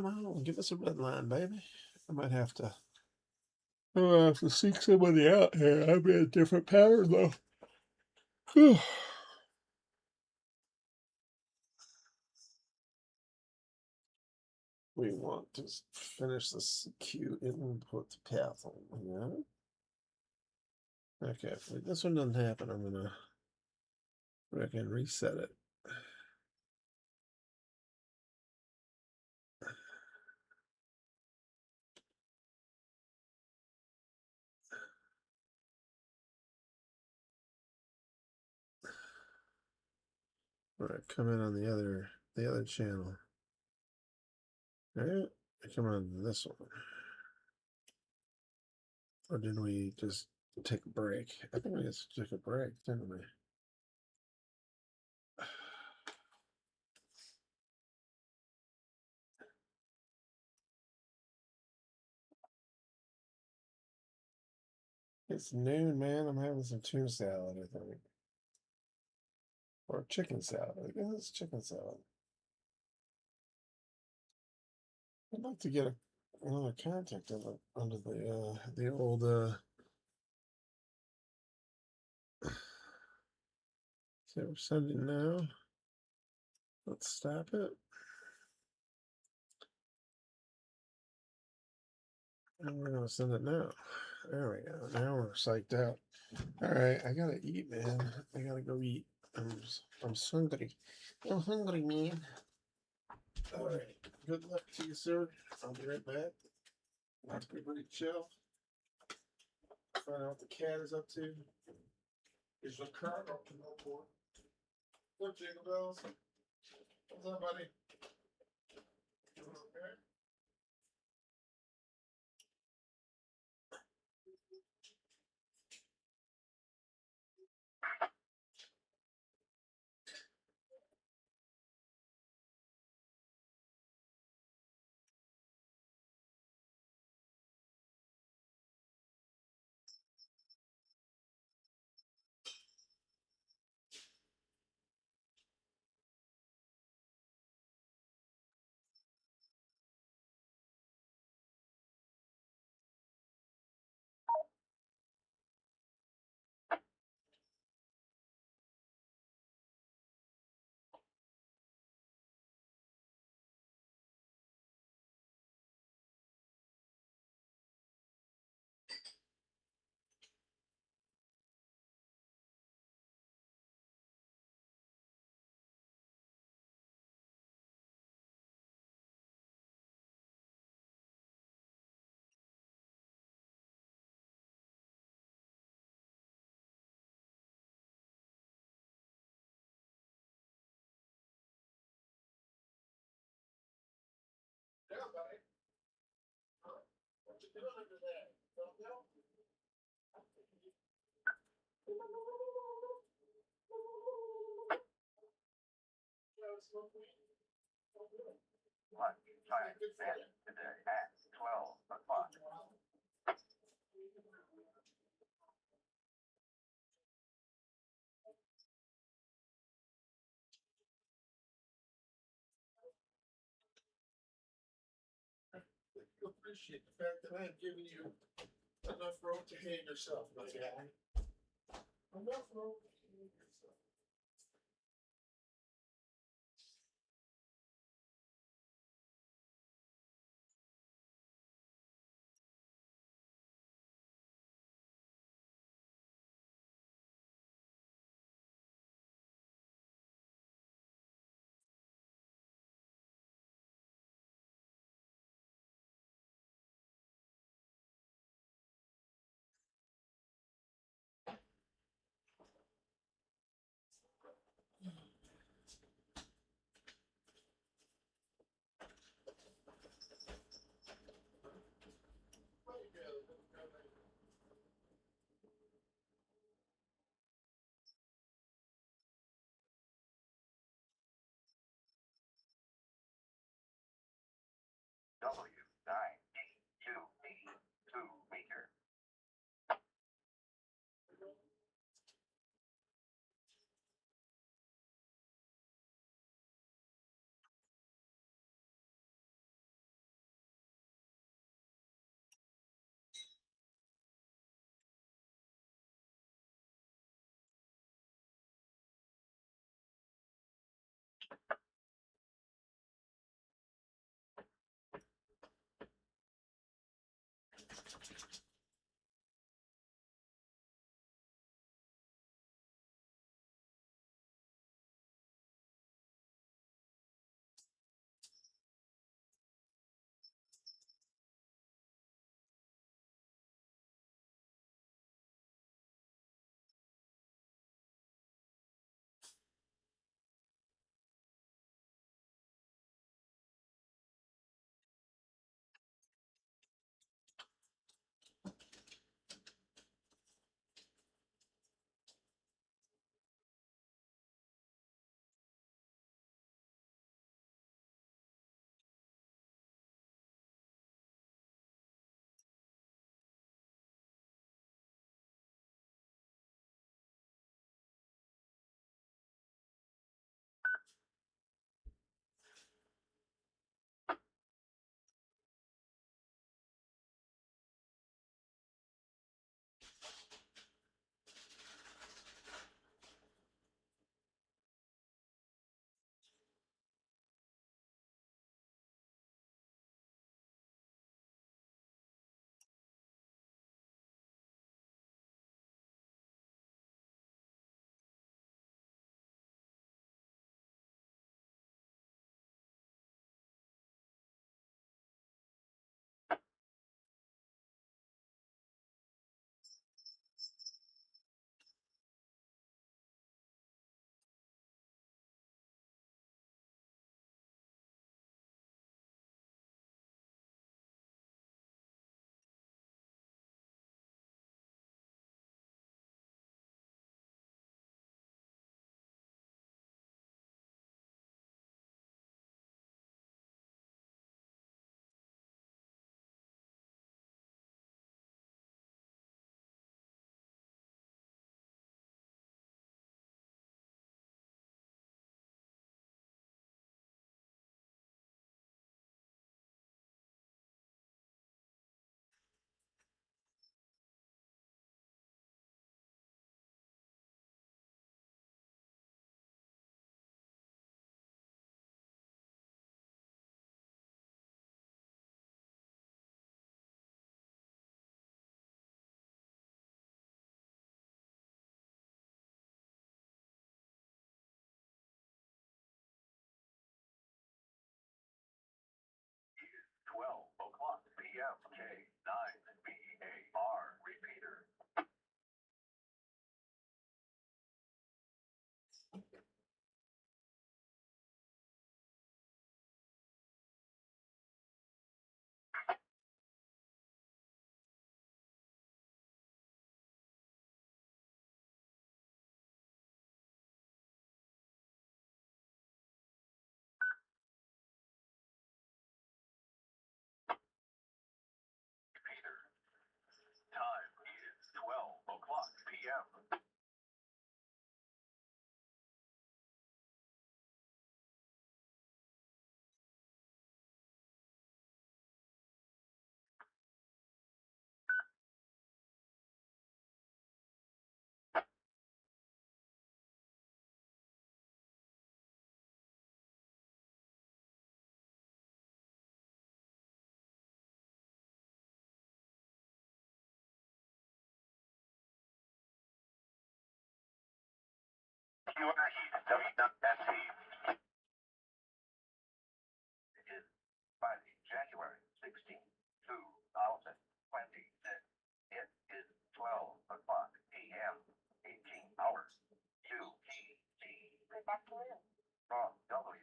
on, give us a red line, baby. I might have to. I'll have to seek somebody out here. I'm in a different pattern, though. Whew. We want to finish this queue input path on, yeah? Okay, if this one doesn't happen, I'm gonna reckon reset it. All right, come in on the other channel. All right, come on this one. Or did we just take a break? I think we just took a break, didn't we? It's noon, man. I'm having some tuna salad, I think. Or chicken salad. I guess it's chicken salad. I'd like to get another contact under the old say we're sending now. Let's stop it. And we're gonna send it now. There we go. Now we're psyched out. All right, I gotta eat, man. I gotta go eat. I'm hungry. I'm hungry, man. All right. Good luck to you, sir. I'll be right back. Everybody chill. Find out what the cat is up to. Is the car up to no more? Look, Jingle Bells. What's up, buddy? Doing okay? Yeah, buddy. What you doing under there? Don't know. Lunchtime session today at 12 o'clock. Feel free appreciate the fact that I have given you enough rope to hang yourself, my guy. Enough rope to hang yourself. W9T2B2 meter. Keeler Heat, WSC. It is Friday, January 16th, 2026. It is 12 o'clock a.m., 18 hours. UTC. Good afternoon. From W9DUB.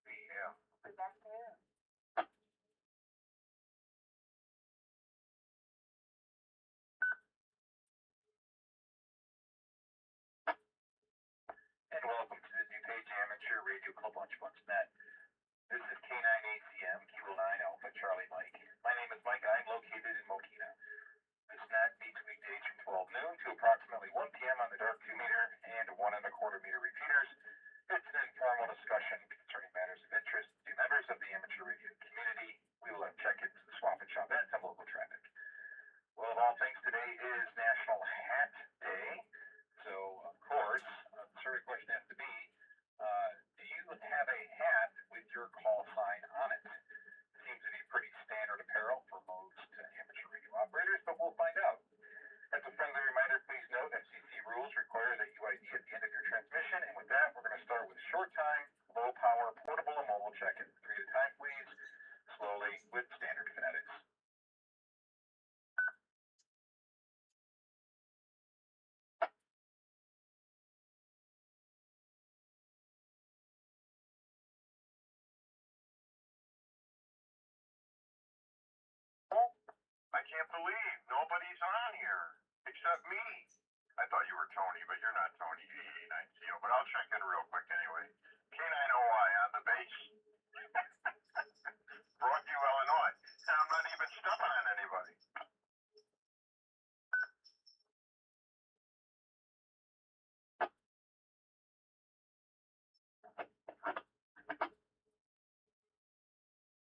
PM. Good afternoon. And welcome to the DuPage Amateur Radio Club Lunch Bunch Net. This is K9ACM, Kilo 9 Alpha Charlie Mike. My name is Mike. I'm located in Mokina. This net meets weekdays from 12 noon to approximately 1 p.m. on the dark 2 meter and 1 1/4 meter repeaters. It's an informal discussion concerning matters of interest to members of the amateur radio community. We will have check-ins, swap and shop events, and local traffic. Well, of all things, today is National Hat Day. So, of course, the sort of question has to be, do you have a hat with your call sign on it? Seems to be pretty standard apparel for most amateur radio operators, but we'll find out. As a friendly reminder, please note FCC rules require that you ID at the end of your transmission. And with that, we're going to start with short time, low power, portable, and mobile check-in. 3 at a time, please. Slowly with standard phonetics. I can't believe nobody's on here except me. I thought you were Tony, but you're not Tony, K9CO, but I'll check in real quick anyway. K9OY on the base. Broadview, Illinois. And I'm not even stepping on anybody.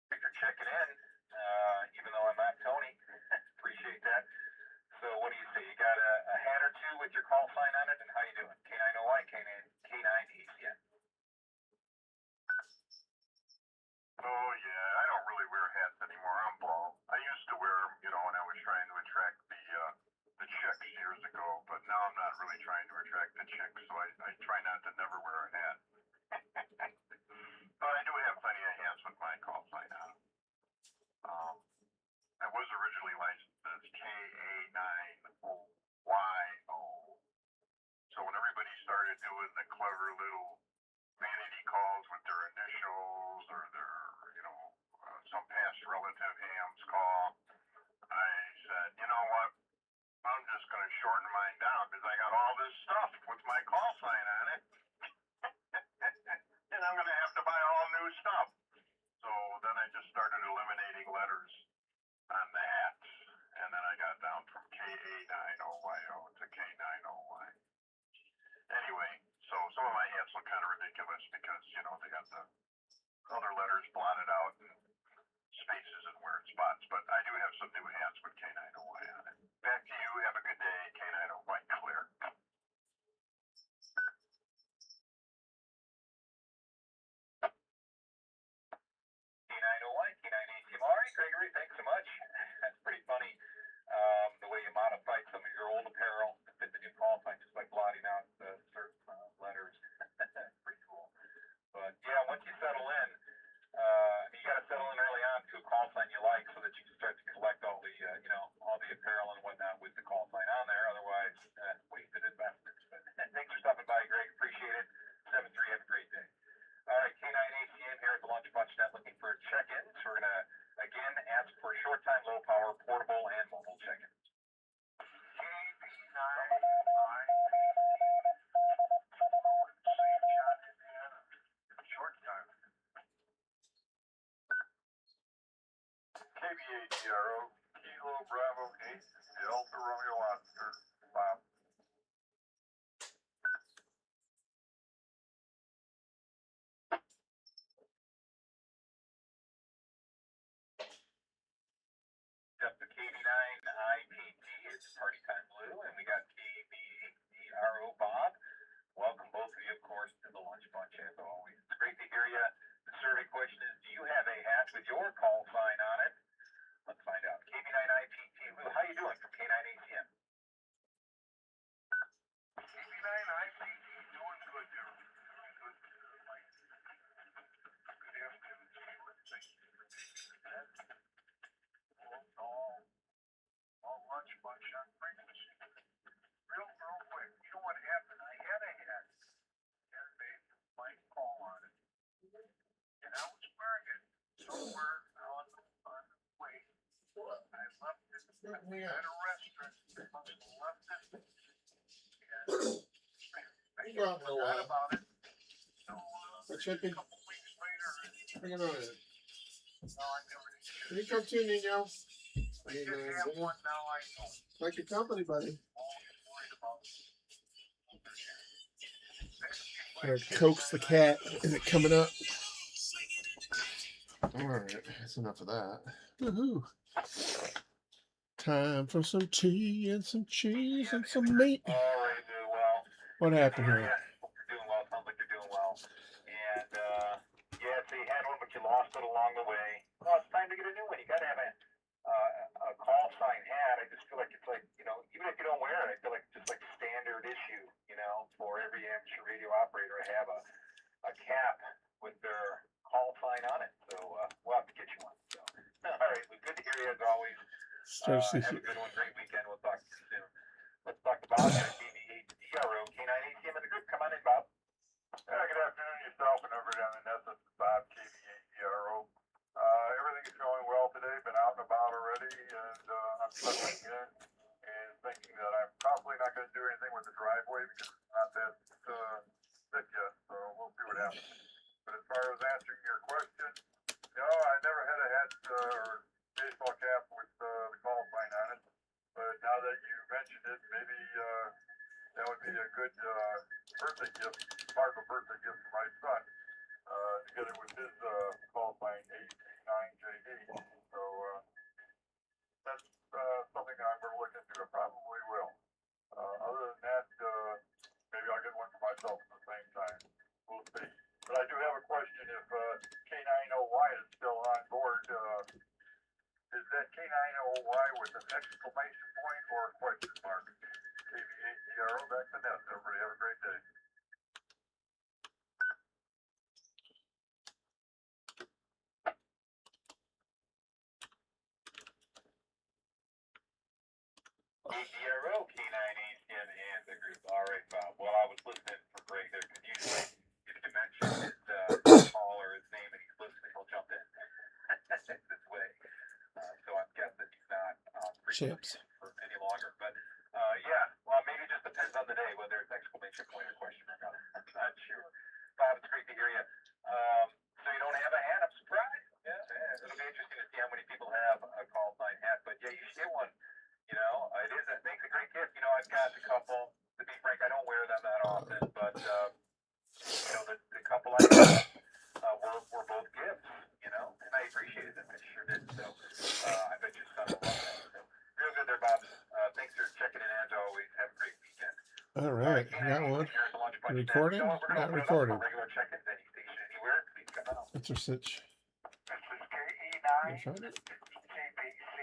Thanks for checking in, even though I'm not Tony. Appreciate that. So what do you say? You got a hat or two with your call sign on it, and how you doing? K9OY, K9ACN. Oh, yeah, I don't really wear hats anymore. I'm bald. I used to wear them, when I was trying to attract the chicks years ago, but now I'm not really trying to attract the chicks, so I try not to never wear a hat. But I do have plenty of hats with my call sign on. I was originally licensed as KA9OYO. So when everybody started doing the clever little vanity calls with their initials or their, some past relative hams call, I said, you know what? I'm just going to shorten mine down because I got all this stuff with my call sign on it. And I'm going to have to buy all new stuff. So then I just started eliminating letters on the hats. And then I got down from KA9OYO to K9OY. Anyway, so some of my hats look kind of ridiculous because, they got the other letters blotted out and spaces and weird spots. But I do have some new hats with K9OY on it. Back to you. Have a good day. K9OY clear. K9OY, K9ACM. All right, Gregory, thanks so much. That's pretty funny. The way you modified some of your old apparel to fit the new call sign just by blotting out the certain letters. Pretty cool. But yeah, once you settle in, you It's Party Time Blue, and we got KBHDRO Bob. Welcome both of you, of course, to the Lunch Bunch as always. It's great to hear you. The survey question is, do you have a hat with your call sign on it? Let's find out. KB9IPT. Lou, how you doing from K9ACM? KB9IPT doing good there. Doing good. Like, good afternoon to you. Thank you for taking that. All lunch bunch on frequency. Real quick. You know what happened? I had a hat. Had a my call on it. And I was wearing it somewhere on the way. I left it at a restaurant. I must have left it. And I forgot about it. So, What should be? a couple weeks later, Bring it on in. no, I never did. Here you come too, Nino. I did have one, now I don't. Like your company, buddy. Always worried about Or coax the cat. Is it coming up? Alright, that's enough of that. Woohoo. Time for some tea and some cheese and some meat. All right, doing well. What happened here? You're doing well. Sounds like you're doing well. And, yeah, so you had one, but you lost it along the way. Well, it's time to get a new one. You got to have a call sign hat. I just feel like it's like, you know, even if you don't wear it, I feel like it's just like standard issue, you know, for every amateur radio operator to have a cap with their call sign on it. So, we'll have to get you one. So, all right, well, good to hear you as always. Have a good one. Great weekend. We'll talk to you soon. Let's talk to Bob at KBHDRO, K9ACM in the group. Come on in, Bob. Good afternoon, yourself and everybody on the net. This is Bob, KBHDRO. Everything is going well today. Been out and about already, and I'm settling in and thinking that I'm probably not going to do anything with the driveway because it's not that thick yet. So we'll see what happens. But as far as answering your question, no, I never had a hat or baseball cap with the call sign on it. But now that you mentioned it, maybe that would be a good birthday gift, part of a birthday gift for my son, together with his call sign 889JD. So that's something I'm going to look into. I probably will. Other than that, maybe I'll get one for myself at the same time. We'll see. But I do have a question. If K9OY is still on board, is that K9OY with an exclamation point or a question mark? KBHDRO, back to net. Everybody have a great day. KBRO, K9ACM, and the group. All right, Bob. Well, I was listening for Greg there because usually if you mention his call or his name and he's listening, he'll jump in this way. So I'm guessing he's not on frequency for any longer. But yeah, well, maybe it just depends on the day whether it's exclamation point or question mark. I'm not sure. Bob, it's great to hear you. So you don't have a hat? I'm surprised. Yeah, it'll be interesting to see how many people have a call sign hat. But yeah, you should get one. You know, it makes a great gift. You know, I've got a couple. To be frank, I don't wear them that often, but you know, the couple I got were both gifts. You know, and I appreciated them. I sure did. So I bet your son will love that. So real good there, Bob. Thanks for checking in as always. Have a great weekend. All right, I got one. Recording? Not recording. Regular check-ins any station anywhere. Please come out. That's our sitch. This is KE9, KBC,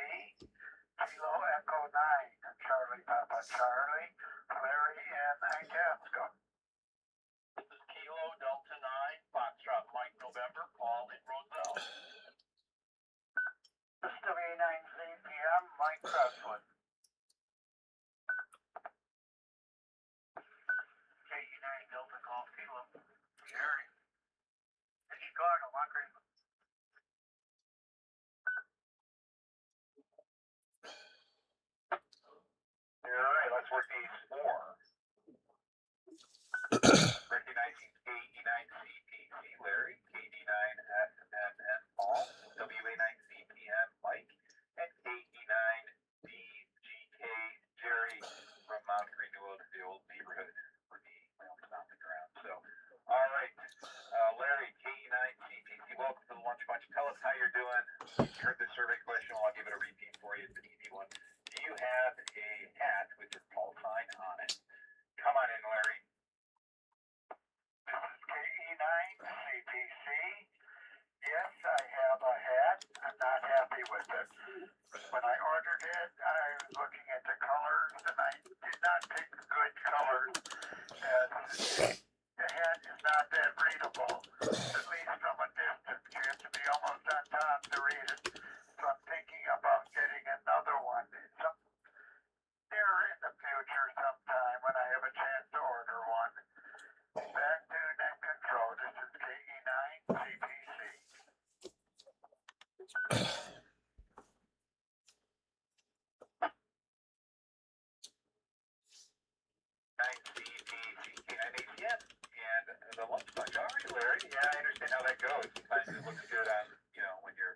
Kilo Echo 9, Charlie Papa Charlie, Larry, and Hank Hanscom. This is Kilo Delta 9, Foxtrot Mike November, Paul in Roselle. This is W9CPM, Mike Cresswood. KE9 Delta Golf Kilo, Jerry. In Chicago, Mock Greenwood. All right, let's work these four. Recognizing KE9CPC Larry, KD9SMN Paul, WA9CPM Mike, and KE9BGK Jerry from Mount Greenwood, the old neighborhood for me, my own stomping ground. So, all right, Larry, KE9CPC, welcome to the Lunch Bunch. Tell us how you're doing. You heard the survey question. I'll give it a repeat for you. It's an easy one. Do you have a Larry. Yeah, I understand how that goes. Sometimes it looks good on, you know, when you're,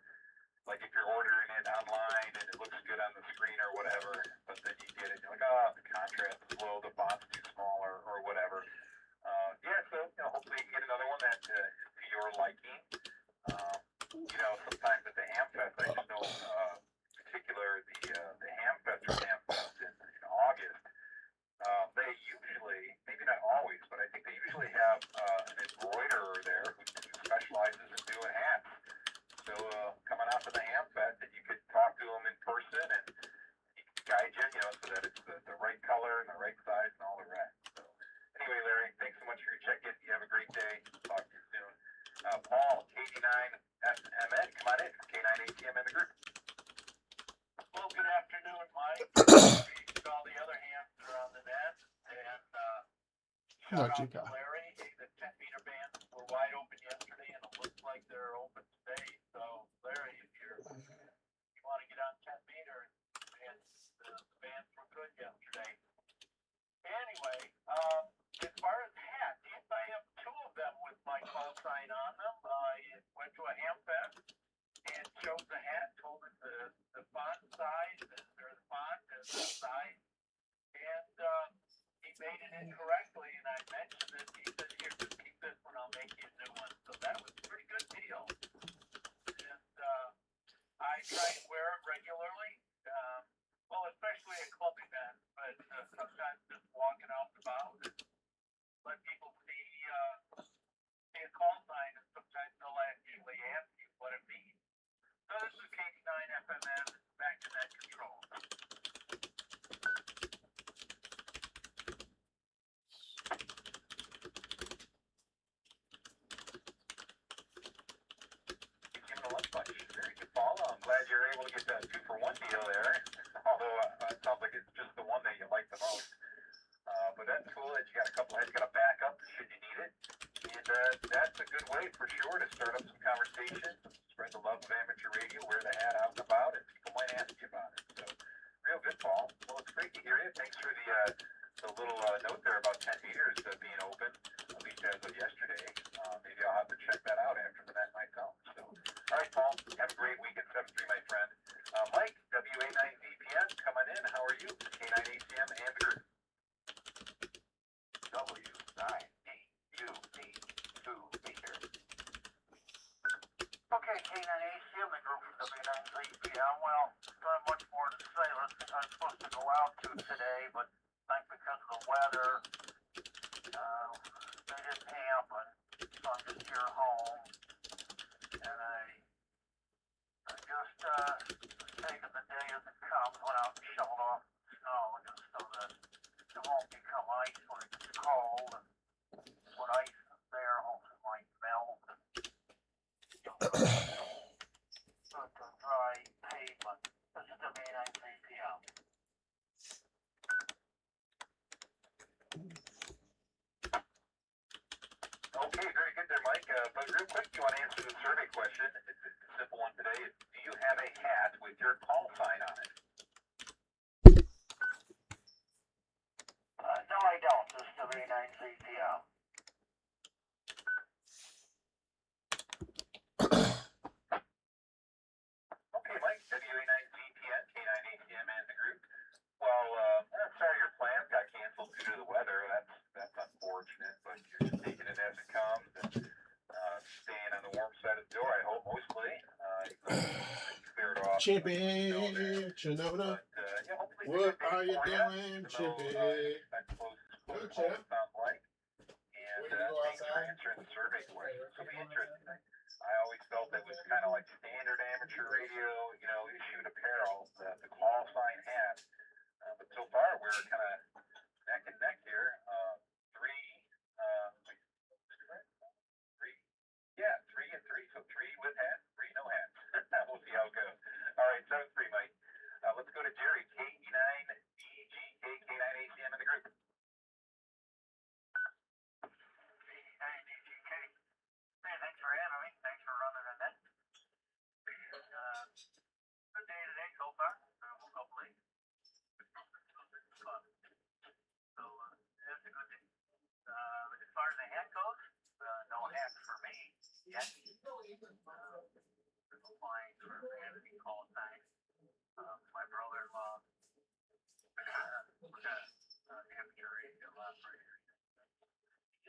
like if you're ordering it online and it looks good on the screen or whatever, but then you get it, you're like, oh, the contrast is low, the font's too small or whatever. Yeah, so, you know, hopefully you can get another one that is to your liking. You know, sometimes at the Hamfest, I just know, in particular, the Hamfest or Hamfest in August, they usually, maybe not always, but I think they usually have an embroiderer there who specializes in doing hats. So coming out to the Hamfest, and you could talk to them in person, and he can guide you, you know, so that it's the right color and the right size and all the rest. So anyway, Larry, thanks so much for your check-in. You have a great day. Talk to you soon. Paul, KD9SMN, come on in from K9ATM in the group. Well, good afternoon, Mike. All the other hands are on the net, and shout out to Larry. The 10-meter bands were wide open yesterday, and it looks like they're open today. So, Larry, if you want to get on 10 meter, and the bands were good yesterday. Anyway, as far as hats, yes, I have two of them with my call sign on them. I went to a Hamfest and chose the hat, told it the font size, or the font and the size, and he made it incorrectly, and I mentioned it. He said, here, just keep this one, I'll make you a new one. So that was a pretty good deal. And I try to wear it regularly, well, especially at club events, but sometimes just walking out and about and let people see a call sign, and sometimes they'll actually ask you what it means. So this is KD9FMN, back to net control. Giving a lunch bunch. Very good, Paul. I'm glad you're able to get that 2-for-1 deal there. Although it sounds like it's just the one that you like the most. But that's cool that you got a couple heads, got a backup should you need it. And that's a good way for sure to start up some conversation, spread the love of amateur radio, wear the hat out and about, and people might ask you about it. So, real good, Paul. Well, it's great to hear you. Thanks for the little note there about 10 meters being open, at least as of yesterday. Maybe I'll have to check that out after the net myself. So, all right, Paul, have a great week at 7-3, my friend. Mike, WA9VPN, coming in. How are you? K9ACM and the group. W9EUB2 meter. Okay, K9ACM, the group from W9VPN. Well, not much more to say. I'm supposed to go out to today, but I think because of the weather, they didn't happen. So I'm just here at home, and I just taking the day as it comes, went out and shoveled off snow just so that it won't become ice when it gets cold, and when ice is there, hopefully it might melt, and good to dry pavement. This is WA9VPN. Okay, very good there, Mike. But real quick, do you want to answer the survey question? It's a simple one today. Do you have a hat with your call sign on it? No, I don't. This is WA9VPN. Okay, Mike, WA9VPN, K9ATM and the group. Well, I'm sorry your plans got canceled due to the weather. That's unfortunate, but you're just taking it as it comes and staying on the warm side of the door, I hope, mostly. Cleared off. Chippy, Chinona. Yeah, hopefully What are you doing, Chippy? Good, Chip. Sounds like. And thanks for answering the survey question. It's going to be interesting. I always felt it was kind of like standard amateur radio, you know, issued apparel, the call sign hat. But so far, we're kind of neck and neck here. Three and three. So 3 with hats, 3 no hats. We'll see how it goes. All right, 7-3, Mike. Let's go to Jerry, K9DGK, K9ACM in the group. K9DGK. Hey, thanks for having me. Thanks for running the net. Good day today so far. Hopefully. yet. Applying for vanity call sign. My brother-in-law was amateur radio operator.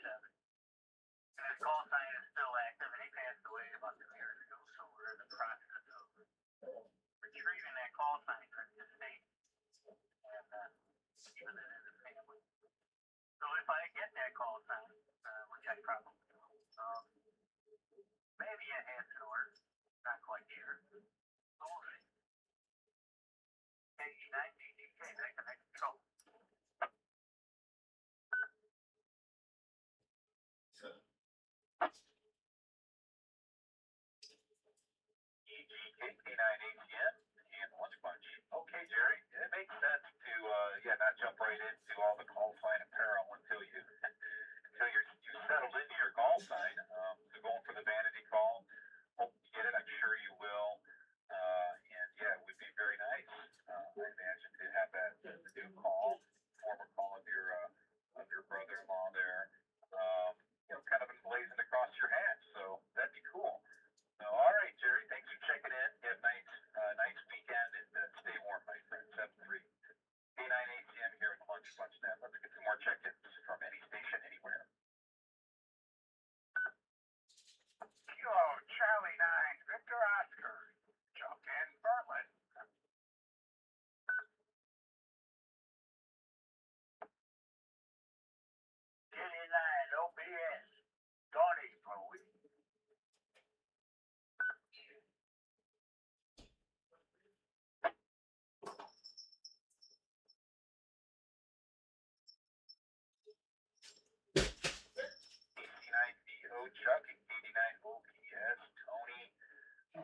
And his call sign is still active, and he passed away about 2 years ago. So we're in the process of retrieving that call sign from the estate and keeping it in the family. So if I get that call sign, which I probably will, maybe a head tour, not quite sure. So we'll see. 89 DDK, they can make control. K9ATM and Lunch Bunch. Okay, Jerry, it makes sense to not jump right into all the call sign apparel until you settled into your call sign. So going for the vanity call, hope you get it. I'm sure you will. And yeah, it would be very nice. I imagine to have that the new call, former call of your brother-in-law there. Kind of emblazoned across your hat. So that'd be cool. So, all right, Jerry, thanks for checking in. Have a nice weekend and stay warm, my friend. 7-3. K9 ATM here at the Lunch Bunch Net. Let's get some more check-ins from any station anywhere. Kilo Charlie 9, Victor Oscar, jump in Berlin. K9 OBS, Donnie, Bowie. Chuck and 89 OPS, Tony,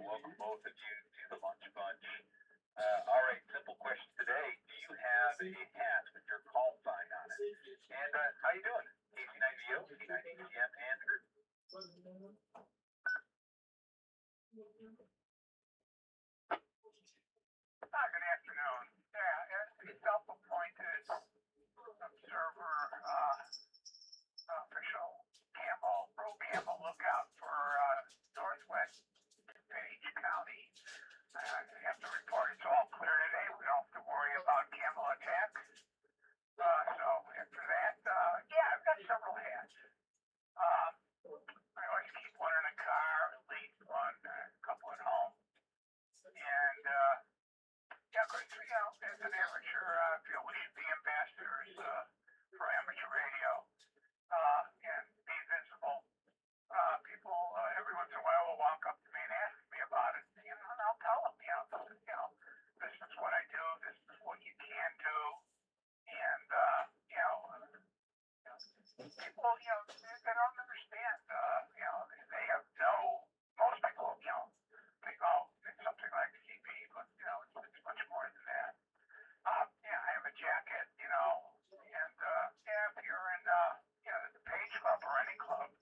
welcome both of you to the Lunch Bunch. All right, simple question today. Do you have a hat with your call sign on it? And how you doing? KC9VO, K9ATM, Andrew. Good afternoon. Yeah, as the self-appointed observer, official Campbell lookout for Northwest Page County. I have to report it's all clear today. We don't have to worry about camel attacks. So after that, I've got several hats. I always keep one in the car, at least one, a couple at home. And because as an amateur, I feel we should be ambassadors for amateur radio and be visible. People every once in a while will walk up to me and ask me about it, and I'll tell them, this is what I do, this is what you can do, and people, they don't understand. They have most people, think, oh, it's something like CB, but it's much more than that. I have a jacket, and if you're in the Page Club or any club.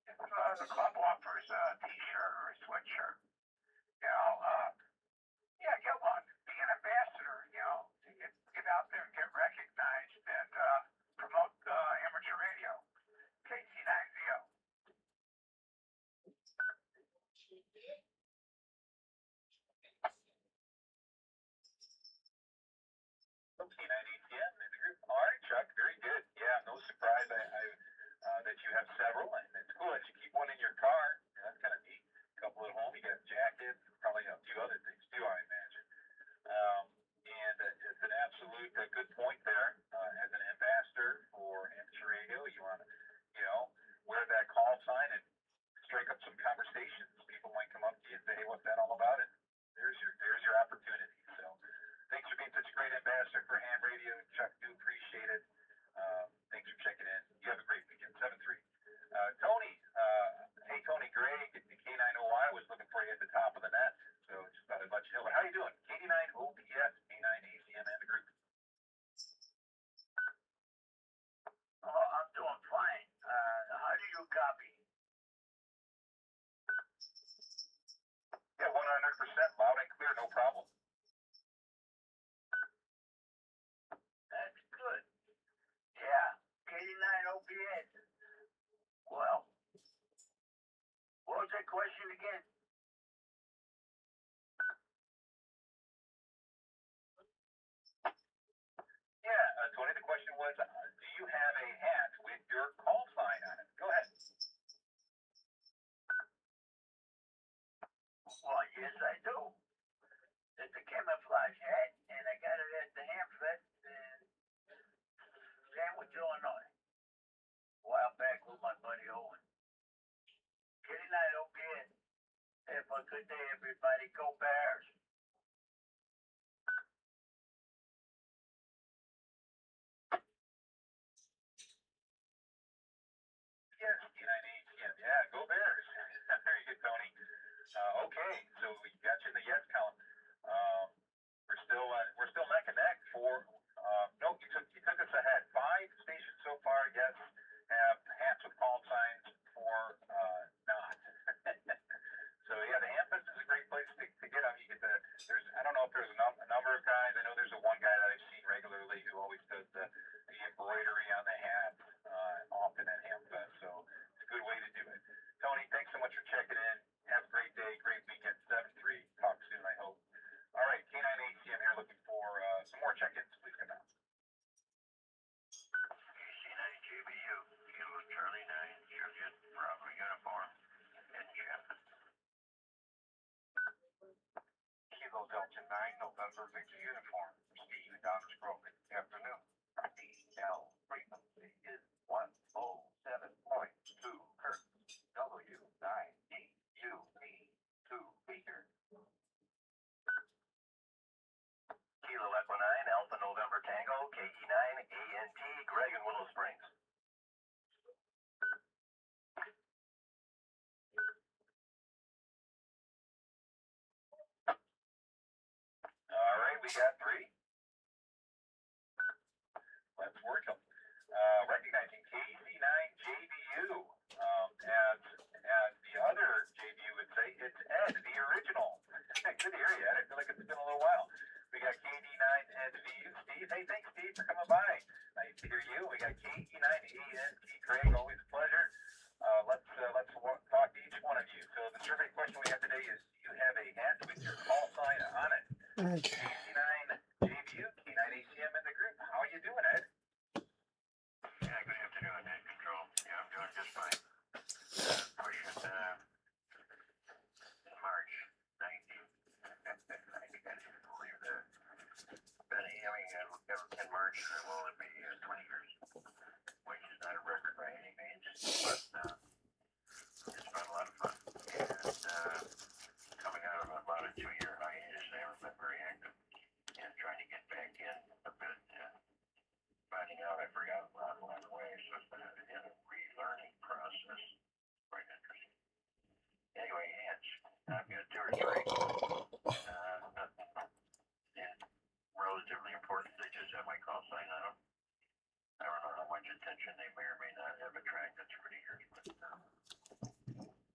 If the club offers a t-shirt or a sweatshirt, get one. Be an ambassador, to get out there and get recognized and promote amateur radio. question again. Yeah, Tony, the question was, do you have a hat with your call sign on it? Go ahead. Well, yes, I do. It's a camouflage hat, and I got it at the Hamfest in Sandwich, Illinois. A while back with my buddy Owen. Good night, okay? Have a good day, everybody. Go Bears. Yes, yeah, go Bears. There you go, Tony. Okay, so we got you in the yes count. We're still neck and neck for. No, you took us ahead. 5 stations so far. Yes, have hats with call signs for not. So yeah, the Hamfest is a great place to get them. You get I don't know if there's a number of guys. I know there's one guy that I've seen regularly who always does the embroidery on the hat often at Hamfest. So it's a good way to do it. Tony, thanks so much for checking in. Have a great day, great weekend. 7-3. Talk soon, I hope. All right, K9 ACM here looking for some more check-ins. Please come out. K9 JBU, Kilo Charlie 9, Juliet, Bravo uniform, and Jeff. Kilo Delta 9, November Victor uniform, Steve Thomas Grogan. Afternoon. DL frequency is 107.2 Hertz. W9DUE2 meter. Kilo Echo 9, Alpha November Tango, KE9, ANT, Greg in Willow Springs. All right, we got 3. Let's work them. Recognizing KC9JBU as the other JBU would say, it's Ed, the original. Good to hear you, Ed. I feel like it's been a little while. We got KD9NVU, Steve. Hey, thanks, Steve, for coming by. Nice to hear you. We got KE9ANT, Craig. Always a pleasure. Let's talk to each one of you. So the survey question we have today is: do you have a hat with your call sign on it? Okay. KC9JBU, K9ACM in the group. How are you doing, Ed? Yeah, good afternoon, Ed Control. Yeah, I'm doing just fine. Pushing March 19th. I can't even believe that. Been aiming in March, it will only be 20 years, which is not a record by any means, but it's been a lot of fun. And coming out of about a 2-year hiatus, I haven't been very active and trying to get back in a bit and finding out I forgot a lot along the way, so it's been a relearning process. Quite interesting. Anyway, hands. I've got 2 or 3. And relatively important. They just have my call sign on them. I don't know how much attention they may or may not have attracted through the years, but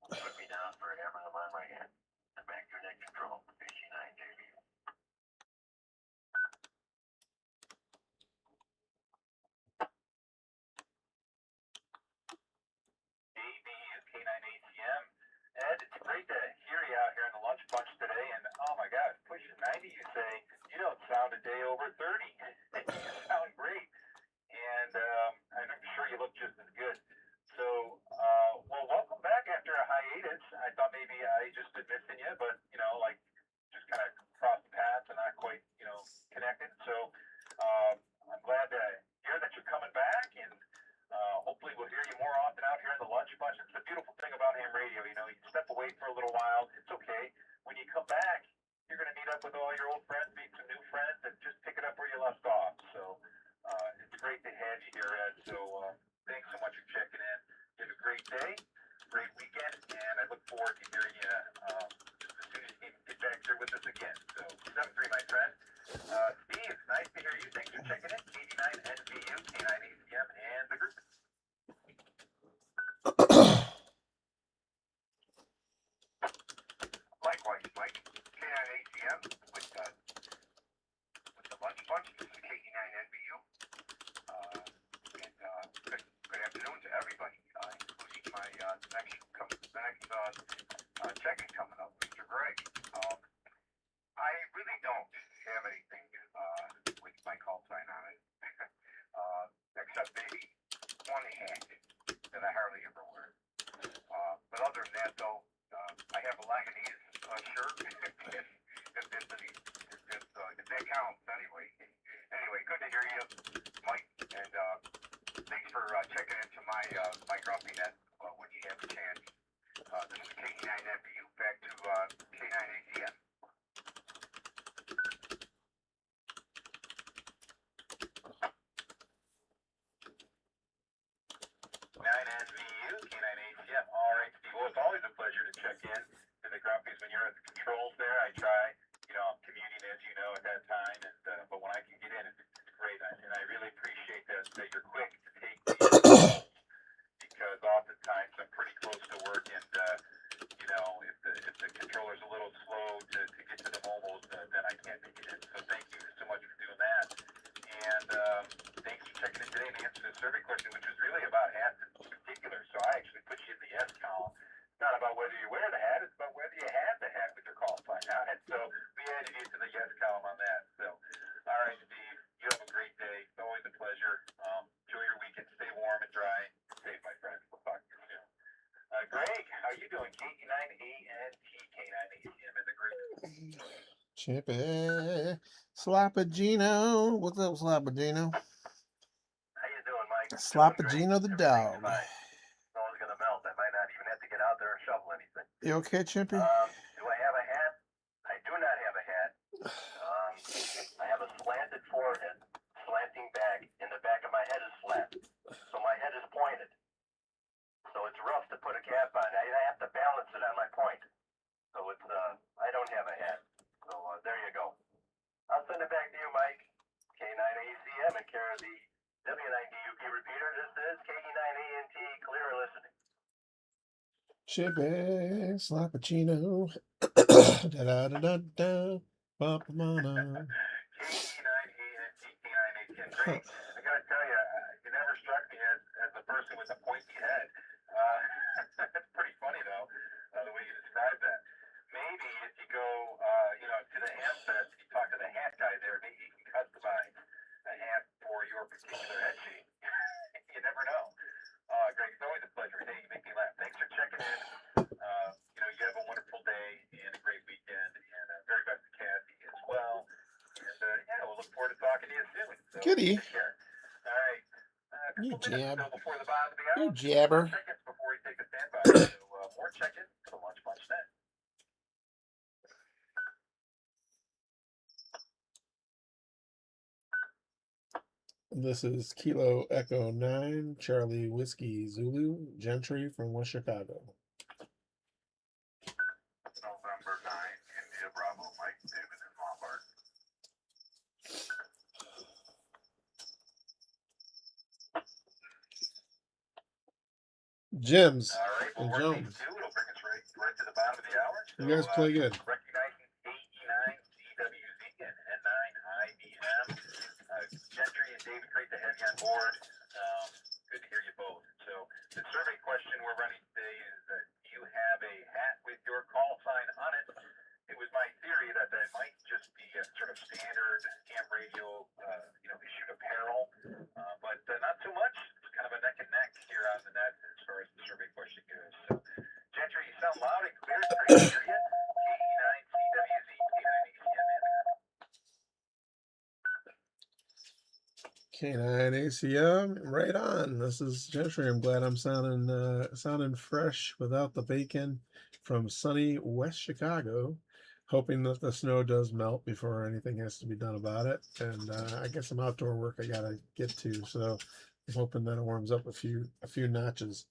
put me down for having them on my head. And back to net control, AC9 JBU. JBU K9ACM. Ed, it's great to hear you out here in the lunch bunch today, and oh my God, pushing 90, you say, you don't sound a day over 30. You sound great, and I'm sure you look just as good. So, well, welcome back after a hiatus. I thought maybe I just been missing you, but, just kind of crossed paths and not quite, connected. So, I'm glad to hear that you're coming back, and hopefully we'll hear you more often out here in the lunch bunch. It's the beautiful thing about ham radio, you step away for a little while, it's okay. When you come back, you're going to meet up with all your old friends, meet some new friends, and just pick it up where you left off. So it's great to have you here, Ed. So thanks so much for checking in. You have a great day, great weekend, and I look forward to hearing you just as soon as you get back here with us again. So 7-3, my friend. Steve, nice to hear you. Thanks for checking in. KD9NVU, K9ACM, and the group. Likewise, Mike. K9ACM with the lunch bunch. This is KD9NVU. And good afternoon to everybody, including my next for checking into my grumpy net when you have a chance. This is K9FU back to K9ACM. 9NVU, K9ACM. All right, Steve. Well, it's always a pleasure to check in to the grumpies when you're at the controls there. I try, I'm commuting as you know at that time, and but when I can get in, it's great, and I really appreciate that you're quick to take the calls because oftentimes I'm pretty close to work, and if the controller's a little slow to get to the mobiles, then I can't make it in. So thank you so much for doing that, and thanks for checking in today and answering the survey question, which was really about hats in particular. So I actually put you in the yes column. It's not about whether you wear the hat; it's about whether you had the hat with your call sign on it. So we added you to the yes column on that. So, all right, Steve, you have a great day. It's always a pleasure. Enjoy your weekend. Stay warm and dry. Safe, my friend. We'll talk to you soon. Greg, how you doing? K9ANT, K9ACM in the group. Chippy. Sloppagino. What's up, Sloppagino? How you doing, Mike? Sloppagino the dog. No one's gonna melt. I might not even have to get out there and shovel anything. You okay, Chippy? Do I have a hat? I do not have a hat. I have a slanted forehead, slanting back, and the back of my head is flat. So my head is pointed. So it's rough to put a cap on. I have to balance it on my point. So it's, I don't have a hat. So there you go. I'll send it back to you, Mike. K9ACM and care of the W9DUP repeater. This is K9ANT, clear listening. Chippy. Sloppagino. Da-da-da-da-da. Bump-a-mana. K9ANT, K9ACM. Great. I gotta tell you, you never struck me as a person with a pointy head. It's pretty funny, though, the way you describe that. Maybe if you go, to the handset, you talk to the hat guy there, maybe you can customize a hat for your particular head shape. You never know. Greg, it's always a pleasure. Hey, you make me laugh. Thanks for checking in. You have a wonderful day and a great weekend, and very best to Kathy as well. And we'll look forward to talking to you soon. So Goody. take care. All right. You jab. Before the bottom of the hour. You jabber. Seconds before we take a standby. So more check-in to Lunch Bunch Net. This is Kilo Echo 9, Charlie Whiskey Zulu, Gentry from West Chicago. November 9, India Bravo, Mike, David, and Lombard. Jims All right, and well, Jones. it'll bring us right to the bottom of the hour. You guys play good. Recognizing AE9CWZ and N9IBM. Gentry and David, great to have you on board. Good to hear you both. So the survey question we're running today is that do you have a hat with your call sign on it? It was my theory that might just be a sort of standard ham radio, issued apparel, but not too much. It's kind of a neck and neck here on the net as far as the survey question goes. So, Gentry, you sound loud and clear. It's great to hear you. K9CWZ, K9ACM, K9ACM, right on. This is Gentry. I'm glad I'm sounding fresh without the bacon from sunny West Chicago. Hoping that the snow does melt before anything has to be done about it. And I got some outdoor work I gotta get to, so I'm hoping that it warms up a few notches.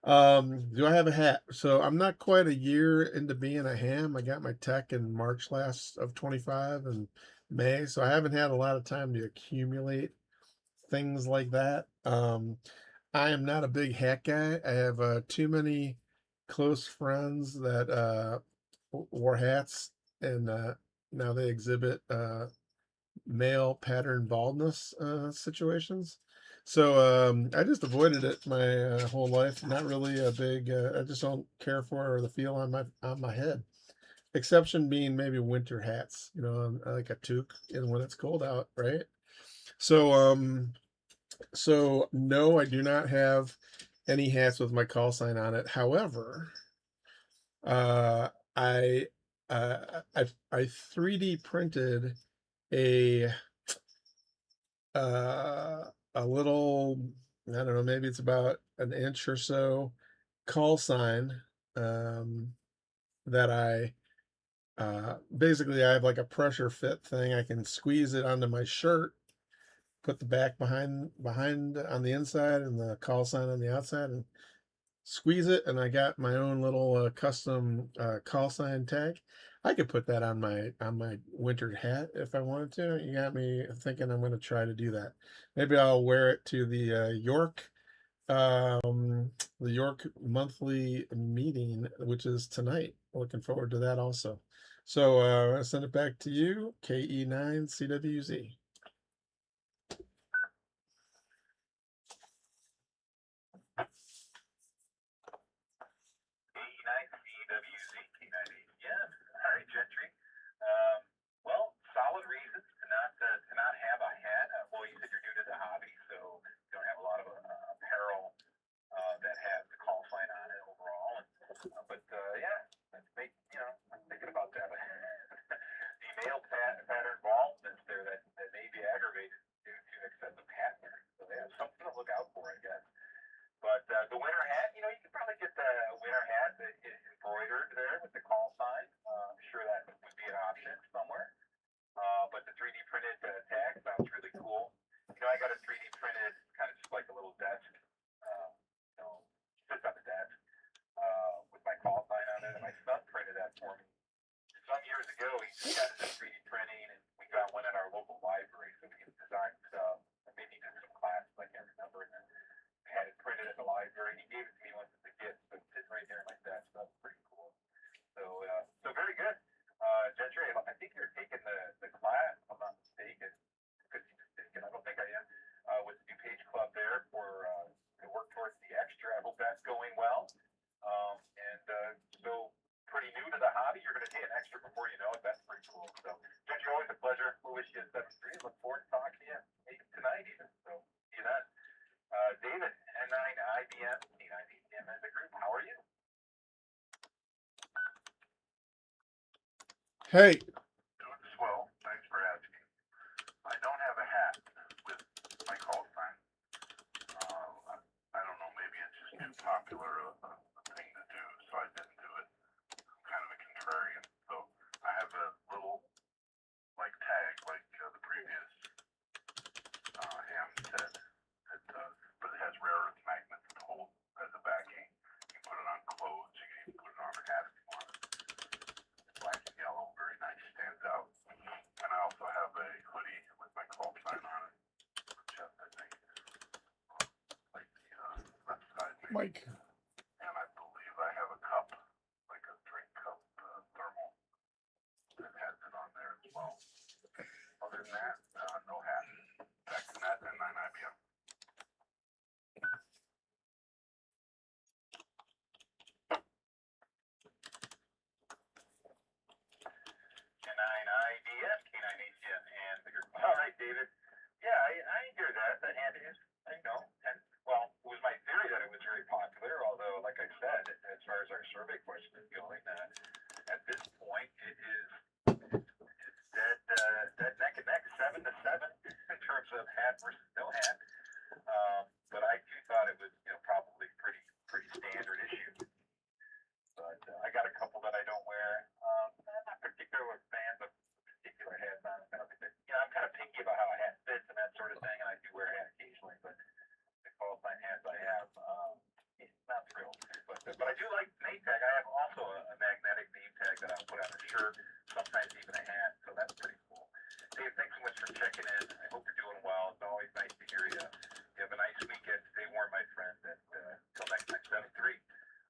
Do I have a hat? So I'm not quite a year into being a ham. I got my tech in March last of 25 and May, so I haven't had a lot of time to accumulate things like that. I am not a big hat guy. I have too many close friends that wore hats, and now they exhibit male pattern baldness situations. So I just avoided it my whole life. Not really a big. I just don't care for the feel on my head. Exception being maybe winter hats. Like a toque, and when it's cold out, right? So no, I do not have any hats with my call sign on it. However, I 3D printed a little I don't know, maybe it's about an inch or so call sign that basically I have like a pressure fit thing. I can squeeze it onto my shirt, put the back behind on the inside and the call sign on the outside, and squeeze it, and I got my own little custom call sign tag. I could put that on my winter hat if I wanted to. You got me thinking I'm going to try to do that. Maybe I'll wear it to the York monthly meeting, which is tonight. Looking forward to that also. So I send it back to you, KE9CWZ. K9CWZ, K9ATM. All right, Gentry. Well, solid reasons to not have a hat. Well, you said you're new to the hobby, so you don't have a lot of apparel that has the call sign on it overall. But yeah, I'm thinking about that. The male pattern baldness there that may be aggravated due to excessive hat wear. So they have something to look out for, I guess. But the winter hat, you can probably get the winter hat embroidered there with the call sign. I'm sure that would be an option somewhere. But the 3D printed tag sounds really cool. I got a 3D printed, kind of just like a little desk, sits on the desk with my call sign on it. And my son printed that for me some years ago. He got into 3D printing, and we got one at our local library, so we can design stuff. And maybe did some classes, I can't remember. And then had it printed at the library. He gave it to me once as a gift, so it's sitting right there in my desk. So that's pretty cool. So very good. Gentry, I think you're taking the class, if I'm not mistaken. Could be mistaken. I don't think I am. With the New Page Club there to work towards the extra. I hope that's going well. So pretty new to the hobby. You're going to take an extra before you know it. That's pretty cool. So, Gentry, always a pleasure. We'll wish you a 7-3. Look forward to talking to you maybe tonight even. So, see you then. David, N9IBM, K9ATM as a group. How are you? Hey. Doing swell. Thanks for asking. I don't have a hat with my call sign. I don't know, maybe it's just too popular a thing to do, so I didn't do it. I'm kind of a contrarian. So I have a little tag like the previous ham said. But it has rare earth magnets to hold as a backing. You can put it on clothes. You can even put it on a hat if you want. It's black and yellow, very nice, stands out. And I also have a hoodie with my call sign on it. Chest, I think. Like the left side. Maybe. Mike. And I believe I have a cup, like a drink cup thermal that has it on there as well. Other than that, no hat. Back to that and 9IBM. K9IDM, K9ATM, and the group. All right, David. Yeah, I hear that. The hand is, I know. And, well, it was my theory that it was very popular, although, like I said, as far as our survey question is going, at this point, it's dead neck and neck, 7-7 in terms of hat versus no hat. But I do thought it was, probably pretty standard issue. But I got a couple that I don't wear. I'm not particular fan of particular hats on. I'm kind of picky about how a hat fits and that sort of thing, and I do wear a hat occasionally. But the qualifying hats I have, not thrilled. But I do like name tag. I have also a magnetic name tag that I'll put on a shirt, sometimes even a hat. So that's pretty cool. Dave, thanks so much for checking in. I hope you're doing well. It's always nice to hear you. You have a nice weekend. Stay warm, my friend. And until next time, 7-3.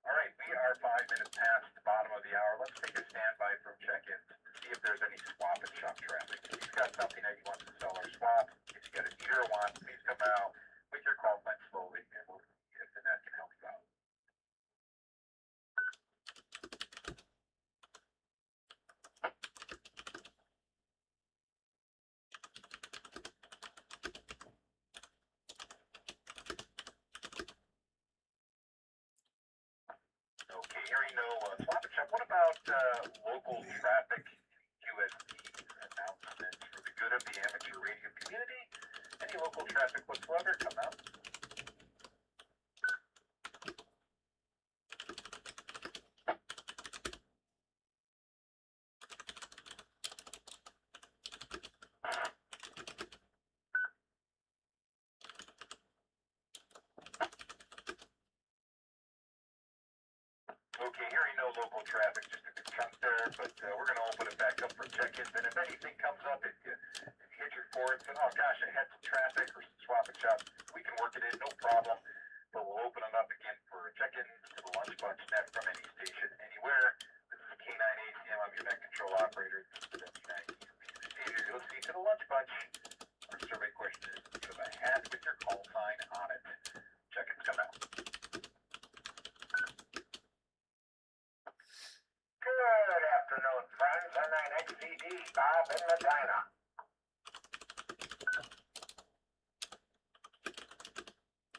All right, we are 5 minutes past the bottom of the hour. Let's take a standby from check-ins to see if there's any swap and shop traffic. If you've got something that you want to sell or swap, if you got a need or a want, please come out with your call sign slowly, and we'll see if the net can help you out. Okay, hearing no swap and shop. What about local traffic USD announcements for the good of the amateur radio community? Any local traffic whatsoever come out? Okay, here you know local traffic, just a good chunk there, but we're going to open it back up for check-ins, and if anything comes up, if you hit your forwards and, oh gosh, I had some traffic or some swap and shop, we can work it in, no problem, but we'll open it up again for check-ins to the lunch bunch net from any station, anywhere. This is K9 ACM, I'm your net control operator. This is W9 Savior, you'll see to the lunch bunch. Our survey question is, do you have a hat with your call sign on it? Check-ins come out. Good afternoon, friends. N9XCD, Bob in Medina.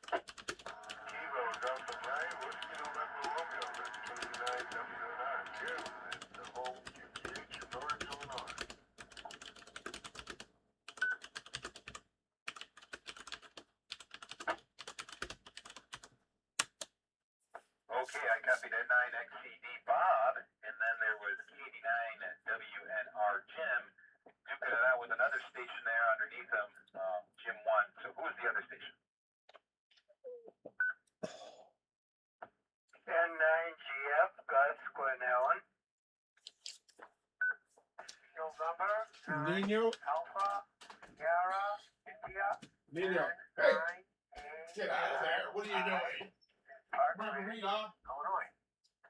Kilo Delta 9, Whiskey November Romeo, that's 29 WNR. Jim, at the home QTH in Norwich, Illinois. Okay, I copied N9XCD Bob, and then there was K89 WNR Jim. Duking it out with another station there underneath him, Jim 1. So who was the other station? N9GF, Gus Quinellen. November, Nino. Alpha, Sierra, India, Nino, hey, get out of there. What are you doing? Margarita. Illinois.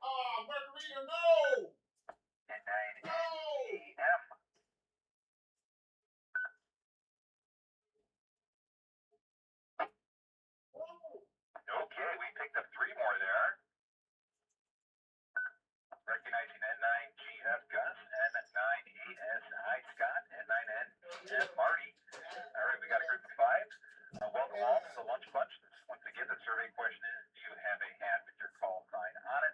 Oh, Margarita, no! N9XCM. Okay, we picked up 3 more there. Recognizing N9GF Gus, N98SI Scott, N9NF Marty. All right, we got a group of 5. Welcome all to the lunch bunch. Once again, the survey question is, do you have a hat with your call sign on it?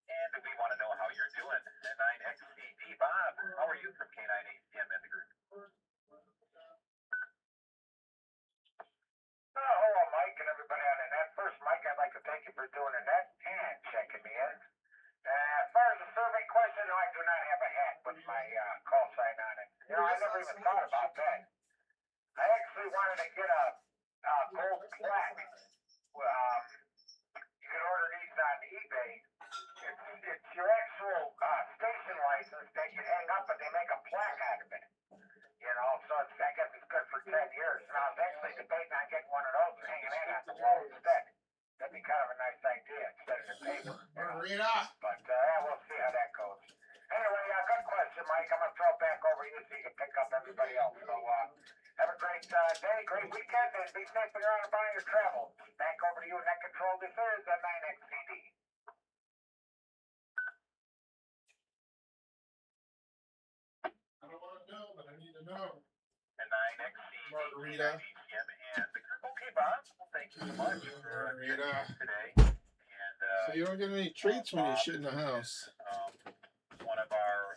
And we want to know how you're doing. N9XCD Bob, how are you from K9 ACM in the group? Hello, Mike, and everybody on the net. First, Mike, I'd like to thank you for doing the net and checking me in. As far as the survey question, no, I do not have a hat with my call sign on it. You know, I never even thought about that. I actually wanted to get a gold plaque. You can order these on eBay. It's your actual station license that you hang up, but they make a plaque out of it. You know, so it's, I guess it's good for 10 years. And I was actually debating on getting one of those and hanging it on the wall instead. That'd be kind of a nice idea instead of the paper. Margarita. But we'll see how that goes. Anyway, good question, Mike. I'm going to throw it back over to you so you can pick up everybody else. So have a great day, great weekend, and be safe when you're on about your travels. Back over to you, Net Control. This is the 9XCD. I don't want to know, but I need to know. And 9XCD. Margarita. ACM and the group. Okay, Bob. Well, thank you so much for Margarita. today. And So you don't get any treats when you shit in the house. one of our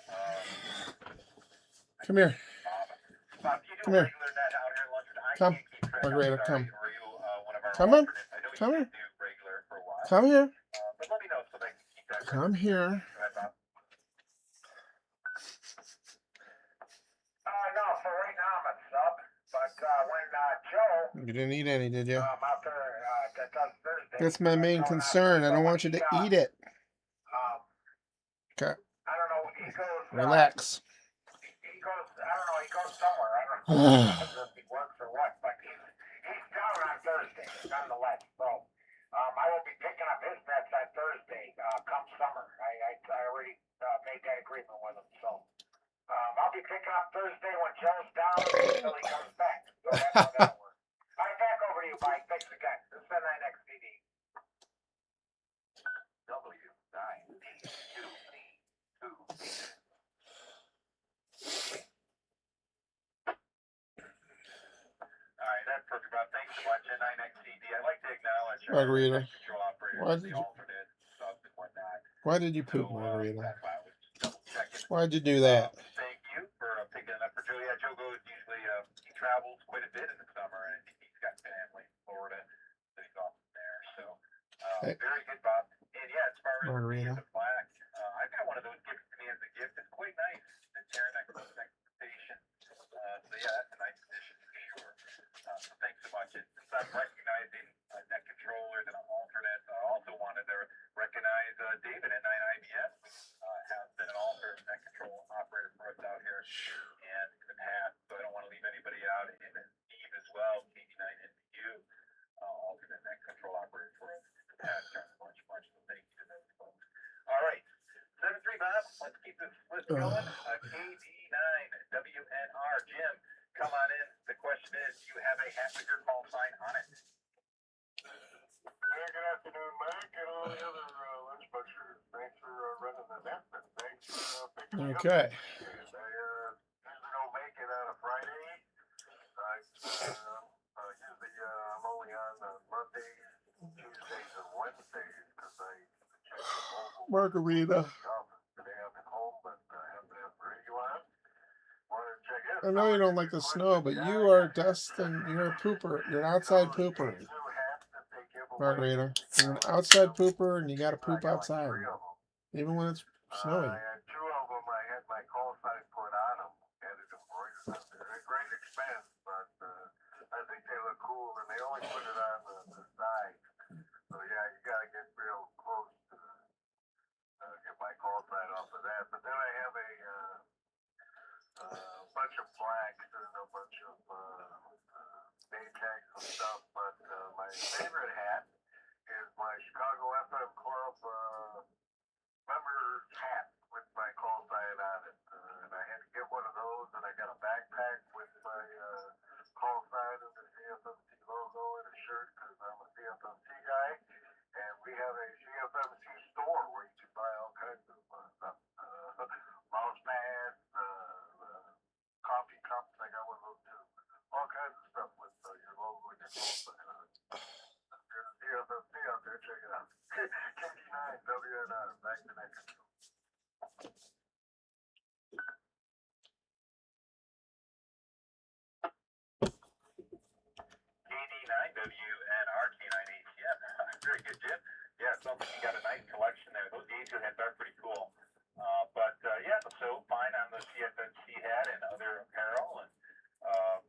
Come here. Bob, do you do Come here. regular net out here lunch? I Come. can't keep track. Margarita, I'm sorry. come. Or you one of our Come on. alternates? I know you Come did here. do regular for a while. Come here. But let me know so they can keep that. Come here. Go ahead, Bob. No, for right now I'm a sub. But when Joe You didn't eat any, did you? out there that does Thursday. That's my main concern. I don't want you to eat it. Okay. I don't know. He goes. Relax. He goes. I don't know. He goes somewhere. I don't know if he works or what. But he's down on Thursday, nonetheless. So I will be picking up his nets on Thursday. Come summer. I already made that agreement with him. So I'll be picking up Thursday when Joe's down until he comes back. So that's how that'll work. All right, back over to you, Mike. Thanks again. This is the 9XCD. Alright, that's perfect, Bob. Thanks so much. N9XCD. I'd like to acknowledge Margarita. control operators, Why did the you- alternate subs and whatnot. Why did you poop, So, Margarita? that's why I was double checking. Why'd you do that? Thank you for picking it up for Joe. Yeah, Joe goes usually, he travels quite a bit in the summer, and he's got family in Florida, so he's off there. So, Hey. very good, Bob. And yeah, as far as Margarita. the plaque, I've got one of those given to me as a gift. It's quite nice. It's here next to the station. So yeah, that's a nice addition for sure. So thanks so much. And since I'm recognizing net controllers and alternates, I also wanted to recognize David at 99 going? KD9WNR. Jim, come on in. The question is, do you have a hat with your call sign on it? Yeah, good afternoon, Mike, and all the other lunch bushers. Thanks for running the net, and thanks for picking me up. Okay. I usually don't make it on a Friday. Usually I'm only on Mondays, Tuesdays, and Wednesdays because I check the mobile. Margarita. Today I'm at home, but I have to have the radio on. Wanted to check in. I know you don't like the snow, but you are Dustin. You're a pooper. You're an outside pooper. Margarita. You're an outside pooper, and you got to poop outside, even when it's snowing. I had two of them. I had my call sign put on them. Had it embroidered on there. At great expense, but I think they look cool, and they only put it on the side. So yeah, you gotta get real close to get my call sign off of that. But then I have a bunch of plaques and a bunch of name tags and stuff. But my favorite hat is my Chicago FM Club member's hat with my call sign on it. And I had to get one of those, and I got a backpack with my call sign and the CFMC logo and a shirt because I'm a CFMC guy. And we have a CFMC store where you can buy all kinds of stuff. Mouse pads, coffee cups. I got one of those too. All kinds of stuff with your logo and your call sign on it. If you're the CFMC out there, check it out. KD9WNR. Back to next. KD9WNR, K9ACM. Very good, Jim. Yeah, it sounds like you got a nice collection there. Those Asia hats are pretty cool. Yeah, so fine on the CFMC hat and other apparel. And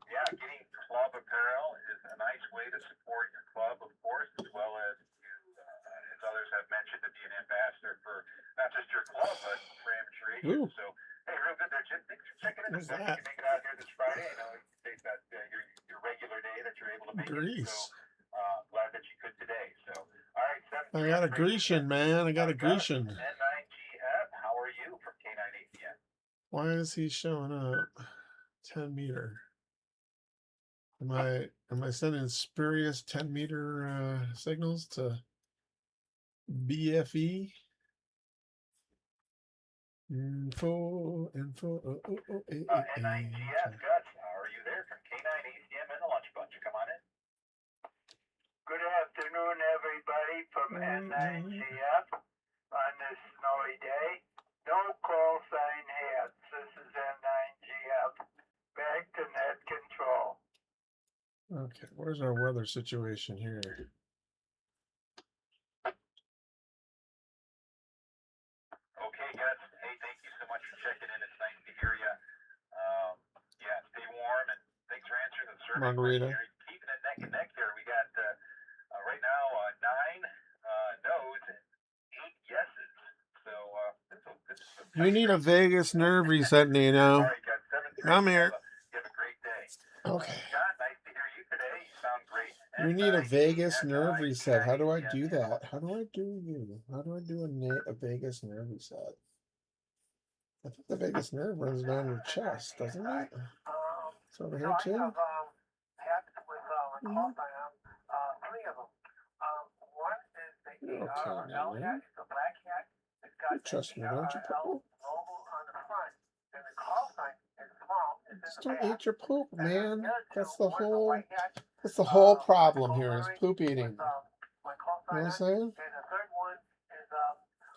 yeah, getting club apparel is a nice way to support your club, of course, as well as as others have mentioned, to be an ambassador for not just your club, but for Amateur Radio. Ooh. So, hey, real good there, Jim. Thanks for checking in. What's Glad that? you can make it out here this Friday. I know today's not your regular day that you're able to make Grease. it. So, glad that you could today. So, all right, 7. I got a Grecian, man. I got a Grecian. N9GF, how are you from K9ACM? Why is he showing up? 10 meter. Am I sending spurious 10 meter signals to BFE? Info. N9GF, Guts, how are you there from K9ACM and the Lunch Bunch? Come on in. Good afternoon, everybody from N9GF on this snowy day. No call sign hats. This is N9GF. Back to net control. Okay, where's our weather situation here? Okay, Guts. Hey, thank you so much for checking in. It's nice to hear you. Yeah, stay warm, and thanks for answering the survey. Margarita. Keeping it neck and neck here. We got right now 9 no's and 8 yeses. So this is You need a Vegas nerve reset, Nino. All right, guys. 7. Come here. You have a great day. Okay. Scott, nice to hear you today. You sound great. You need a Vegas nerve reset. How do I do that? How do I do you? How do I do a Vegas nerve reset? I think the Vegas nerve runs down your chest, doesn't it? It's over here too. I have hats with my call sign on. 3 of them. One is the L hat. It's a black hat. It's got You trust me, don't you, L Papa? logo on the front, and the call sign is small. It's Just in the don't back. eat your poop, man. That's the One's a whole. white hat. That's the whole problem here is poop eating. My call You know what I'm sign saying? on. And the third one is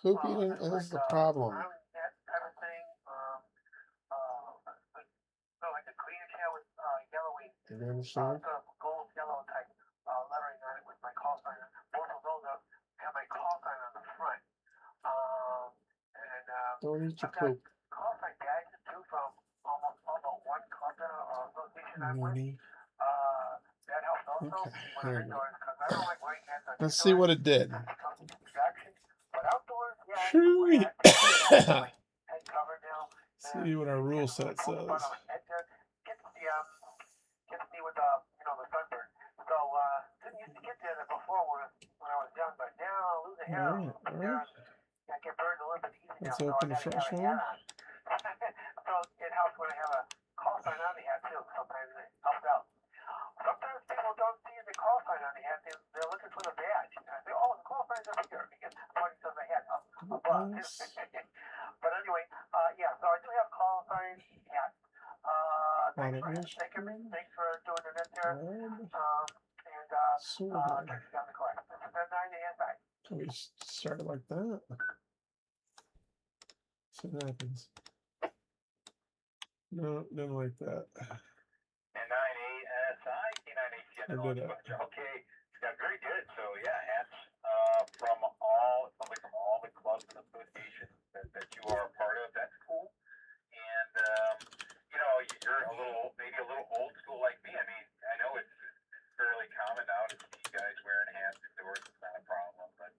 Poop eating is the problem. Iron hat kind of thing. Like a greenish hair with yellowy, You understand? sort of gold yellow type lettering on it with my call sign on. Both of those have my call sign on the front. Don't eat your I've got poop. call sign badges too from almost one club or association I'm with. Mooney. That helps also Okay, when here I'm we go. indoors because I don't like wearing hats on Let's see what it did. But outdoors, yeah, I Shoo-wee. wear hats. Head covered now. See what our rule set says. Gets me with the sunburn. So didn't used to get there before when I was young, but now losing hair. All right. I get burned a little bit easy now. Let's So I open the gotta first have a one. hat on. Nice. But anyway, yeah, so I do have call signs. Yeah. Thanks for doing it in there. Sword. Catch you down the court. This is the 9 a.m. side. Can we start it like that? See what happens. No, didn't like that. And 9ASI, K9ACN. I did it. Okay, yeah, very good. So yeah, hats from all the clubs and associations that you are a part of. That's cool. And you know, you're maybe a little old school like me. I mean, I know it's fairly common now to see guys wearing hats indoors. It's not a problem. But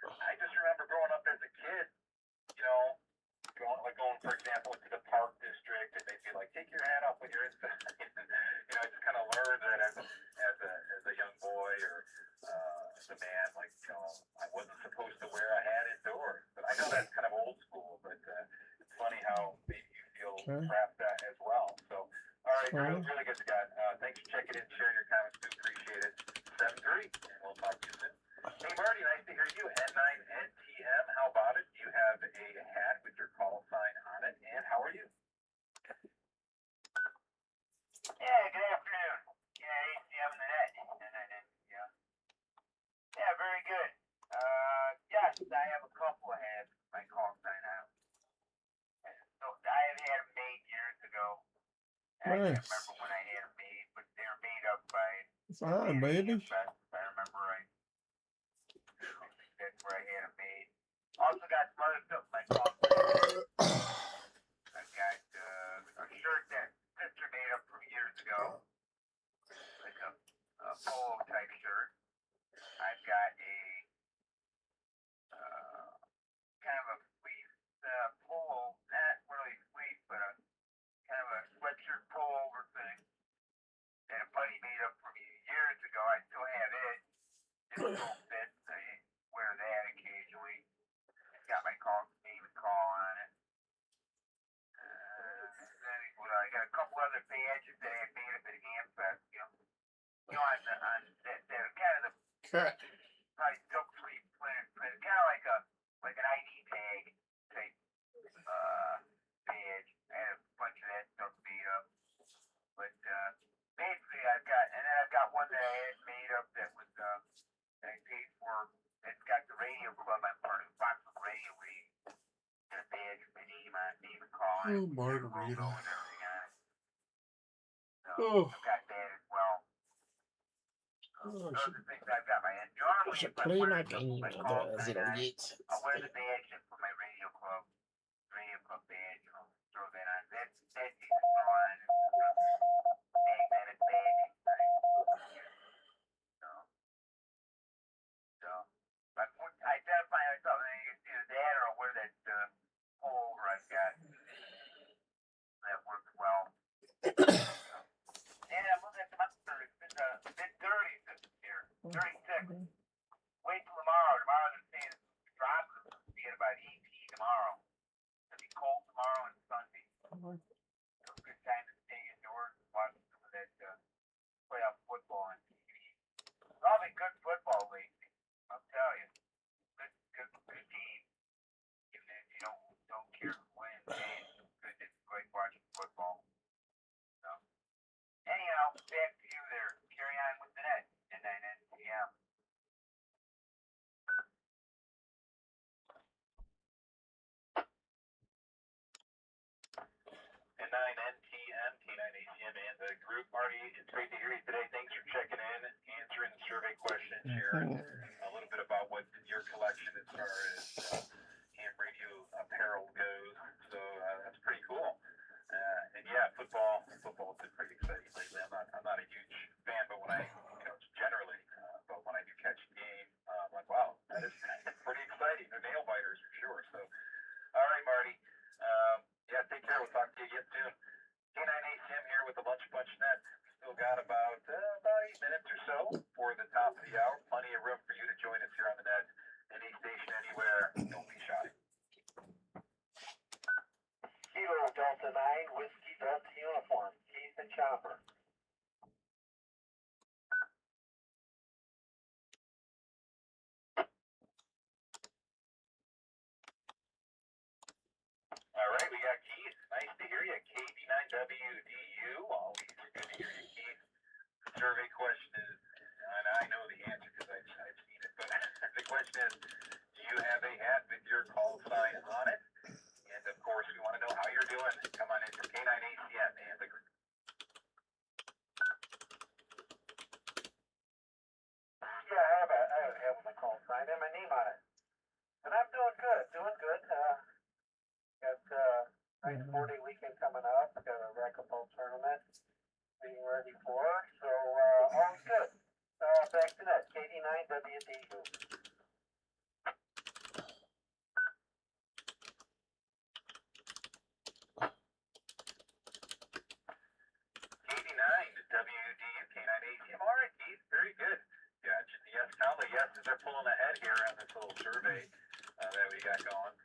I just remember growing up as a kid, you know, going for example into the park district, and they'd be like, take your hat off when you're inside. You know, I just kind of learned that as a young boy or as a man, like, you know, I wasn't supposed to wear a hat indoors. But I know that's kind of old school, but it's funny how maybe you feel trapped as well. So, all right, really good, Scott. Thanks for checking in, sharing your comments. Do appreciate it. 7-3, and we'll talk to you soon. Hey, Marty, nice to hear you. N9NTM, how about it? You have a hat with your call sign on it, and how are you? Yeah, good afternoon. Yeah, ACM in the net. Yeah. Yeah, very good. Yes, I have a couple of hats with my call sign on. So I have had them made years ago. I can't remember when I had them made, but they were made up by Fine, baby. if I remember right. I think that's where I had them made. Also got some other stuff like call sign. I've got a shirt that sister made up from years ago, like a polo type shirt. I've got a kind of a fleece polo, not really fleece, but a kind of a sweatshirt pullover thing that a buddy made up for me years ago. I still have it. It still fits. I wear that occasionally. It's got my name and call on it. I got a couple other badges that I made up at Amfest, you know, on that kind of the probably silk sleeve print, kind of like an ID tag type badge. I had a bunch of that stuff made up, but basically I've got one that I had made up that was that I paid for. It's got the radio club. I'm part of the Fox Radio League. Got a badge with my name on, name and call on it. Oh, margarita. Logo and everything on it. So Oh. I've got that as well. Oh, Those are the things I've got my hand. Normally, should if I play wear my something game, like call otherwise sign it'll on, get. I'll wear the badge and put my radio club badge, and I'll throw that on. That's easy to throw on. Magnetic badge. So I identify myself, and it's either that or I'll wear that pullover I've got. That works well. And I'm looking at the monster. It's been mid-30s this year. 36. Wait till tomorrow. Tomorrow they're saying it's dropping. It's going to be at about 18 tomorrow. It's going to be cold tomorrow and Sunday. So it's a good time to stay indoors and watch some of that playoff football on TV. It's all been good football lately. I'll tell you. Good team. Even if you don't care who wins, hey, it's good watching football. So, anyhow, back to you there. Carry on with the net. And then NTM. And 9NTM, K9ACM, and the group. Marty, it's great to hear you today. Thanks for checking in, answering the survey questions, sharing a little bit about what's in your collection as far as ham radio apparel goes. So that's pretty cool. And yeah, football's been pretty exciting lately. I'm not a huge fan, but when I, generally, but when I do catch the game, I'm like, wow, that is pretty exciting. They're nail biters for sure. So, all right, Marty. Yeah, take care. We'll talk to you again soon. K9ACM here with the Lunch Bunch Net. Still got about 8 minutes or so for the top of the hour. Plenty of room for you WDU. Always good to hear you, Keith. The survey question is, and I know the answer because I've seen it, but the question is, do you have a hat with your call sign on it? And of course, we want to know how you're doing. Come on in for K9ACM and the group. Yeah, I have a hat with my call sign and my name on it. And I'm doing good. Got nice 4-day weekend coming up. Got a racquetball tournament being ready for. So all's good. Back to that. KD9WDU. KD9WDU, K9ACM. All right, Keith. Very good. Gotcha. Yes, count the yeses are pulling ahead here on this little survey that we got going.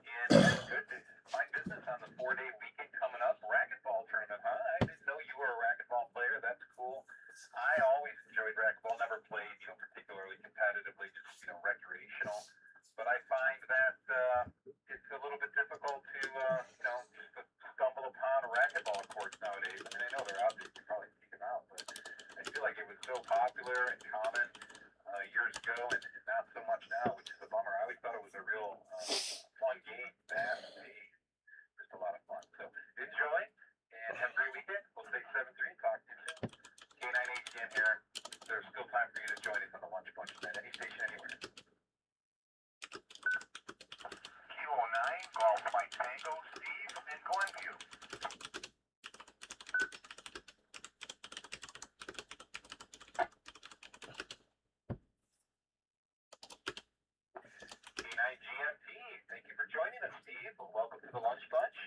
And that's good to find business on the 4-day weekend coming up. Racquetball tournament, huh? I didn't know you were a racquetball player. That's cool. I always enjoyed racquetball. Never played, particularly competitively, just, recreational. But I find that it's a little bit difficult to, just to stumble upon racquetball courts nowadays. I mean, I know they're out there. You can probably seek them out, but I feel like it was so popular and common years ago, and not so much now, which is a bummer. I always thought it was a real fun game, fast paced, just a lot of fun. So enjoy and have a great weekend. We'll say 7-3. Talk to you soon. K9ACM here. There's still time for you to join us on the Lunch Bunch at any station anywhere. Kilo 9, Golf Mike Tango, Steve in Glenview. K9GMT, thank you for joining us, Steve. Welcome to the Lunch Bunch.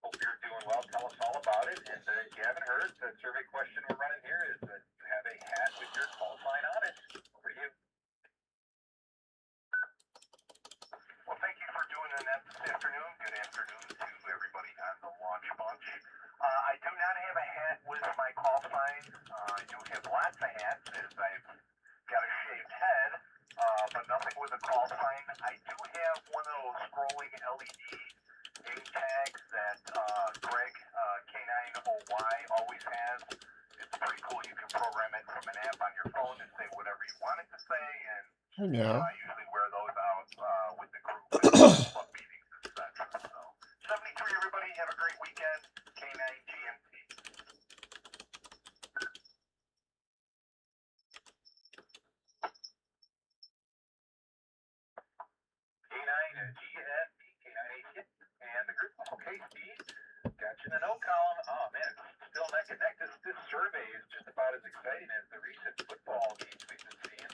Hope you're doing well. Tell us all about it. And if you haven't heard, the survey question we're running here is that you have a hat with your call sign on it. Over to you. Well, thank you for doing that this afternoon. Good afternoon to everybody on the Launch Bunch. I do not have a hat with my call sign. I do have lots of hats as I've got a shaved head, but nothing with a call sign. I do have one of those scrolling LED name tags that Greg K9OY always has. It's pretty cool. You can program it from an app on your phone and say whatever you want it to say, and I know. I usually wear those out with the group at club meetings, etc. So 73, everybody, have a great weekend. K9GMT. K9GMT, K9ACM, and the group. Okay, Steve, got you in the no column. Oh, man, it's still neck and neck. This survey is just about as exciting as the recent football games we've been seeing.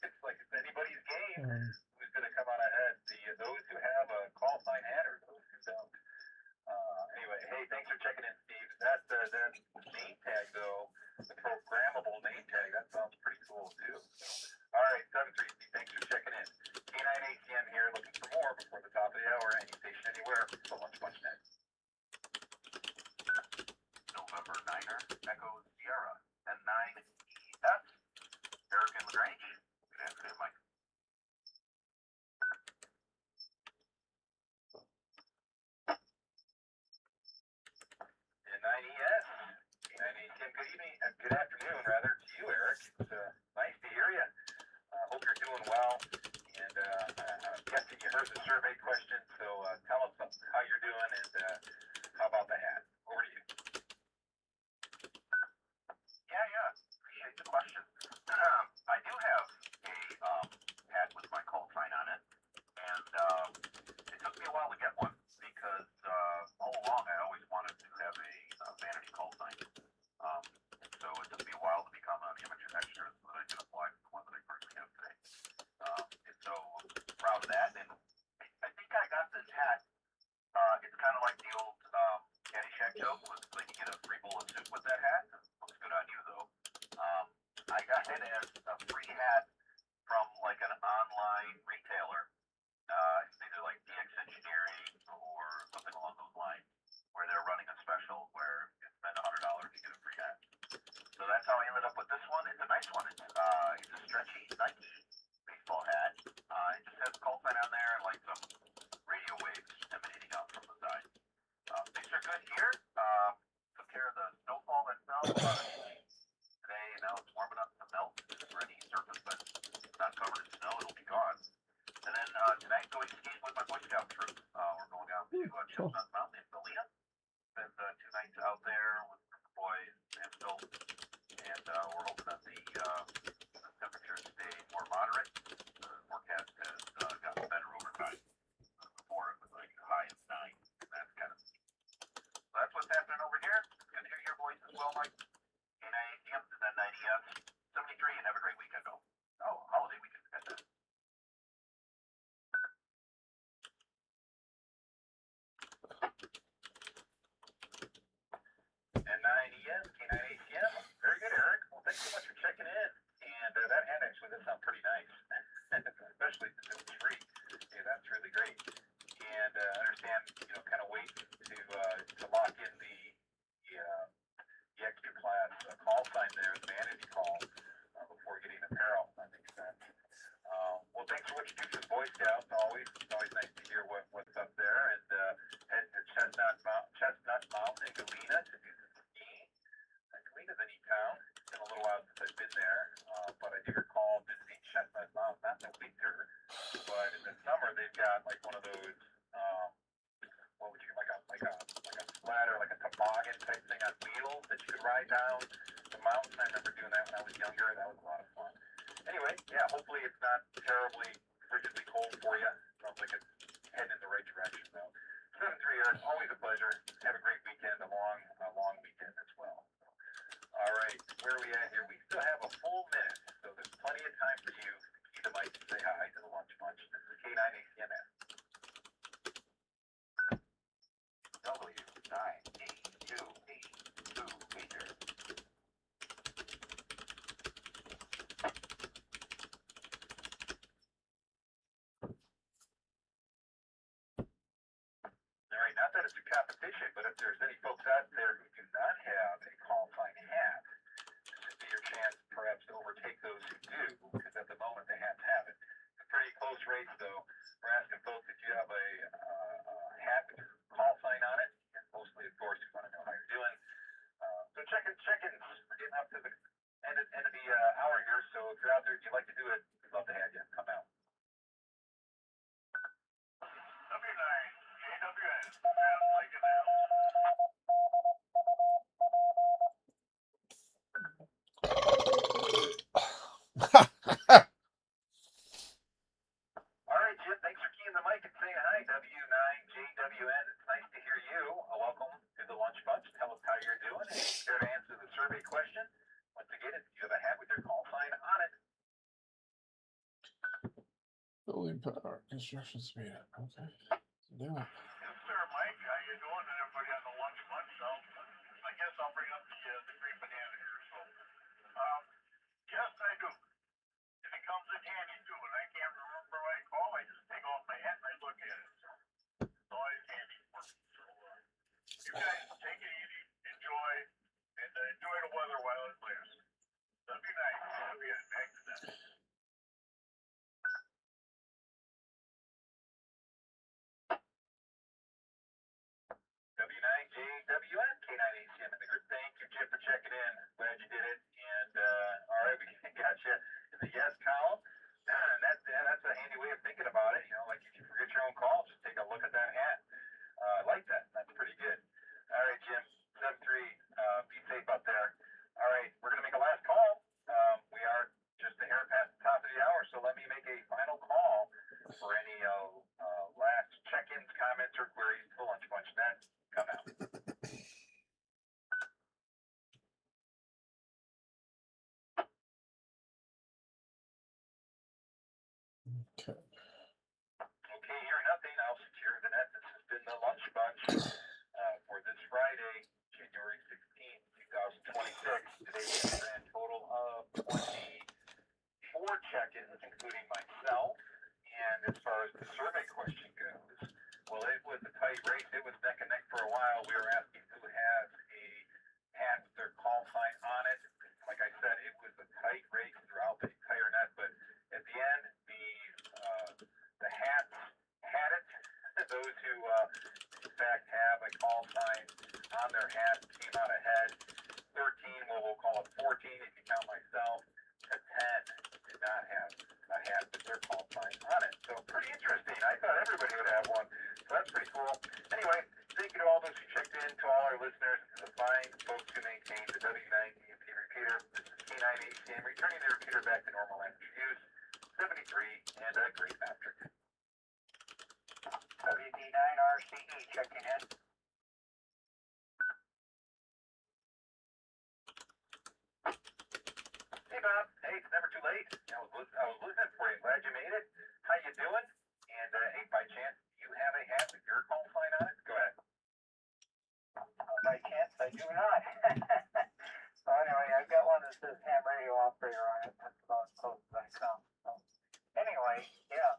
It's like it's anybody's game. Who's going to come out ahead? Those who have a call sign hat or those who don't. Anyway, hey, thanks for checking in, Steve. That name tag, though, the programmable name tag, that sounds pretty cool, too. All right, 7-3, Steve, thanks for checking in. K9ACM here, looking for more before the top of the hour. Any station anywhere, so Lunch Bunch next. November 9er, Echo Sierra, and 9ES. Eric and LaGrange. Good afternoon, Mike. And 9ES, K9ACM, good evening, good afternoon, rather, to you, Eric. It's nice to hear you. Hope you're doing well. And I'm guessing you heard the survey question, so tell us how you're doing and how about the hat? Over to you. Yeah. Appreciate the question. I do have a hat with my call sign on it, and it took me a while to get one because all along I always wanted to have a vanity call sign. So it took me a while to become an amateur extra so that I could apply for the one that I currently have today. And so proud of that. And I think I got this hat. It's kind of like the old Caddyshack joke was like you get a free bullet suit with that hat. Looks good on you though. I got it as a free hat from like an online retailer. It's either like DX Engineering or something along those lines, where they're running a special where you spend $100 to get a free hat. So that's how I ended up with this one. It's a nice one. It's a stretchy Nike baseball hat. It just has a call sign on there and like some radio waves emanating out from the side. Things are good here. miles on it today. Now it's warm enough to melt for any surface that's not covered in snow. It'll be gone. And then tonight, going skiing with my Boy Scout troop. We're going down to Chestnut Mountain in Galena. Spend 2 nights out there with the boys and Phil. And we're hoping that the temperatures stay more moderate. The forecast has gotten better over time. Before it was like a high of 9. And that's kind of that's what's happening over here. Good to hear your voice as well, Mike. K9ACM and then 9ES 73, and have a great weekend, though. Oh, holiday weekend. That's it. And 9ES, K9ACM. Very good, Eric. Well, thanks so much for checking in. And that hat actually does sound pretty nice, especially since it's free. Yeah, that's really great. And I understand, kind of wait to lock in the extra class call sign there, the vanity call, before getting apparel. That makes sense. Well, thanks for what you do for the Boy Scouts. It's always nice to hear what's up there. And head to Chestnut Mountain in Galena to do some skiing. Galena's a neat town. It's been a little while since I've been there, but I do recall visiting Chestnut Mountain, not in the winter, but in the summer they've got like one of those. What would you like a splatter, like a toboggan type thing on wheels that you could ride down the mountain. I remember doing that when I was younger. That was a lot of fun. Anyway, yeah, hopefully it's not terribly frigidly cold for you. Sounds like it's heading in the right direction though. 7-3 Eric, always a pleasure. Have a great weekend, a long weekend as well. So, all right, where are we at here? We still have a full minute, so there's plenty of time for you to key the mic and say hi to the lunch bunch. This is K9ACMS. W98282 meter. All right, not that it's a competition, but if there's any folks out there who do not have a call sign hat, this would be your chance perhaps to overtake those who do, because at the moment they have to have it. It's a pretty close race, though. We're asking folks if you have a hat with your call sign on it, and mostly, of course, we want to know how you're doing. So check-ins. We're getting up to the end of the hour here, so if you're out there, if you'd like to do it, we'd love to have you. Come out. W9, AWS, like it now. All right, Jim, thanks for keying the mic and saying hi, W9JWN. It's nice to hear you. Welcome to the Lunch Bunch. Tell us how you're doing and care to answer the survey question. Once again, if you have a hat with your call sign on it. Building power, construction speed. Okay. Do it. Yes, sir, Mike. How you doing? And everybody on the lunch bunch. So I guess I'll bring up the green banana here. So, yes, I do. And it comes in handy too. And I can't remember what I call. I just take off my hat and I look at it. So it's always handy for me. So you guys take it easy, enjoy, and enjoy the weather while it lasts. That'd be nice. Back to that. W9JWN, K9ACM in the group. Thank you, Jim, for checking in. Glad you did it. And all right, we got you in the yes column. And that's a handy way of thinking about it. Like if you forget your own call, just take a look at that hat. I like that. That's pretty good. All right, Jim, 7-3. Be safe out there. All right, we're going to make a last call. We are just a hair past the top of the hour, so let me make a final call for any last check-ins, comments, or queries to the Lunch Bunch. Then come out. Okay. Okay, hear nothing. I'll secure the net. This has been the Lunch Bunch for this Friday, January 16th, 2026. Today we have a grand total of 24 check-ins, including myself. And as far as the survey question goes, well, it was a tight race. It was neck and neck for a while. We were asking who has a hat with their call sign on it. Like I said, it was a tight race throughout the entire net, but at the end, the hats had it. Those who, in fact, have a call sign on their hat came out ahead. 13 their call sign on it. So pretty interesting. I thought everybody would have one. So that's pretty cool. Anyway, thank you to all those who checked in, to all our listeners, to the fine folks who maintain the W9DMP repeater. This is K9ACM, returning the repeater back to normal after use. 73 and a great Patrick. WD9RCE checking in. Hey Bob, hey, it's never too late. I was listening for you. Glad you made it. How you doing? And hey, by chance, do you have a hat with your call sign on it? Go ahead. By chance, I do not. So anyway, I've got one that says ham radio operator on it. That's about as close as I come. So anyway, yeah.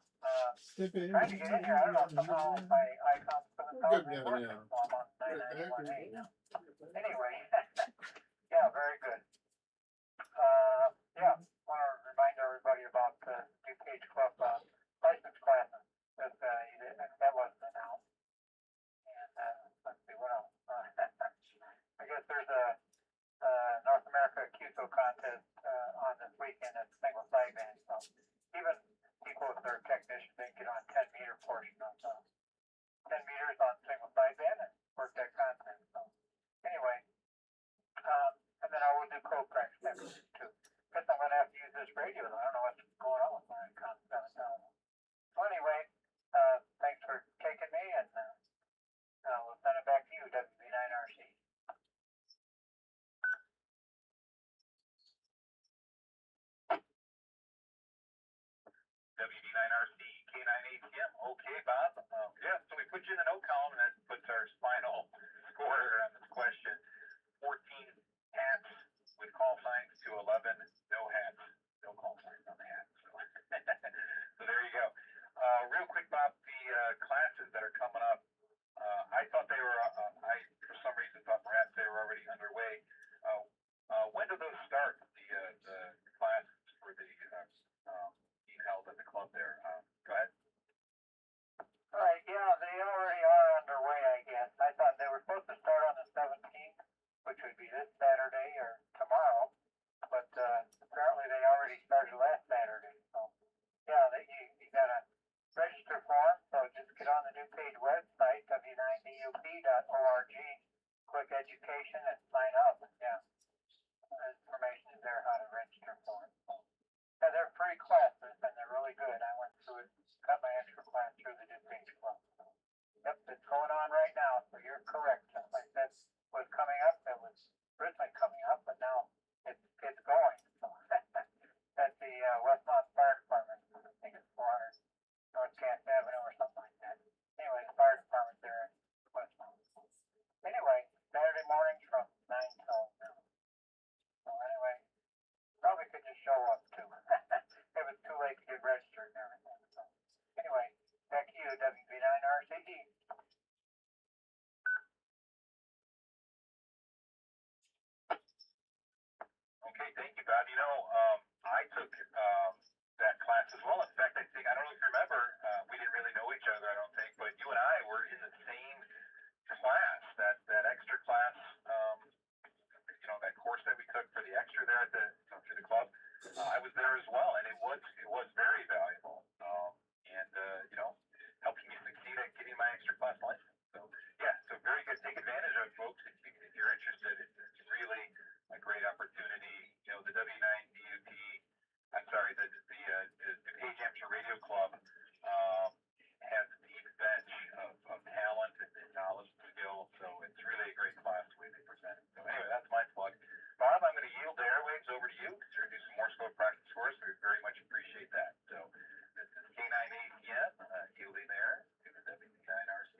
Trying to get in here. I don't know, somehow my icons for the phone ain't working. So I'm on 991A now. Anyway, yeah, very good. Yeah, want to remind everybody about the DuPage Club license classes that wasn't announced. And let's see what else. I guess there's a North America QSO contest on this weekend at single sideband. So even people with their technicians, they can get on 10-meter portion of 10 meters on single sideband and work that content. So anyway, and then I will do code practice next week too. Guess I'm gonna have to use this radio though. I don't know what's going on with my content. So anyway, thanks for taking me, and we'll send it back to you, WB9RC. WD9RC, K9ATM. Okay, Bob. Yeah, so we put you in the no column, and that puts our final score on this question. 14 hats with call signs to 11 no hats, no call signs on the hats. So, so there you go. Real quick, Bob, the classes that are coming up, I thought they were, I for some reason thought perhaps they were already underway. When do those start, the classes for the being held at the club there? Go ahead. All right, yeah, they already are underway, I guess. I thought they were supposed to start on the 17th, which would be this Saturday or tomorrow, but apparently they already started last Saturday. So yeah, you gotta register for them. So just get on the DuPage website, w9dup.org, click education and sign up. Yeah, information is there how to register for it. So, yeah, they're free classes and they're really good. I went through it, got my extra class through the DuPage Club. So, yep, it's going on right now. So you're correct. Like that was coming up. It was originally coming up, but now it's going. So at the Westmont Fire Department, I think it's 400 North Cass Avenue or something like that. Anyway, the fire department there in Westmont. Anyway, Saturday mornings from 9 till noon. So anyway, probably could just show up too. If it's too late to get registered and everything. So anyway, back to you, WB9RCD. Okay, thank you, Bob. You know, I took that class as well. In fact, I don't know if you remember, we didn't really know each other, I don't think, but you and I were in the same class, that extra class, that course that we took for the extra there at through the club. I was there as well, and it was very valuable, and helping me succeed at getting my extra class license. So yeah, so very good. Take advantage of it, folks. If you're interested, it's really a great opportunity. The W9DUP, I'm sorry, the DuPage Amateur Radio Club has a deep bench of talent and knowledge and skill. So it's really a great class the way they present it. So anyway, that's my plug. Bob, I'm going to yield the airwaves over to you to do some more scope practice for us. We very much appreciate that. So this is K9ATM, yielding there to the W9RC.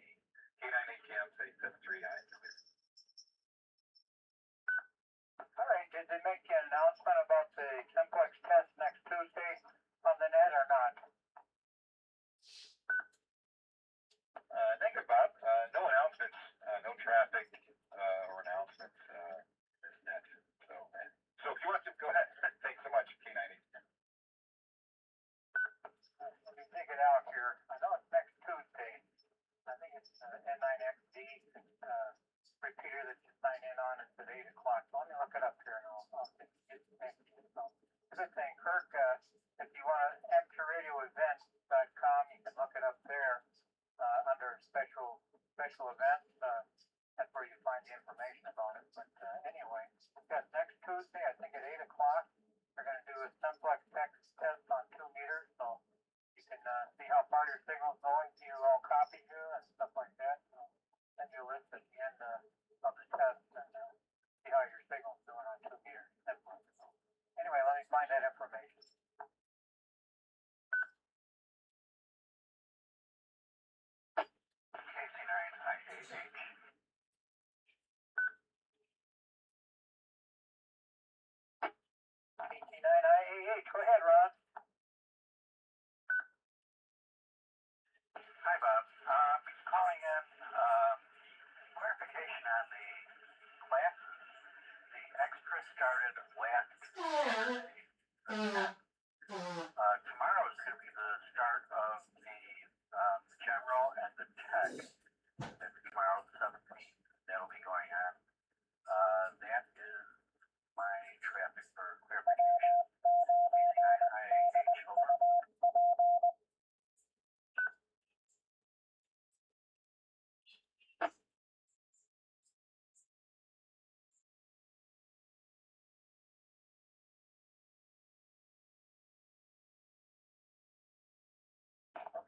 K9ATM, say 739. All right, did they make an announcement about the Simplex test next Tuesday on the net or not? Negative, Bob. No announcements, no traffic or announcements this net. So if you want to, go ahead. Thanks so much, K9ATM. Let me dig it out here. I know it's next Tuesday. I think it's N9XD repeater that you sign in on. It's at 8 o'clock. So let me look it up here and I'll get back to you. So good thing, Kirk. If you want to, Amateur Radio was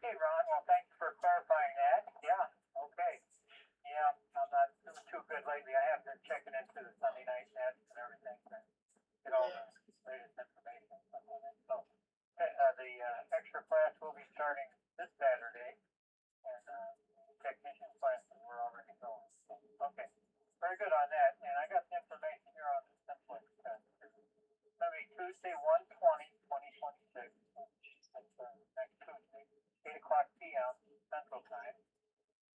Okay, Ron, well, thanks for clarifying that. Yeah, okay. Yeah, I'm not doing too good lately. I have been checking into the Sunday night nets and everything to get all the latest information and stuff on it. So, the extra class will be starting this Saturday, and technician classes were already going. So, okay, very good on that. And I got the information here on the simplex test. It's going to be Tuesday, 1/20/2026. That's next Tuesday, 8 o'clock p.m. Central Time.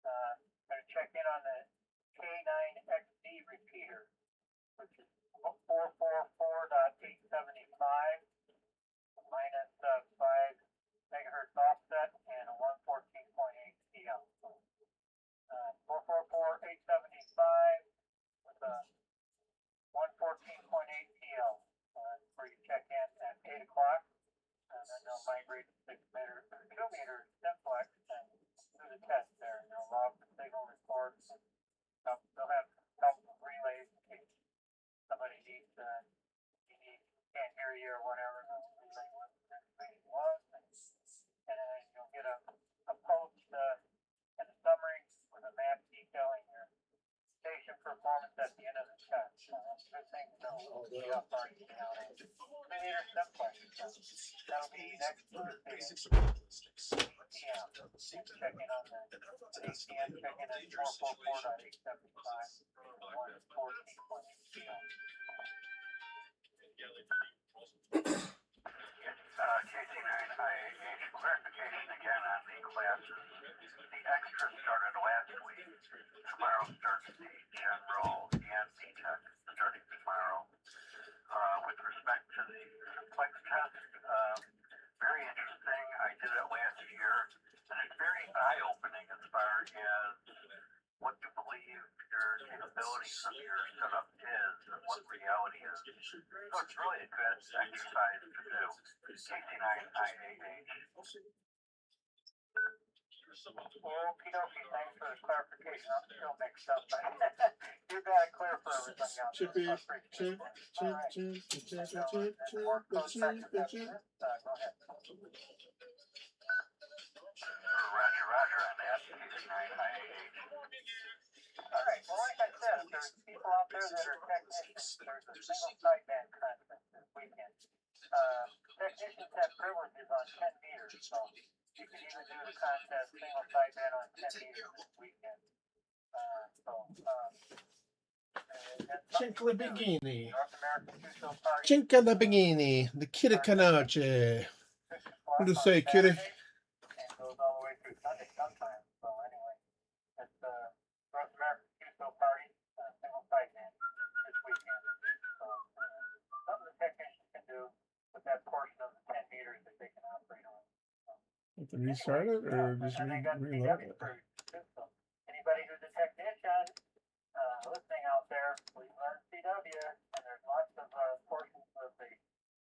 Going to check in on the K9XD repeater, which is 444.875 minus 5 megahertz offset and a 114.8 TL. 444.875 with a 114.8 TL. Where you check in at 8 o'clock. And then they'll migrate to 2 meter simplex and do the test there. They'll log the signal reports. And they'll have help relays in case somebody needs, can't hear you or whatever. They'll relay what the information was. And then you'll get a post and a summary with a map detailing your station performance at the end of the test. That's a good thing to know. Be up already down. 2 meter simplex. That'll be next Tuesday. Yeah, check in on the ACN, check in at 444.875 114.8 KC9IAH clarification again on the classes. The extra started last week. Tomorrow starts the general and the tech starting tomorrow. With respect to the simplex test, very interesting. I did it last year, and it's very eye-opening as far as what to believe your capabilities of your setup is and what reality is. So it's really a good exercise to do. KC9IAH. Okie dokie, thanks for the clarification. I'm still mixed up. You got it clear for everybody out there. Chippy, So chip, chip, chip, chip, chip, chip. Go ahead. Roger on that. KC9IAH. All right, well, like I said, there's people out there that are technicians. There's a single sideband conference this weekend. Technicians have privileges on 10 meters, so you can even do the contest single sideband on 10 meters this weekend. Cinque Bikini. North American Two-Show Party. Cinque da Bikini. The Kitty Canoche. What do you say, Kitty? And goes all the way through Sunday sometime. So anyway, it's North American Two-Show Party, single sideband this weekend. So something the technicians can do with that portion of the 10 meters that they can operate on. Have to restart it or just reload it? So anybody who's a technician listening out there, please learn CW, and there's lots of portions of the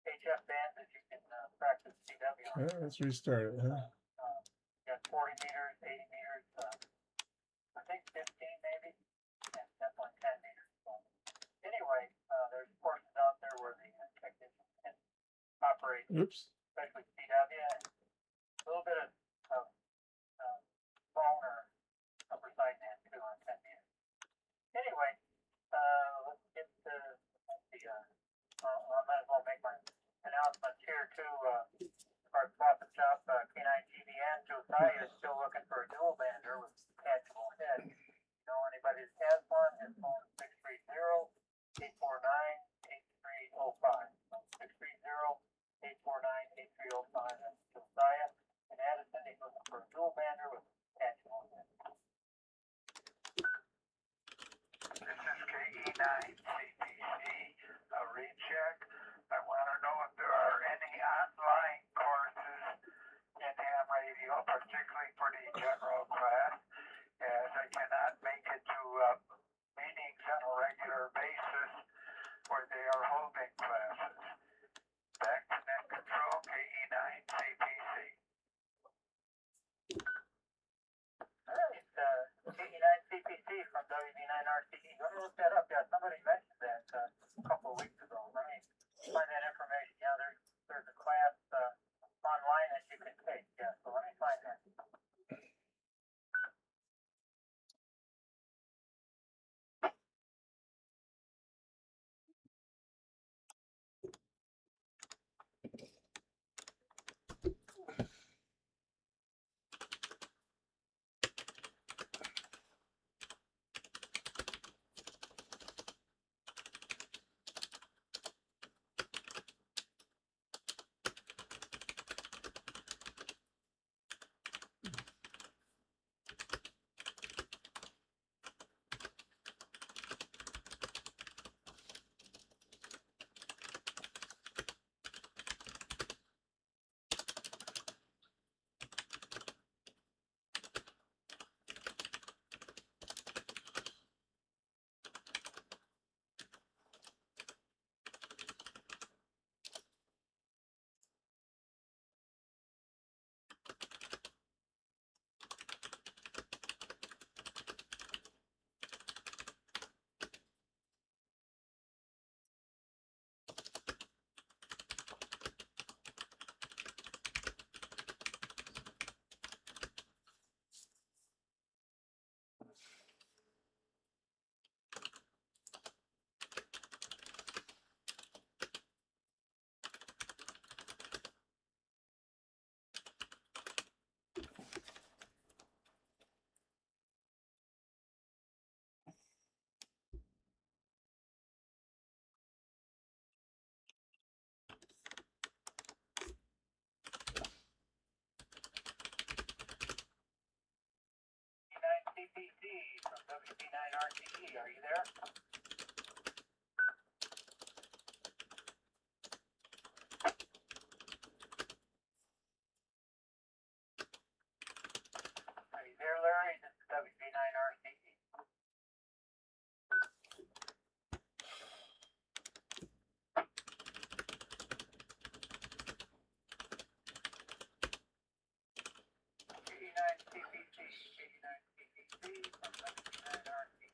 HF band that you can practice CW on. Yeah, let's restart it, huh? You got 40 meters, 80 meters, I think 15 maybe, and definitely 10 meters. So anyway, there's portions out there where the technicians can operate, Oops. especially CW, and a little bit of phone or upper sideband too on 10 meters. Anyway, let's get to, I might as well make my announcements here too. Our swap and shop, K9 GBN, Josiah is still looking for a dual bander with detachable head. You know anybody that has one, his phone is 630-849-8305. 630-849-8305. That's Josiah. And Addison, he's looking for a dual bander with detachable head. This is KE9CPC, a recheck. I want to know if there are any online courses in ham radio, particularly for the general class, as I cannot make it to meetings on a regular basis where they are holding classes. Back to net control, KE9CPC. All right, KE9CPC from WB9RCE. Go to look that up. Yeah, somebody mentioned that a couple of weeks ago. Let me find that information. Yeah, there's a class online that you can take. Yeah, so let me find that. are you there? Are you there, Larry? This is WB9RCE. KE9CPC, KE9CPC from WB9RCE.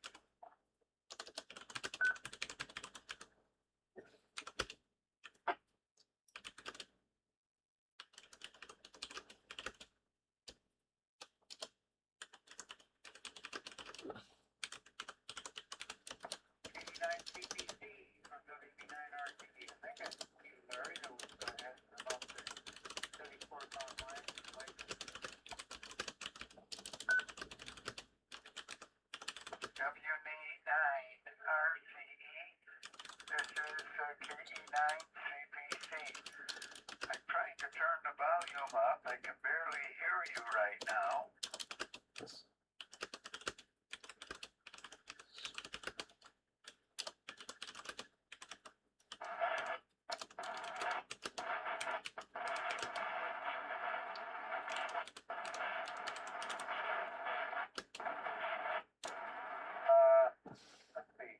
KE9CPC from WB9RCE. I think that's you, Larry, that was asking about the study course online. Like, WB9RCE. This is KE9CPC. I'm trying to turn the volume up. I can barely hear you right now. Let's see.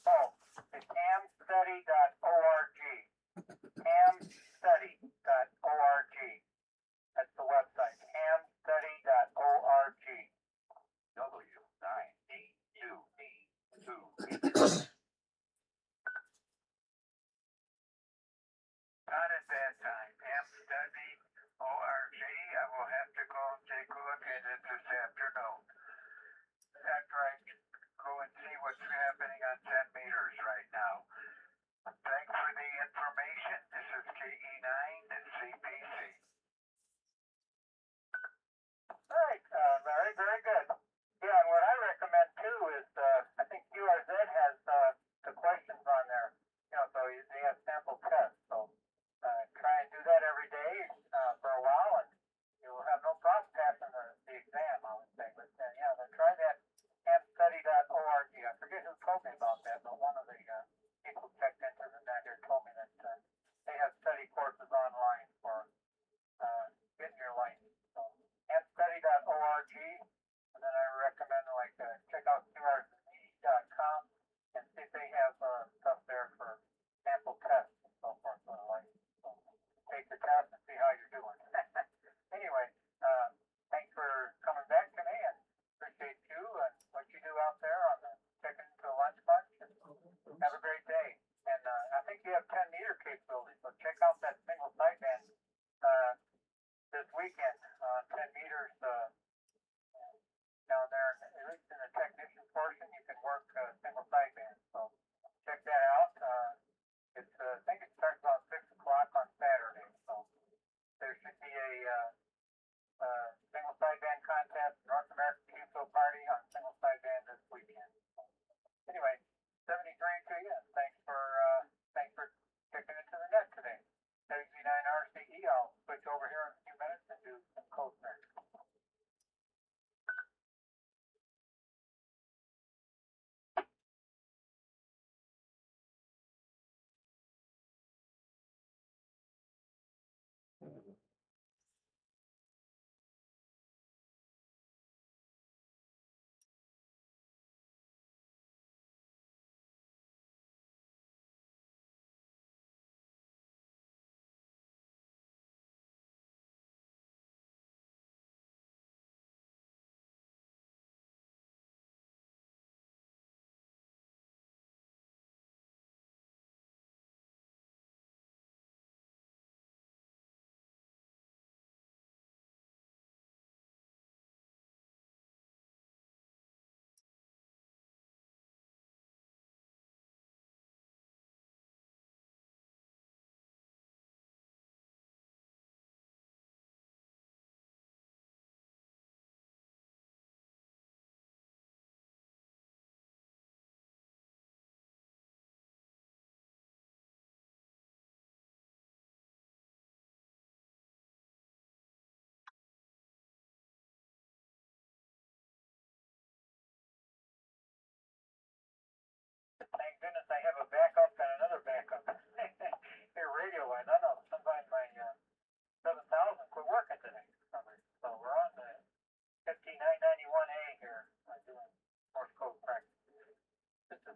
Oh, it's hamstudy.org. Hamstudy.org. That's the website. Hamstudy.org. W-9-D-U-E-2. Not at that time. Hamstudy.org. I will have to go and take a look at it this afternoon. After I go and see what's happening on 10 meters right now. Thanks for the information. This is KE9 and CPC. Right, Larry, very good. Yeah, and what I recommend too is, I think QRZ has the questions on there. You know, so they have sample tests. So try and do that every day for a while, and you'll have no problem passing the exam, I would say. But yeah, then try that hamstudy.org. I forget who told me about that, but one of the people checked into the net here told me that they have study courses online for getting your license. So hamstudy.org, and then I recommend check out qrz.com and see if they have stuff there for sample tests and so forth for the license. So take the test and see how you're doing. Anyway, thanks for coming back to me, and appreciate you and what you do out there on the checking into the lunch bunch. And have a great day. And I think you have 10 meter capability, so check out that single sideband this weekend on 10 meters down there. At least in the technician portion, you can work single sideband. So check that out. It's I think it starts about 6 o'clock on Saturday. So there should be a single sideband contest, North American QSO party on single sideband this weekend. Anyway, 73 to you. Thanks for checking into the net today. WB9RCE. I'll switch over here in a few minutes and do some code search.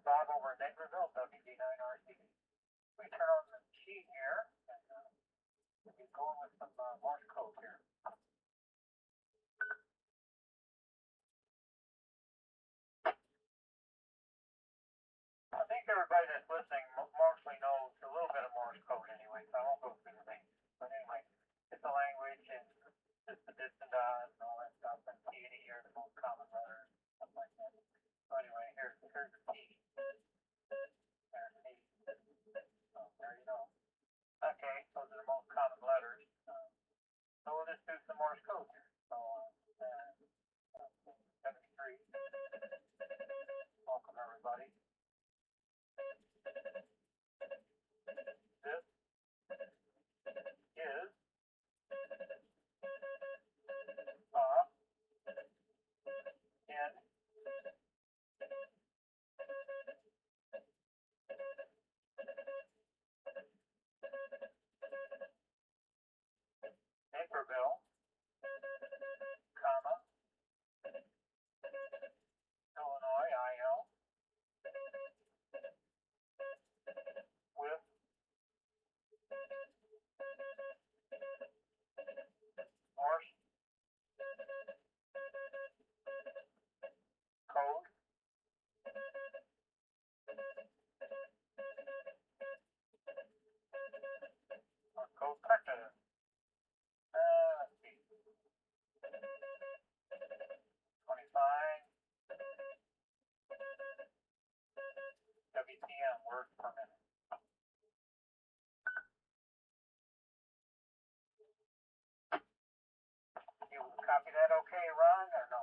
Bob over in Naperville, WD9RC. We turn on the sheet here, and we'll get going with some Morse code here. I think everybody that's listening mostly knows a little bit of Morse code anyway, so I won't go through the names. But anyway, it's a language, and it's the this and that and all that stuff, and T and E are the most common letters, stuff like that. So anyway, here's the T. There's T. So there you go. Okay, those are the most common letters. So we'll just do some Morse code here. So, 73. Welcome everybody. This is Naperville, comma, Illinois, IL, with Morse code, Morse code practice. Let's see. 25 WTM words per minute. You copy that okay, Ron, or no?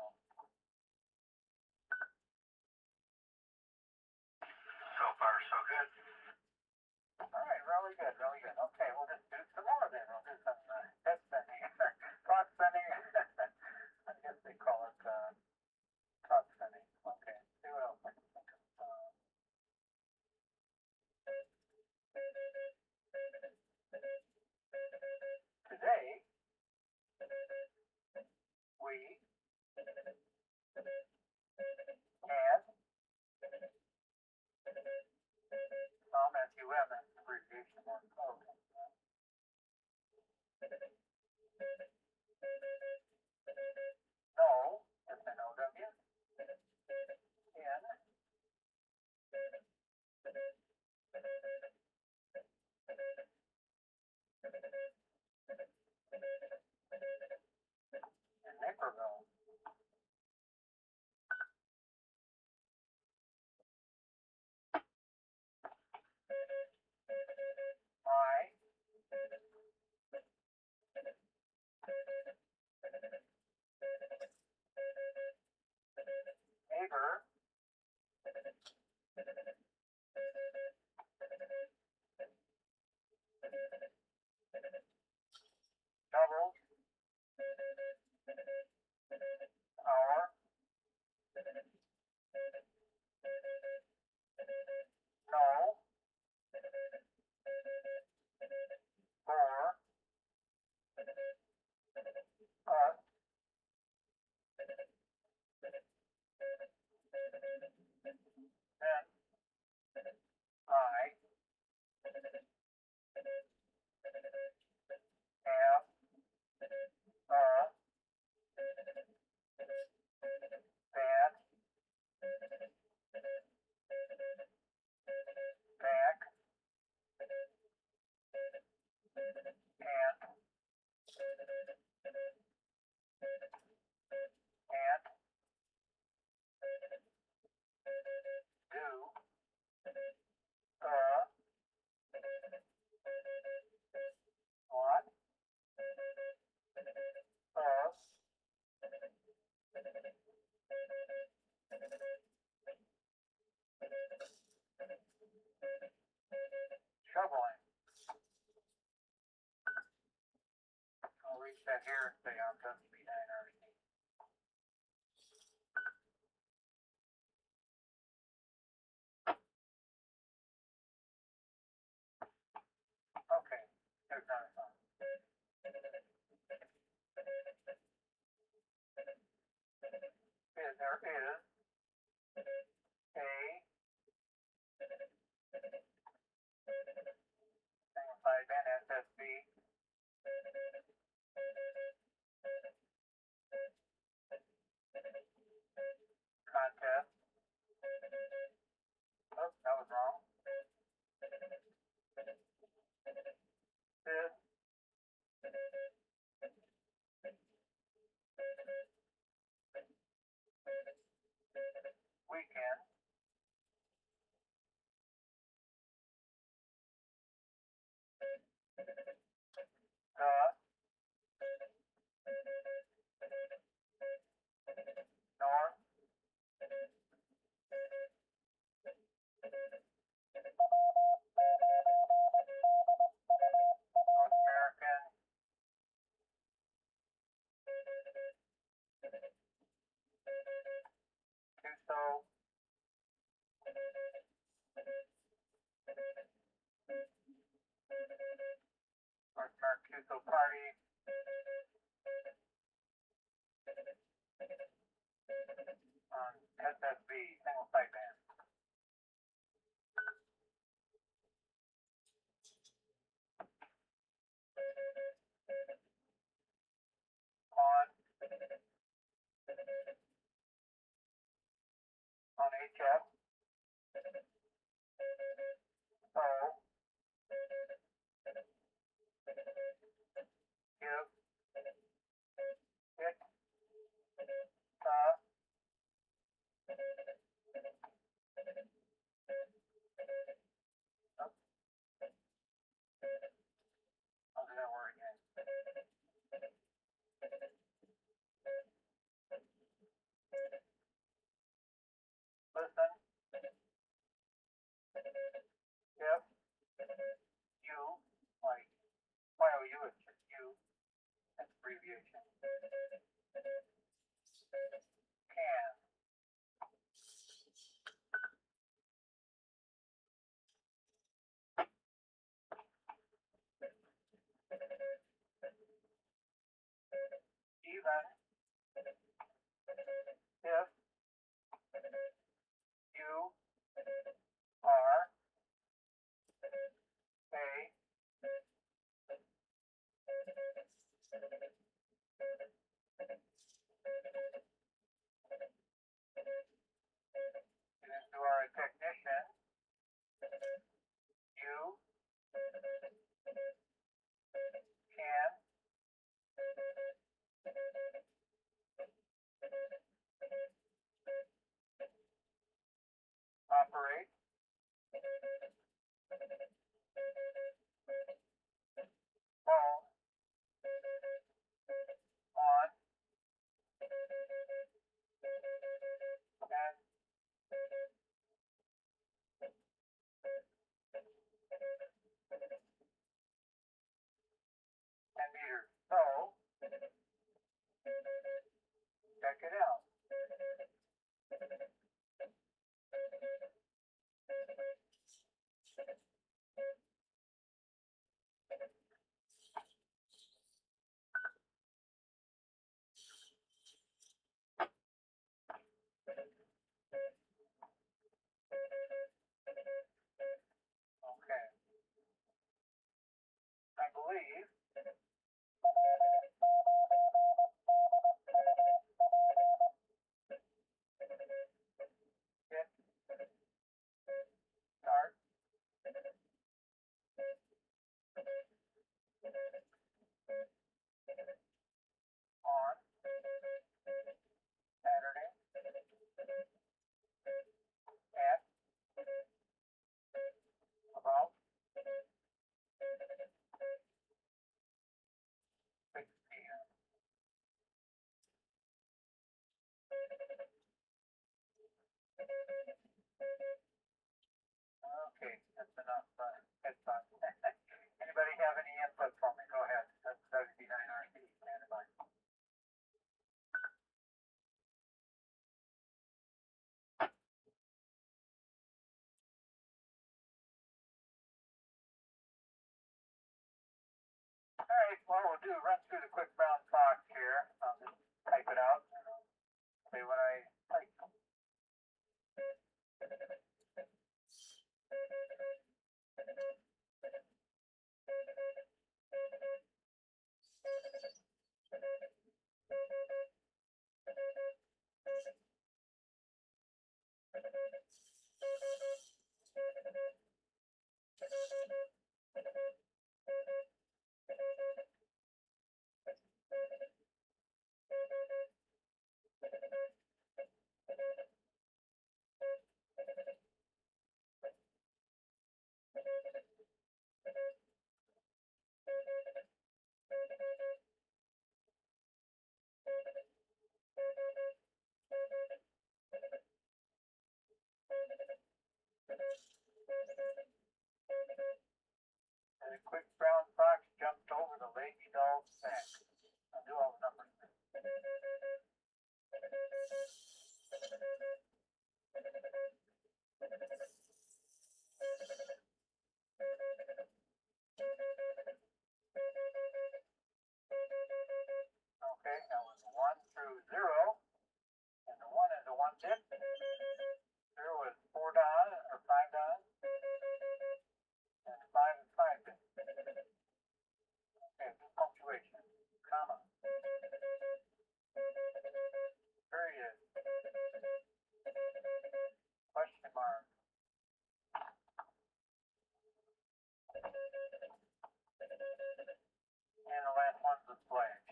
So far, so good. All right, really good, really good. Okay, we'll just do some more then. We'll do some head spinning, thought spinning. I guess they call it thought spinning. Okay, see what else I can think of. Today, we had MUM, that's the abbreviation of Morse code. No, S-N-O-W, in Naperville. Neighbor, doubled, hour, no, for, us, then, I, have, bad, back, and, do, what, us, shoveling. I'll reach that here and say I'm WB9RC. Okay, there's another song. There is a sideband SSB. Contest. Oops, that was wrong. This. Weekend. North. North American. Tuso. North American Tuso Party. On SSB, single sideband. On HF. O. Give. Hit. I'll do that word again. Listen. If. You. Like. YOU is just you. That's abbreviation. Can. Even. If. You. Are. A. If you are a technician. You. Can. Operate. Phone. On. And meters. So, check it out. Okay. I believe. Hit. Start. On. Saturday. At. About. 6 p.m. Okay, that's enough headphones. Anybody have any input for me? Go ahead. That's WB9RC. Stand by. All right, what we'll do, run through the quick brown fox here. I'll just type it out. Say what I type. quick brown fox jumped over the lazy dog's back. I'll do all the numbers. Okay, that was 1 through 0. And the 1 is a 1 dip. 0 is 4 down or 5 down. And 5 is 5 dip. Okay, punctuation. Comma. Period. Question mark. And the last one's a slash.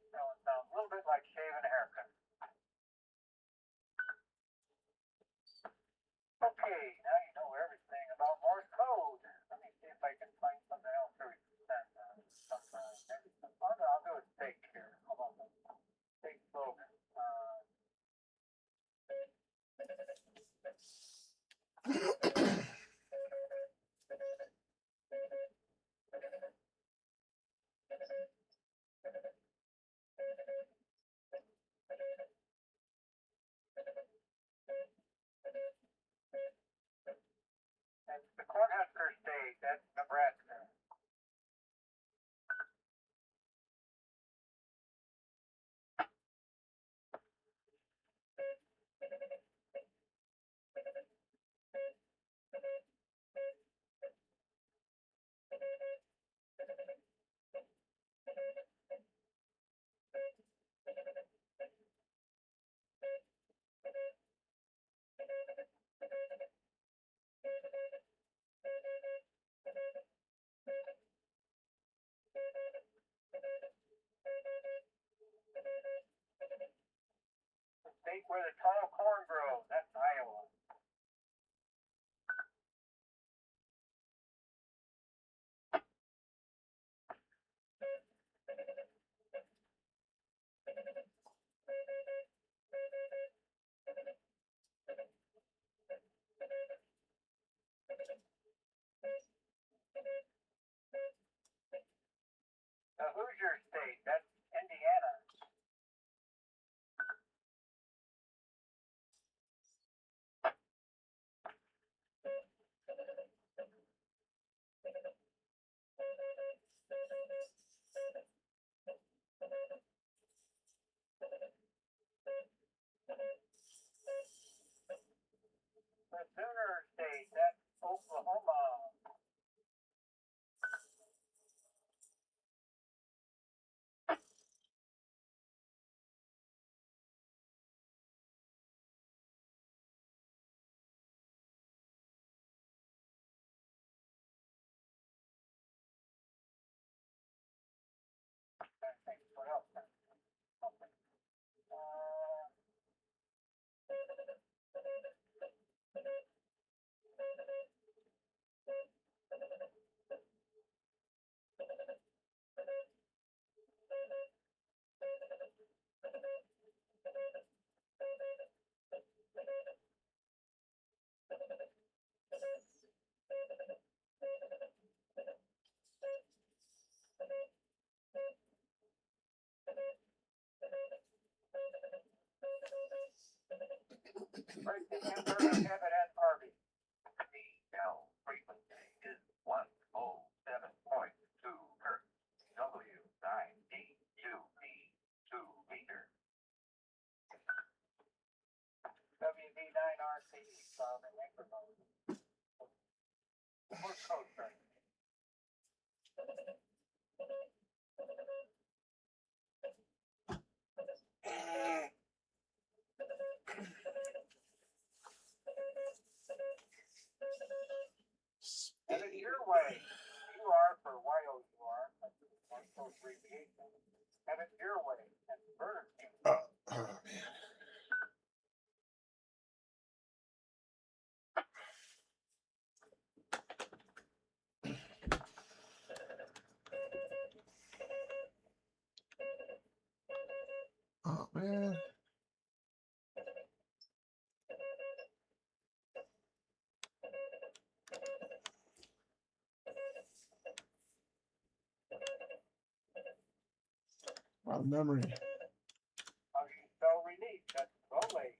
That one sounds a little bit like shaving a haircut. Okay, now you know everything about Morse code. Let me see if I can find something else for you. I'll do a steak here. Hold on. Steak slogan. That's the Cornhusker State. That's Nebraska. The state where the tall corn grows. That's Iowa. The Hoosier State. That's Indiana. The Sooner State. That's Oklahoma. What else? Break the hamburger habit at Arby's. The L frequency is 107.2 hertz. W9D2B2 meter. WV9RC solving microphone. Morse code train. Have it your way. You are for YOUR. That's the Morse code abbreviation. Have it your way. That's Burger King. Oh man. Oh man. of memory. How do you spell release? That's slowly.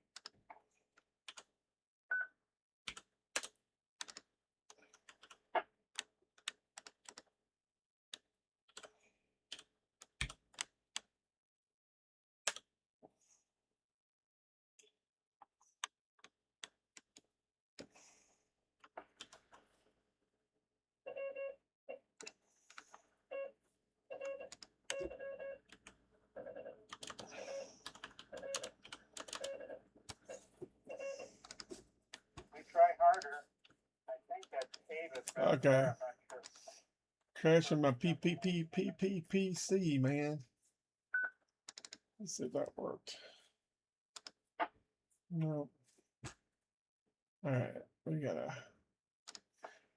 We try harder. I think that's Ava. Okay. I'm not sure. Crashing my PC, man. Let's see if that worked. No. Alright, we gotta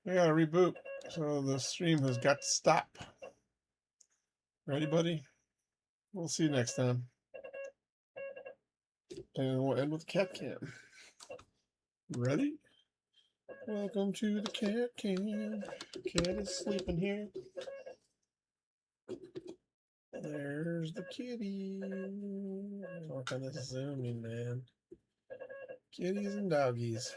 reboot. So the stream has got to stop. Ready, buddy? We'll see you next time. And we'll end with cat cam. Ready? Welcome to the cat cam. Cat is sleeping here. There's the kitty. Work on this zooming, man. Kitties and doggies.